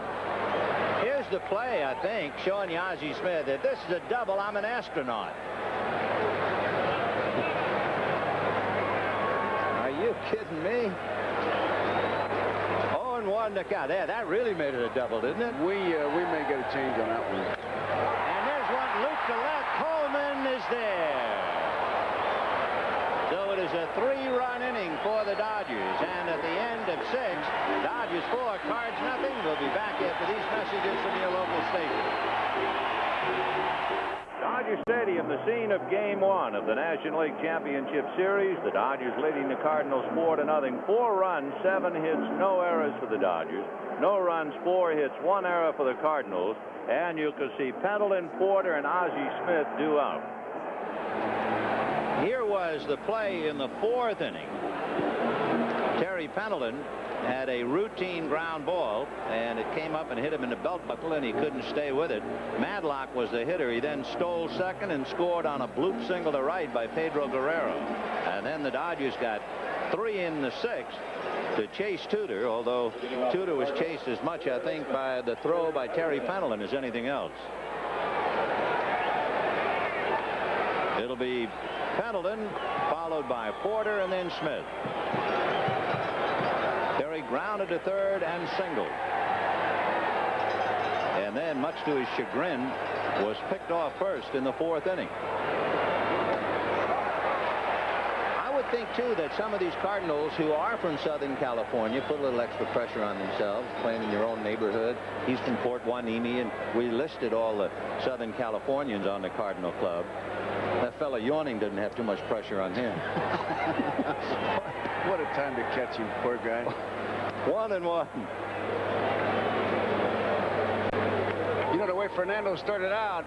Here's the play, I think, showing you Ozzie Smith that this is a double. I'm an astronaut. Are you kidding me? 0-1 to count. Yeah, that really made it a double, didn't it? We may get a change on that one. And there's one loop to left. Coleman is there. So it is a 3-run inning for the Dodgers. And at the end of 6, Dodgers 4, Cards nothing. We'll be back after these messages from your local station. Dodger Stadium, the scene of Game 1 of the National League Championship Series. The Dodgers leading the Cardinals 4-0. 4 runs, 7 hits, no errors for the Dodgers. No runs, 4 hits, 1 error for the Cardinals. And you can see Pendleton, Porter, and Ozzie Smith due out. Here was the play in the 4th inning. Terry Pendleton had a routine ground ball, and it came up and hit him in the belt buckle, and he couldn't stay with it. Madlock was the hitter. He then stole second and scored on a bloop single to right by Pedro Guerrero. And then the Dodgers got 3 in the 6th to chase Tudor, although Tudor was chased as much, I think, by the throw by Terry Pendleton as anything else. It'll be Pendleton, followed by Porter, and then Smith. Terry grounded to third and singled. And then, much to his chagrin, was picked off first in the 4th inning. I would think, too, that some of these Cardinals who are from Southern California put a little extra pressure on themselves, playing in your own neighborhood. He's from Port Hueneme, and we listed all the Southern Californians on the Cardinal Club. That fella yawning didn't have too much pressure on him. What a time to catch him, poor guy. 1-1. You know, the way Fernando started out,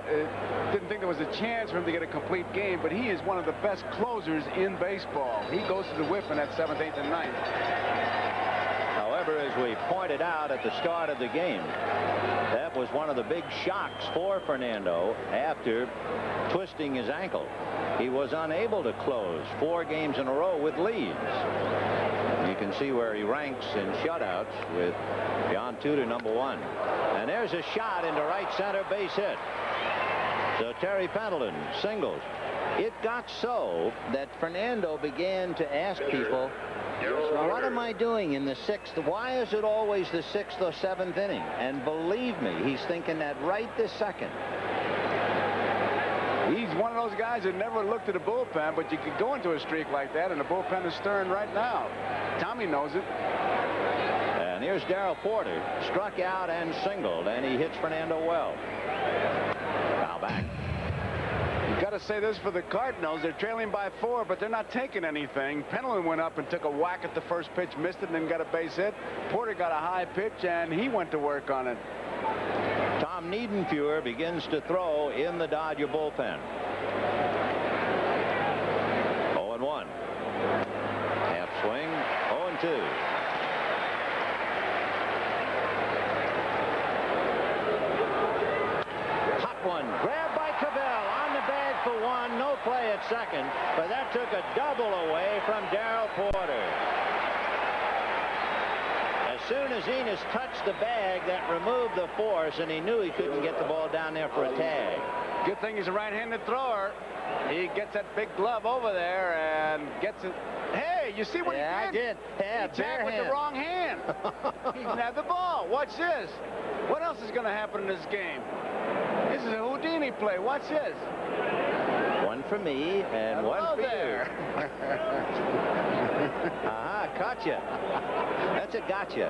didn't think there was a chance for him to get a complete game, but he is one of the best closers in baseball. He goes to the whip in that 7th, 8th, and 9th. However, as we pointed out at the start of the game, that was one of the big shocks for Fernando after twisting his ankle. He was unable to close 4 games in a row with leads. You can see where he ranks in shutouts with John Tudor, #1. And there's a shot into right center, base hit. So Terry Pendleton singles. It got so that Fernando began to ask people, what am I doing in the 6th? Why is it always the 6th or 7th inning? And believe me, he's thinking that right this second. He's one of those guys that never looked at a bullpen, but you could go into a streak like that, and the bullpen is stirring right now. Tommy knows it. And here's Darrell Porter, struck out and singled, and he hits Fernando well. Now back. You got to say this for the Cardinals. They're trailing by 4, but they're not taking anything. Pendleton went up and took a whack at the first pitch, missed it, and then got a base hit. Porter got a high pitch, and he went to work on it. Tom Niedenfuer begins to throw in the Dodger bullpen. 0-1. Half swing. 0-2. Hot one. Grabbed by Cabell. On the bag for 1. No play at second. But that took a double away from Darrell Porter. As soon as Enos touched the bag, that removed the force, and he knew he couldn't get the ball down there for a tag. Good thing he's a right-handed thrower. He gets that big glove over there and gets it. Hey, you see what he did? I did. Yeah, he tagged with the wrong hand. He didn't have the ball. Watch this. What else is going to happen in this game? This is a Houdini play. Watch this. One for me and one for there. you. Gotcha. That's a gotcha.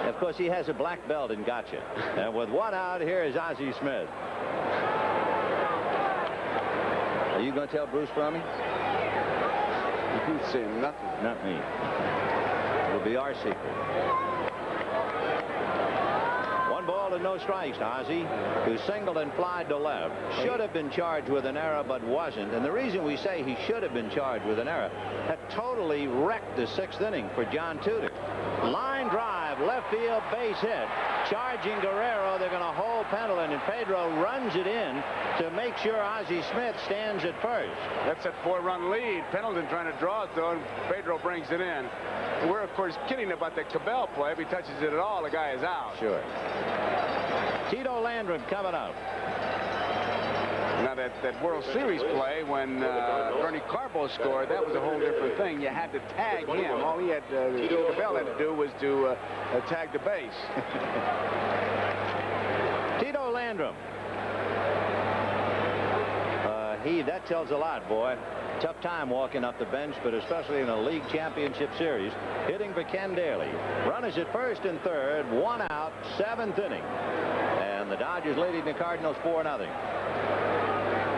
Of course, he has a black belt in gotcha. And with 1 out, here is Ozzie Smith. Are you going to tell Bruce from me? You can say nothing. Not me. It'll be our secret. 1 ball and no strikes to Ozzie, who singled and flied to left. Should have been charged with an error, but wasn't. And the reason we say he should have been charged with an error, that totally wrecked the 6th inning for John Tudor. Line drive, left field, base hit. Charging Guerrero, they're going to hold Pendleton, and Pedro runs it in to make sure Ozzie Smith stands at first. That's that 4-run lead. Pendleton trying to draw it, though, and Pedro brings it in. We're, of course, kidding about the Cabell play. If he touches it at all, the guy is out. Sure. Tito Landrum coming up. Now, that World Series play when Bernie Carbo scored, that was a whole different thing. You had to tag him. All he had, Cabell had to do was to tag the base. Tito Landrum. That tells a lot, boy. Tough time walking up the bench, but especially in a league championship series. Hitting for Ken Daly. Runners at first and third. 1 out, 7th inning. And the Dodgers leading the Cardinals 4-0.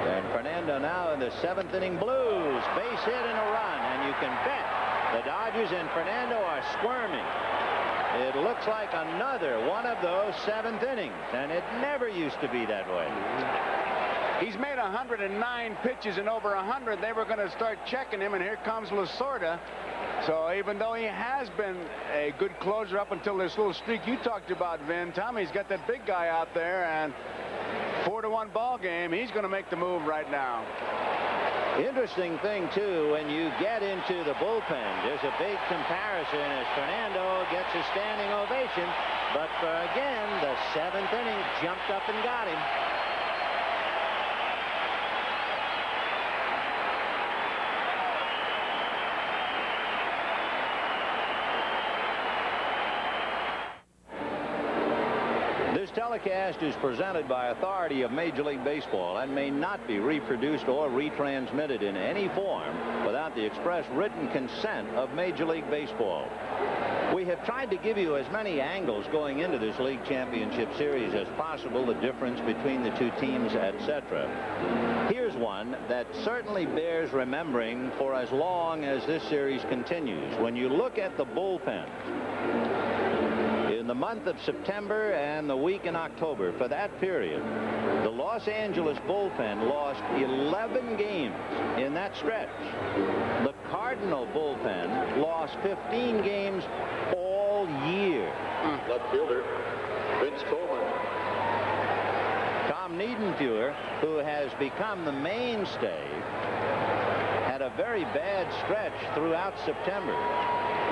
And Fernando now in the 7th inning blues. Base hit and a run. And you can bet the Dodgers and Fernando are squirming. It looks like another one of those 7th innings. And it never used to be that way. He's made 109 pitches and over 100. They were going to start checking him, and here comes Lasorda. So even though he has been a good closer up until this little streak you talked about, Vin, Tommy's got that big guy out there, and 4-1 ball game. He's going to make the move right now. Interesting thing, too, when you get into the bullpen, there's a big comparison as Fernando gets a standing ovation. But again, the 7th inning jumped up and got him. This telecast is presented by authority of Major League Baseball and may not be reproduced or retransmitted in any form without the express written consent of Major League Baseball. We have tried to give you as many angles going into this league championship series as possible, the difference between the two teams, etc. Here's one that certainly bears remembering for as long as this series continues. When you look at the bullpen, in the month of September and the week in October, for that period, the Los Angeles bullpen lost 11 games in that stretch. The Cardinal bullpen lost 15 games all year. Left fielder, Vince Coleman. Tom Niedenfuer, who has become the mainstay, had a very bad stretch throughout September,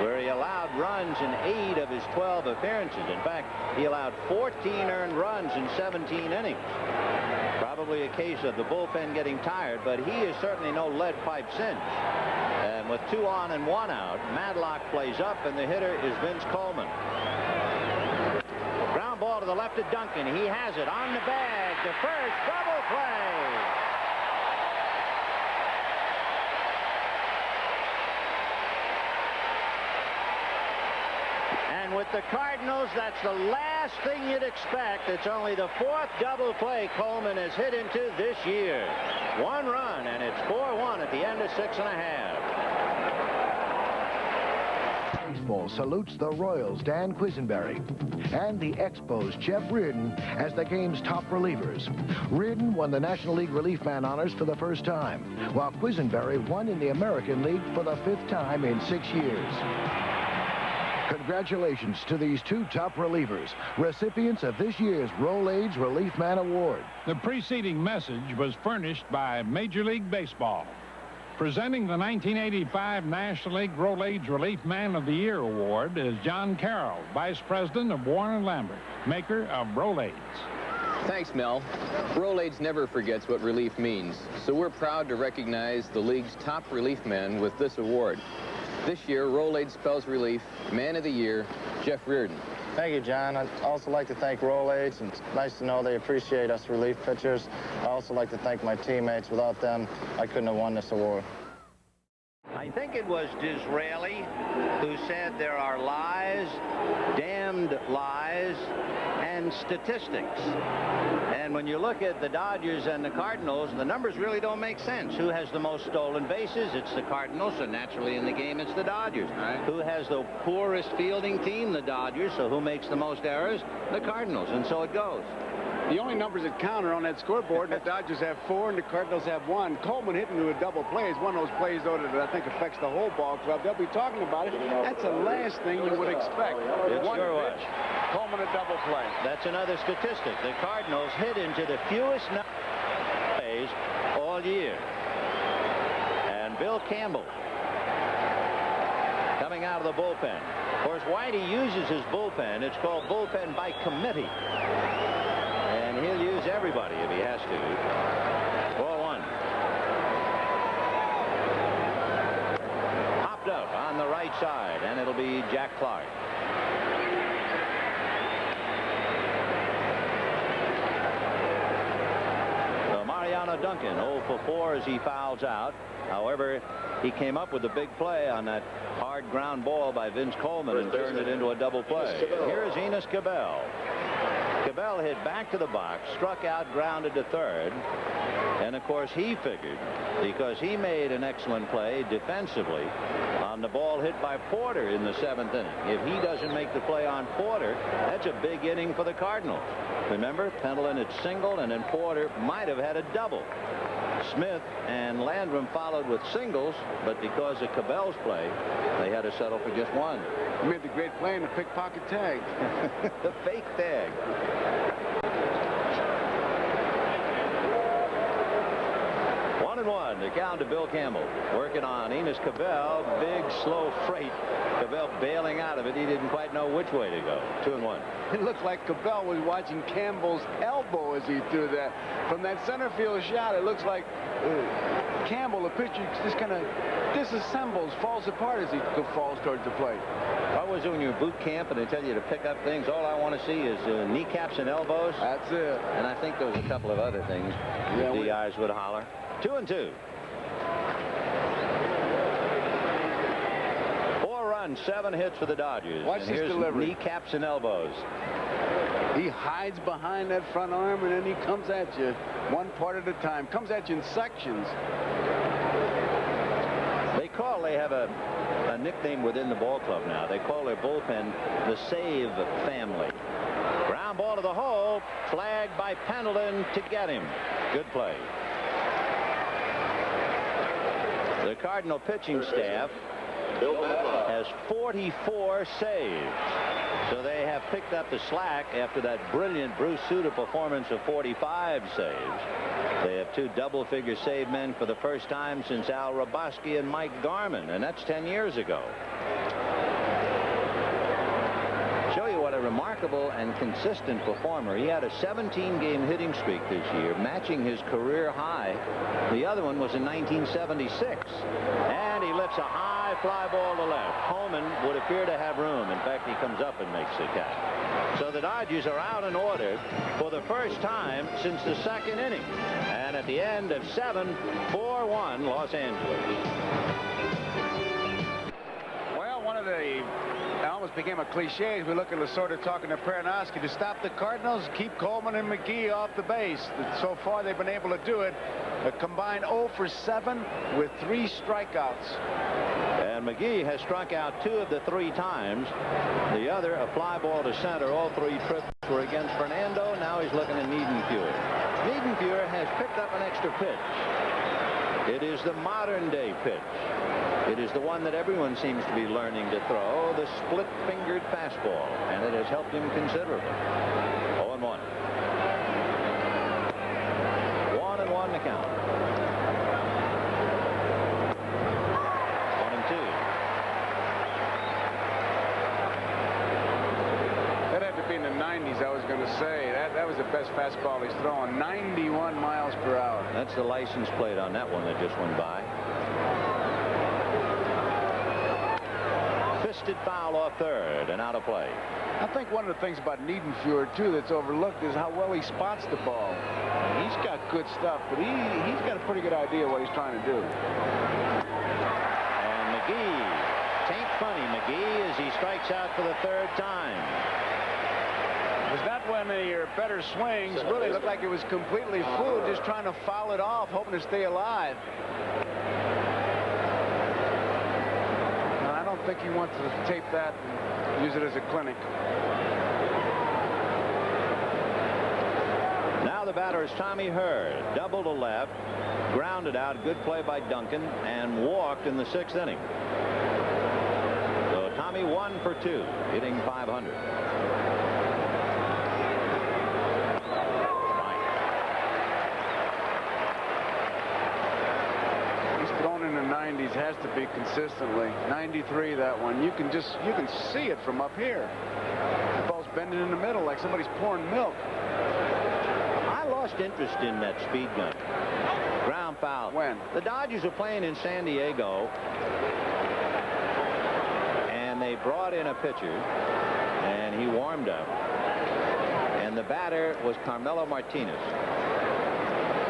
where he allowed runs in 8 of his 12 appearances. In fact, he allowed 14 earned runs in 17 innings. Probably a case of the bullpen getting tired, but he is certainly no lead pipe cinch. And with 2 on and 1 out, Madlock plays up, and the hitter is Vince Coleman. Ground ball to the left of Duncan. He has it on the bag to first. Double play. And with the Cardinals, that's the last thing you'd expect. It's only the 4th double play Coleman has hit into this year. 1 run, and it's 4-1 at the end of 6 1/2. Baseball salutes the Royals' Dan Quisenberry and the Expos' Jeff Reardon as the game's top relievers. Reardon won the National League Relief Man honors for the first time, while Quisenberry won in the American League for the 5th time in 6 years. Congratulations to these 2 top relievers, recipients of this year's Rolaids Relief Man Award. The preceding message was furnished by Major League Baseball. Presenting the 1985 National League Rolaids Relief Man of the Year Award is John Carroll, Vice President of Warren & Lambert, maker of Rolaids. Thanks, Mel. Rolaids never forgets what relief means, so we're proud to recognize the league's top relief men with this award. This year, Rolaids spells relief, Man of the Year, Jeff Reardon. Thank you, John. I'd also like to thank Rolaids, and it's nice to know they appreciate us relief pitchers. I also like to thank my teammates. Without them, I couldn't have won this award. I think it was Disraeli who said there are lies, damned lies, and statistics. And when you look at the Dodgers and the Cardinals, the numbers really don't make sense. Who has the most stolen bases? It's the Cardinals, so naturally in the game it's the Dodgers. Right. Who has the poorest fielding team? The Dodgers. So who makes the most errors? The Cardinals. And so it goes. The only numbers that count are on that scoreboard. The Dodgers have 4 and the Cardinals have 1. Coleman hitting to a double play is one of those plays, though, that I think affects the whole ball club. They'll be talking about it. That's the last thing you would expect. It One sure pitch, Coleman a double play. That's another statistic. The Cardinals hit into the fewest plays all year. And Bill Campbell coming out of the bullpen. Of course, Whitey uses his bullpen. It's called bullpen by committee. And he'll use everybody if he has to. 4-1. Popped up on the right side, and it'll be Jack Clark. So Mariano Duncan 0 for 4 as he fouls out. However, he came up with a big play on that hard ground ball by Vince Coleman and turned it into a double play. Here's Enos Cabell. Cabell hit back to the box, struck out, grounded to third. And, of course, he figured, because he made an excellent play defensively on the ball hit by Porter in the 7th inning. If he doesn't make the play on Porter, that's a big inning for the Cardinals. Remember, Pendleton had singled, and then Porter might have had a double. Smith and Landrum followed with singles, but because of Cabell's play, they had to settle for just 1. He made the great play in the pickpocket tag. The fake tag. One and one to count to Bill Campbell. Working on Enos Cabell. Big, slow freight. Cabell bailing out of it. He didn't quite know which way to go. 2-1. It looked like Cabell was watching Campbell's elbow as he threw that. From that center field shot, it looks like Campbell, the pitcher, just kind of disassembles, falls apart as he falls towards the plate. If I was doing your boot camp and they tell you to pick up things, all I want to see is kneecaps and elbows. That's it. And I think there's a couple of other things the DIs would holler. 2-2. 4 runs, 7 hits for the Dodgers. Watch and this here's delivery. Kneecaps and elbows. He hides behind that front arm, and then he comes at you one part at a time. Comes at you in sections. They have a nickname within the ball club now. They call their bullpen the Save Family. Ground ball to the hole. Flagged by Pendleton to get him. Good play. The Cardinal pitching staff has 44 saves. So they have picked up the slack after that brilliant Bruce Sutter performance of 45 saves. They have 2 double-figure save men for the first time since Al Raboski and Mike Garman, and that's 10 years ago. Show you what a remarkable and consistent performer. He had a 17-game hitting streak this year, matching his career high. The other one was in 1976. And he lifts a high fly ball to left. Holman would appear to have room. In fact, he comes up and makes the catch. So the Dodgers are out in order for the first time since the 2nd inning. And at the end of 7, 4-1 Los Angeles. Well, one of the... It almost became a cliche as we look at Lasorda talking to Pernoski to stop the Cardinals, keep Coleman and McGee off the base. So far, they've been able to do it. A combined 0 for 7 with 3 strikeouts. And McGee has struck out 2 of the 3 times. The other, a fly ball to center. All 3 trips were against Fernando. Now he's looking at Niedenfuhr. Niedenfuhr has picked up an extra pitch. It is the modern-day pitch. It is the one that everyone seems to be learning to throw, the split-fingered fastball, and it has helped him considerably. 0-1. 1-1 to count. 1-2. That had to be in the 90s, I was going to say. That was the best fastball he's thrown, 91 miles per hour. That's the license plate on that one that just went by. Fisted foul off third and out of play. I think one of the things about Niedenfuhr, too, that's overlooked is how well he spots the ball. He's got good stuff, but he's got a pretty good idea what he's trying to do. And McGee, tain't funny, McGee, as he strikes out for the 3rd time. Was that one of your better swings? Really looked like it was completely fooled, just trying to foul it off, hoping to stay alive. I think he wants to tape that and use it as a clinic. Now the batter is Tommy Herr. Double to left, grounded out, good play by Duncan, and walked in the 6th inning. So Tommy 1 for 2, hitting 500. In the 90s has to be consistently. 93, that one. You can see it from up here. The ball's bending in the middle like somebody's pouring milk. I lost interest in that speed gun. Ground foul. When? The Dodgers are playing in San Diego, and they brought in a pitcher, and he warmed up. And the batter was Carmelo Martinez.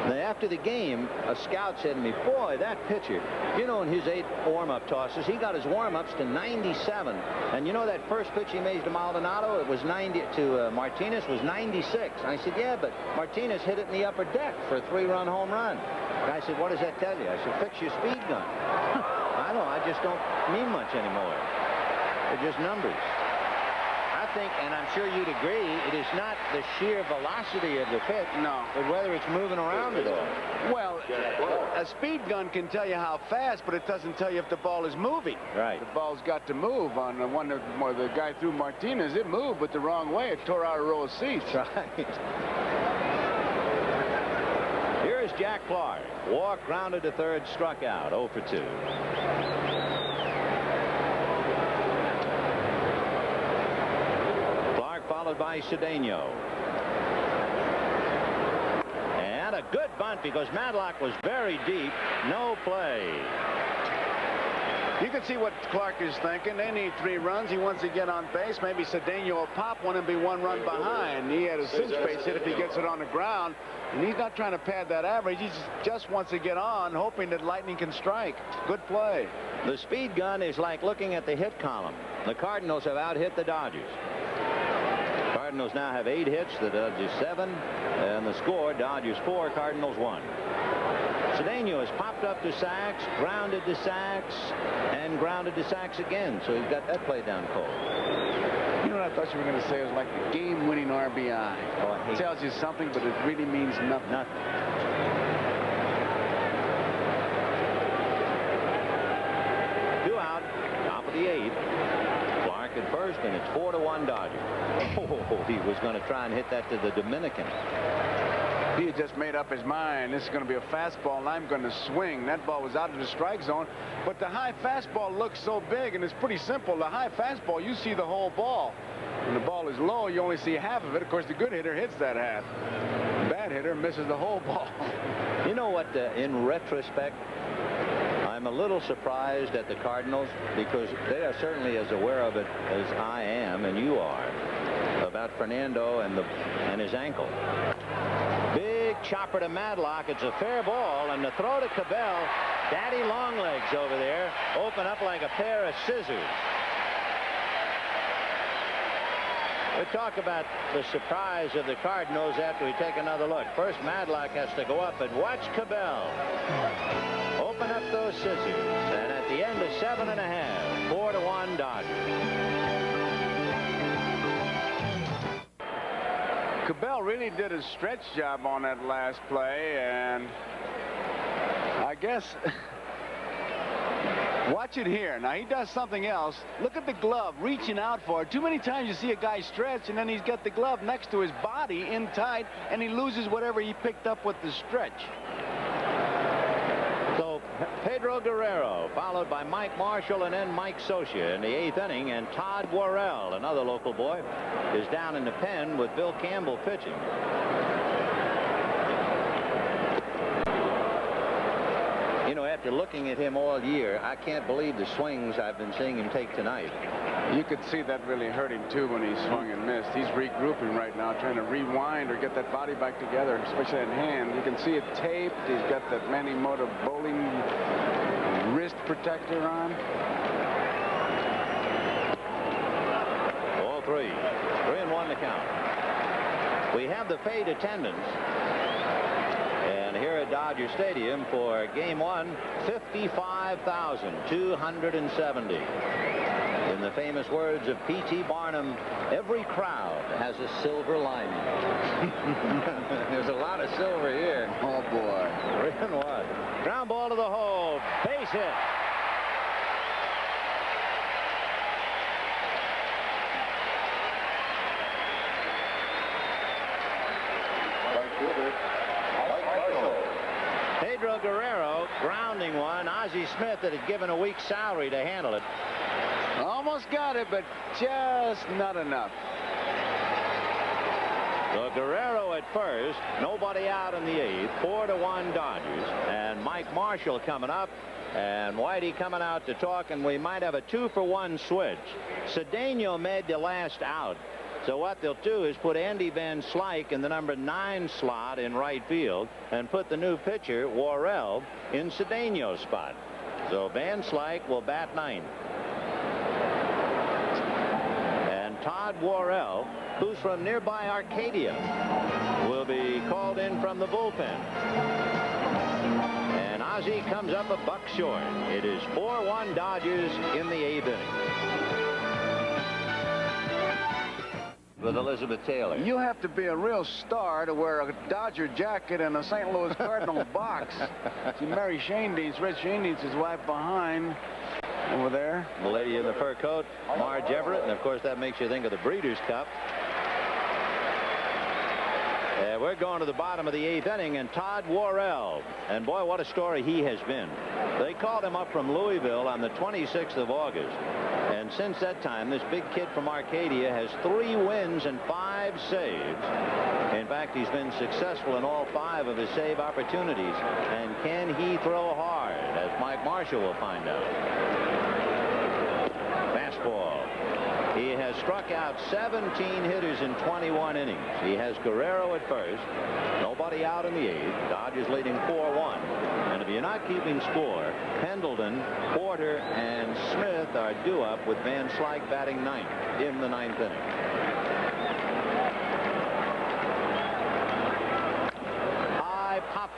After the game, a scout said to me, boy, that pitcher, you know, in his 8 warm-up tosses, he got his warm-ups to 97. And you know that first pitch he made to Maldonado, it was 90 to Martinez, was 96. And I said, yeah, but Martinez hit it in the upper deck for a 3-run home run. And I said, what does that tell you? I said, fix your speed gun. I know, I just don't mean much anymore. They're just numbers. I think, and I'm sure you'd agree, it is not the sheer velocity of the pitch, no, but whether it's moving around at all. Well, a speed gun can tell you how fast, but it doesn't tell you if the ball is moving. Right. The ball's got to move. On the one that the guy threw Martinez, it moved, but the wrong way. It tore out a row of seats. Right. Here is Jack Clark. Walk, grounded to third, struck out, 0 for 2. Followed by Cedeno. And a good bunt because Matlock was very deep. No play. You can see what Clark is thinking. They need 3 runs. He wants to get on base. Maybe Cedeno will pop one and be 1 run behind. He had a cinch base hit if he gets it on the ground. And he's not trying to pad that average. He just wants to get on, hoping that lightning can strike. Good play. The speed gun is like looking at the hit column. The Cardinals have out-hit the Dodgers. Cardinals now have 8 hits, the Dodgers 7, and the score, Dodgers 4, Cardinals 1. Cedeno has popped up to Sachs, grounded to Sachs, and grounded to Sachs again, so he's got that play down cold. You know what I thought you were going to say? It was like the game-winning RBI. Oh, it tells you something, but it really means nothing. Two out, top of the 8th. Clark at first, and it's 4-1 Dodgers. Oh, he was going to try and hit that to the Dominican. He had just made up his mind. This is going to be a fastball, and I'm going to swing. That ball was out of the strike zone, but the high fastball looks so big, and it's pretty simple. The high fastball, you see the whole ball. When the ball is low, you only see half of it. Of course, the good hitter hits that half. The bad hitter misses the whole ball. You know what, in retrospect, I'm a little surprised at the Cardinals, because they are certainly as aware of it as I am and you are about Fernando and his ankle. Big chopper to Madlock. It's a fair ball, and the throw to Cabell. Daddy Longlegs over there open up like a pair of scissors. We talk about the surprise of the Cardinals after we take another look. First, Madlock has to go up, and watch Cabell open up those scissors. And at the end of 7.5, 4-1 Dodgers. Cabell really did a stretch job on that last play, and I guess watch it here. Now he does something else. Look at the glove reaching out for it. Too many times you see a guy stretch, and then he's got the glove next to his body in tight, and he loses whatever he picked up with the stretch. So Pedro Guerrero, followed by Mike Marshall and then Mike Socia in the 8th inning, and Todd Worrell, another local boy, is down in the pen with Bill Campbell pitching. You know, after looking at him all year, I can't believe the swings I've been seeing him take tonight. You could see that really hurt him too when he swung and missed. He's regrouping right now, trying to rewind or get that body back together, especially that hand. You can see it taped. He's got that Manny Mota bowling wrist protector on. Ball 3. 3-1 the count. We have the fade attendance. And here at Dodger Stadium for Game 1, 55,270. In the famous words of P.T. Barnum, every crowd has a silver lining. There's a lot of silver here. Oh, boy. 3-1. Ground ball to the hole. Base hit. Pedro Guerrero grounding one. Ozzie Smith that had given a week's salary to handle it. Almost got it, but just not enough. So Guerrero at first, nobody out in the 8th, 4-1 Dodgers, and Mike Marshall coming up, and Whitey coming out to talk, and we might have a 2-for-1 switch. Cedeno made the last out. So what they'll do is put Andy Van Slyke in the number 9 slot in right field and put the new pitcher, Worrell, in Cedeno's spot. So Van Slyke will bat 9th. And Todd Worrell, who's from nearby Arcadia, will be called in from the bullpen. And Ozzie comes up a buck short. It is 4-1 Dodgers in the 8th inning. With Elizabeth Taylor. You have to be a real star to wear a Dodger jacket and a St. Louis Cardinals box. See Mary Shanedeens, Red Shanedeens, his wife behind over there. The lady in the fur coat, Marge Everett, and of course that makes you think of the Breeders' Cup. We're going to the bottom of the 8th inning, and Todd Worrell, and boy, what a story he has been. They called him up from Louisville on the 26th of August, and since that time, this big kid from Arcadia has 3 wins and 5 saves. In fact, he's been successful in all 5 of his save opportunities. And can he throw hard, as Mike Marshall will find out. Fastball. He has struck out 17 hitters in 21 innings. He has Guerrero at first. Nobody out in the 8th. Dodgers leading 4-1. And if you're not keeping score, Pendleton, Porter, and Smith are due up with Van Slyke batting 9th in the 9th inning.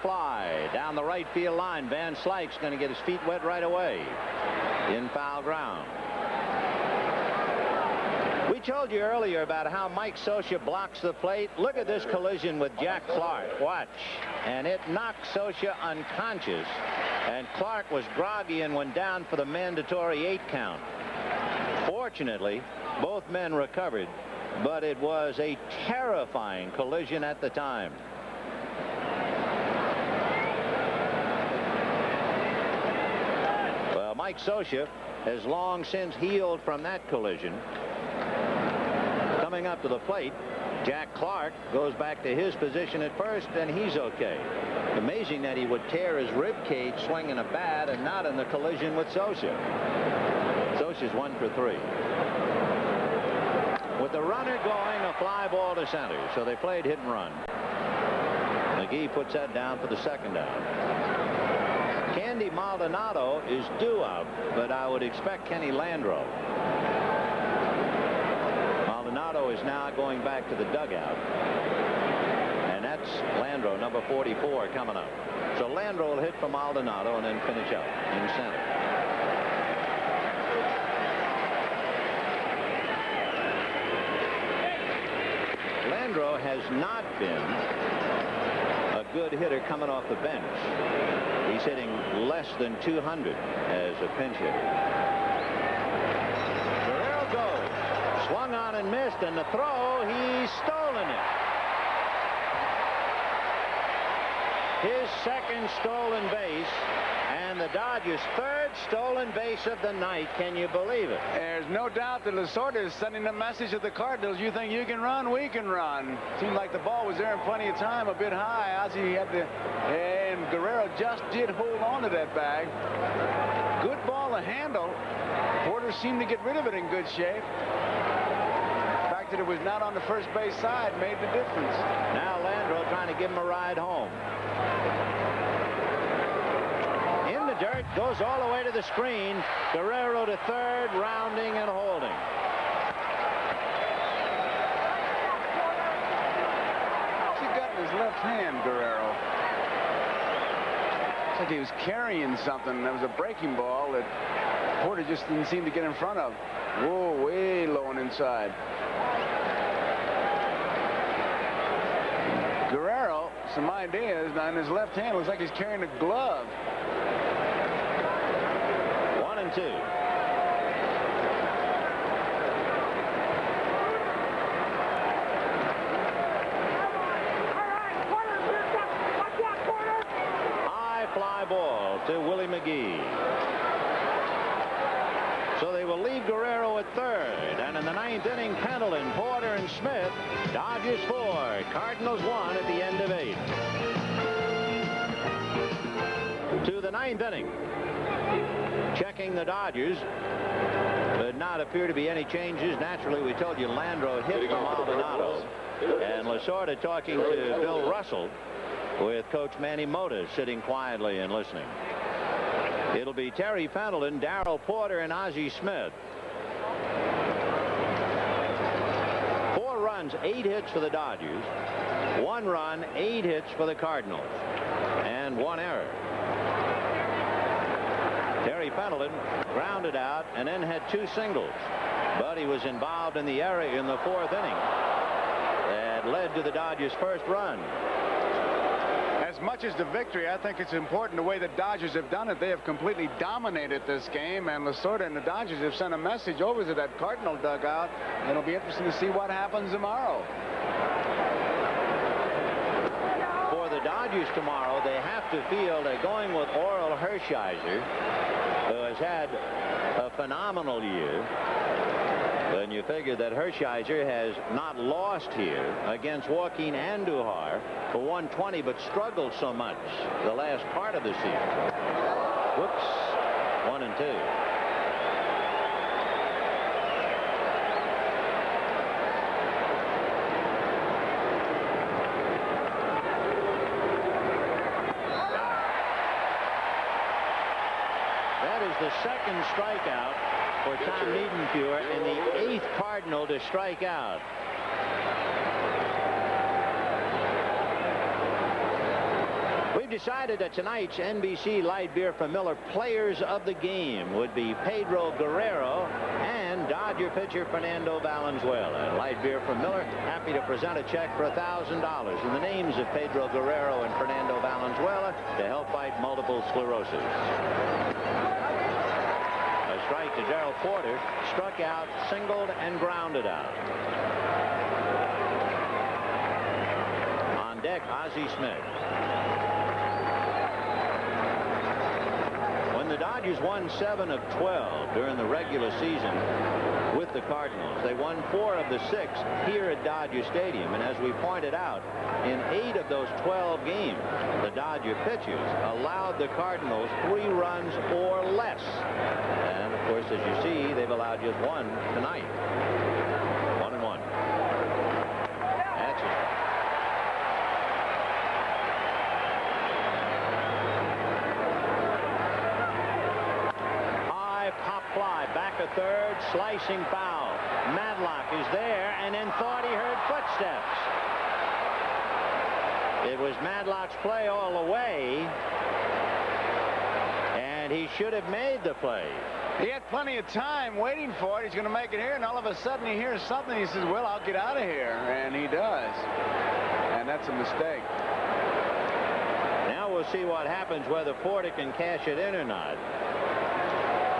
fly down the right field line. Van Slyke's going to get his feet wet right away in foul ground. We told you earlier about how Mike Scioscia blocks the plate. Look at this collision with Jack Clark. Watch. And it knocked Scioscia unconscious. And Clark was groggy and went down for the mandatory 8 count. Fortunately, both men recovered, but it was a terrifying collision at the time. Well, Mike Scioscia has long since healed from that collision. Coming up to the plate, Jack Clark goes back to his position at first, and he's okay. Amazing that he would tear his rib cage swinging a bat and not in the collision with Scioscia. Scioscia's 1 for 3. With the runner going, a fly ball to center, so they played hit and run. McGee puts that down for the second down. Candy Maldonado is due out, but I would expect Kenny Landreau. Maldonado is now going back to the dugout. And that's Landreau, number 44, coming up. So Landreau will hit for Maldonado and then finish up in center. Landreau has not been a good hitter coming off the bench. He's hitting less than 200 as a pinch hitter. Swung on and missed, and the throw, he's stolen it. His second stolen base, and the Dodgers' third stolen base of the night. Can you believe it? There's no doubt that Lasorda is sending a message to the Cardinals. You think you can run? We can run. Seemed like the ball was there in plenty of time, a bit high. Ozzie had to, and Guerrero just did hold on to that bag. Good ball to handle. Porter seemed to get rid of it in good shape. That it was not on the first base side made the difference. Now Landreau trying to give him a ride home. In the dirt, goes all the way to the screen. Guerrero to third, rounding and holding. What's he got in his left hand, Guerrero? It's like he was carrying something. That was a breaking ball that Porter just didn't seem to get in front of. Whoa, way low and inside. Guerrero, some ideas. Now in his left hand, looks like he's carrying a glove. 1 and 2. High fly ball to Willie McGee. So they will leave Guerrero at third. And in the 9th inning, Pendleton, Porter, and Smith. Dodgers 4, Cardinals 1 at the end of 8. To the 9th inning. Checking the Dodgers. Did not appear to be any changes. Naturally, we told you Landreau hit from Maldonado. And Lasorda talking to Bill Russell with Coach Manny Mota sitting quietly and listening. It'll be Terry Pendleton, Darrell Porter, and Ozzie Smith. 4 runs, 8 hits for the Dodgers. 1 run, 8 hits for the Cardinals. And 1 error. Terry Pendleton grounded out and then had 2 singles. But he was involved in the error in the 4th inning that led to the Dodgers' first run. As much as the victory, I think it's important the way the Dodgers have done it. They have completely dominated this game, and Lasorda and the Dodgers have sent a message over to that Cardinal dugout. It'll be interesting to see what happens tomorrow. For the Dodgers tomorrow, they have to feel they're going with Oral Hershiser, who has had a phenomenal year. Then you figure that Hershiser has not lost here against Joaquin Andujar for 120, but struggled so much the last part of the season. Whoops. 1 and 2. That is the second strikeout for Tom Niedenfuhr and the 8th Cardinal to strike out. We've decided that tonight's NBC Light Beer from Miller players of the game would be Pedro Guerrero and Dodger pitcher Fernando Valenzuela. Light Beer from Miller happy to present a check for $1,000 in the names of Pedro Guerrero and Fernando Valenzuela to help fight multiple sclerosis. A strike to Darrell Porter, struck out, singled, and grounded out. On deck, Ozzie Smith. When the Dodgers won 7 of 12 during the regular season with the Cardinals, they won 4 of the 6 here at Dodger Stadium. And as we pointed out, in 8 of those 12 games, the Dodger pitchers allowed the Cardinals 3 runs or less. And of course, as you see, they've allowed just 1 tonight. 1-1. That's it. Pop fly, back a third, slicing foul. Madlock is there and then thought he heard footsteps. It was Madlock's play all the way, and he should have made the play. He had plenty of time waiting for it. He's going to make it here, and all of a sudden he hears something. He says, well, I'll get out of here, and he does. And that's a mistake. Now we'll see what happens, whether Porter can cash it in or not.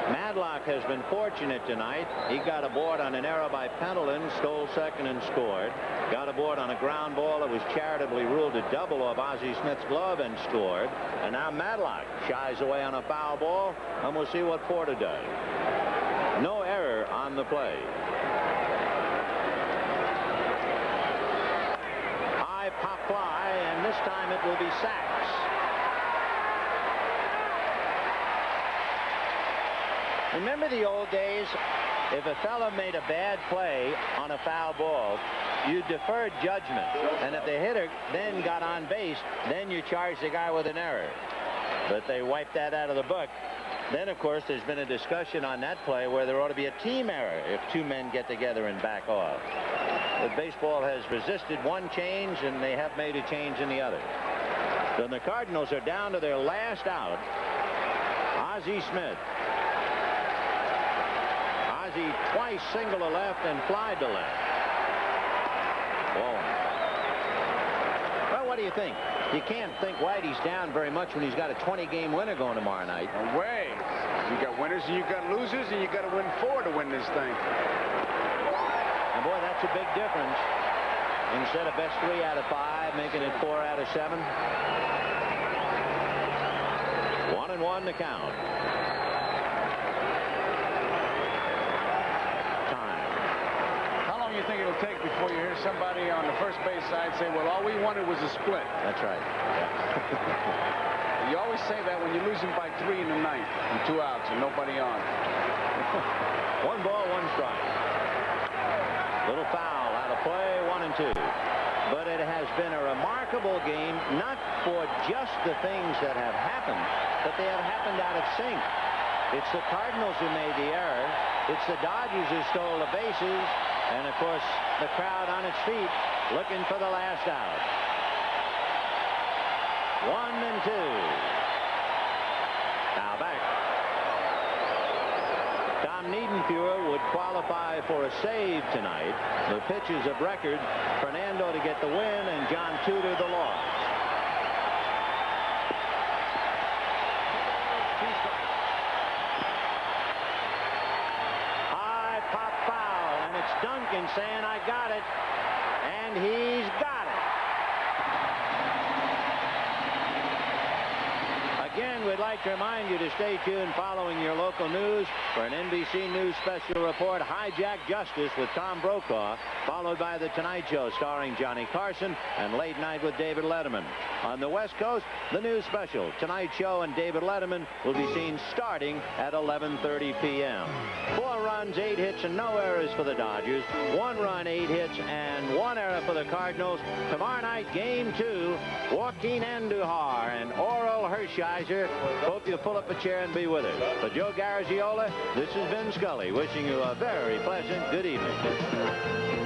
Madlock has been fortunate tonight. He got aboard on an error by Pendleton, stole second and scored. Got aboard on a ground ball that was charitably ruled a double off Ozzie Smith's glove and scored. And now Madlock shies away on a foul ball, and we'll see what Porter does. No error on the play. High pop fly, and this time it will be Sachs. Remember the old days? If a fella made a bad play on a foul ball, you deferred judgment. And if the hitter then got on base, then you charged the guy with an error. But they wiped that out of the book. Then, of course, there's been a discussion on that play where there ought to be a team error if 2 men get together and back off. But baseball has resisted one change, and they have made a change in the other. So the Cardinals are down to their last out. Ozzie Smith. Ozzie twice single to left and fly to left. Ball. Well, what do you think? You can't think Whitey's down very much when he's got a 20-game winner going tomorrow night. No way. You got winners and you got losers, and you got to win 4 to win this thing. And boy, that's a big difference. Instead of best 3 out of 5, making it 4 out of 7. 1-1 to count. How long do you think it'll take before you hear somebody on the first base side say, well, all we wanted was a split? That's right. Yeah. You always say that when you're losing by 3 in the ninth and 2 outs and nobody on. 1 ball, 1 strike. Little foul out of play, 1-2. But it has been a remarkable game, not for just the things that have happened, but they have happened out of sync. It's the Cardinals who made the error. It's the Dodgers who stole the bases. And, of course, the crowd on its feet looking for the last out. 1-2. Now back. Tom Niedenfuhr would qualify for a save tonight. The pitches of record, Fernando to get the win and John Tudor the loss. High pop foul, and it's Duncan saying, I got it, and he's got it. Again, we'd like to remind you to stay tuned following your local news for an NBC News special report, Hijack Justice with Tom Brokaw, followed by The Tonight Show starring Johnny Carson and Late Night with David Letterman. On the West Coast, the news special, Tonight Show and David Letterman will be seen starting at 11:30 p.m. 4 runs, 8 hits, and no errors for the Dodgers. 1 run, 8 hits, and 1 error for the Cardinals. Tomorrow night, Game 2, Joaquin Andujar and Oral Hershiser. Hope you'll pull up a chair and be with us. For Joe Garagiola, this has been Scully, wishing you a very pleasant good evening.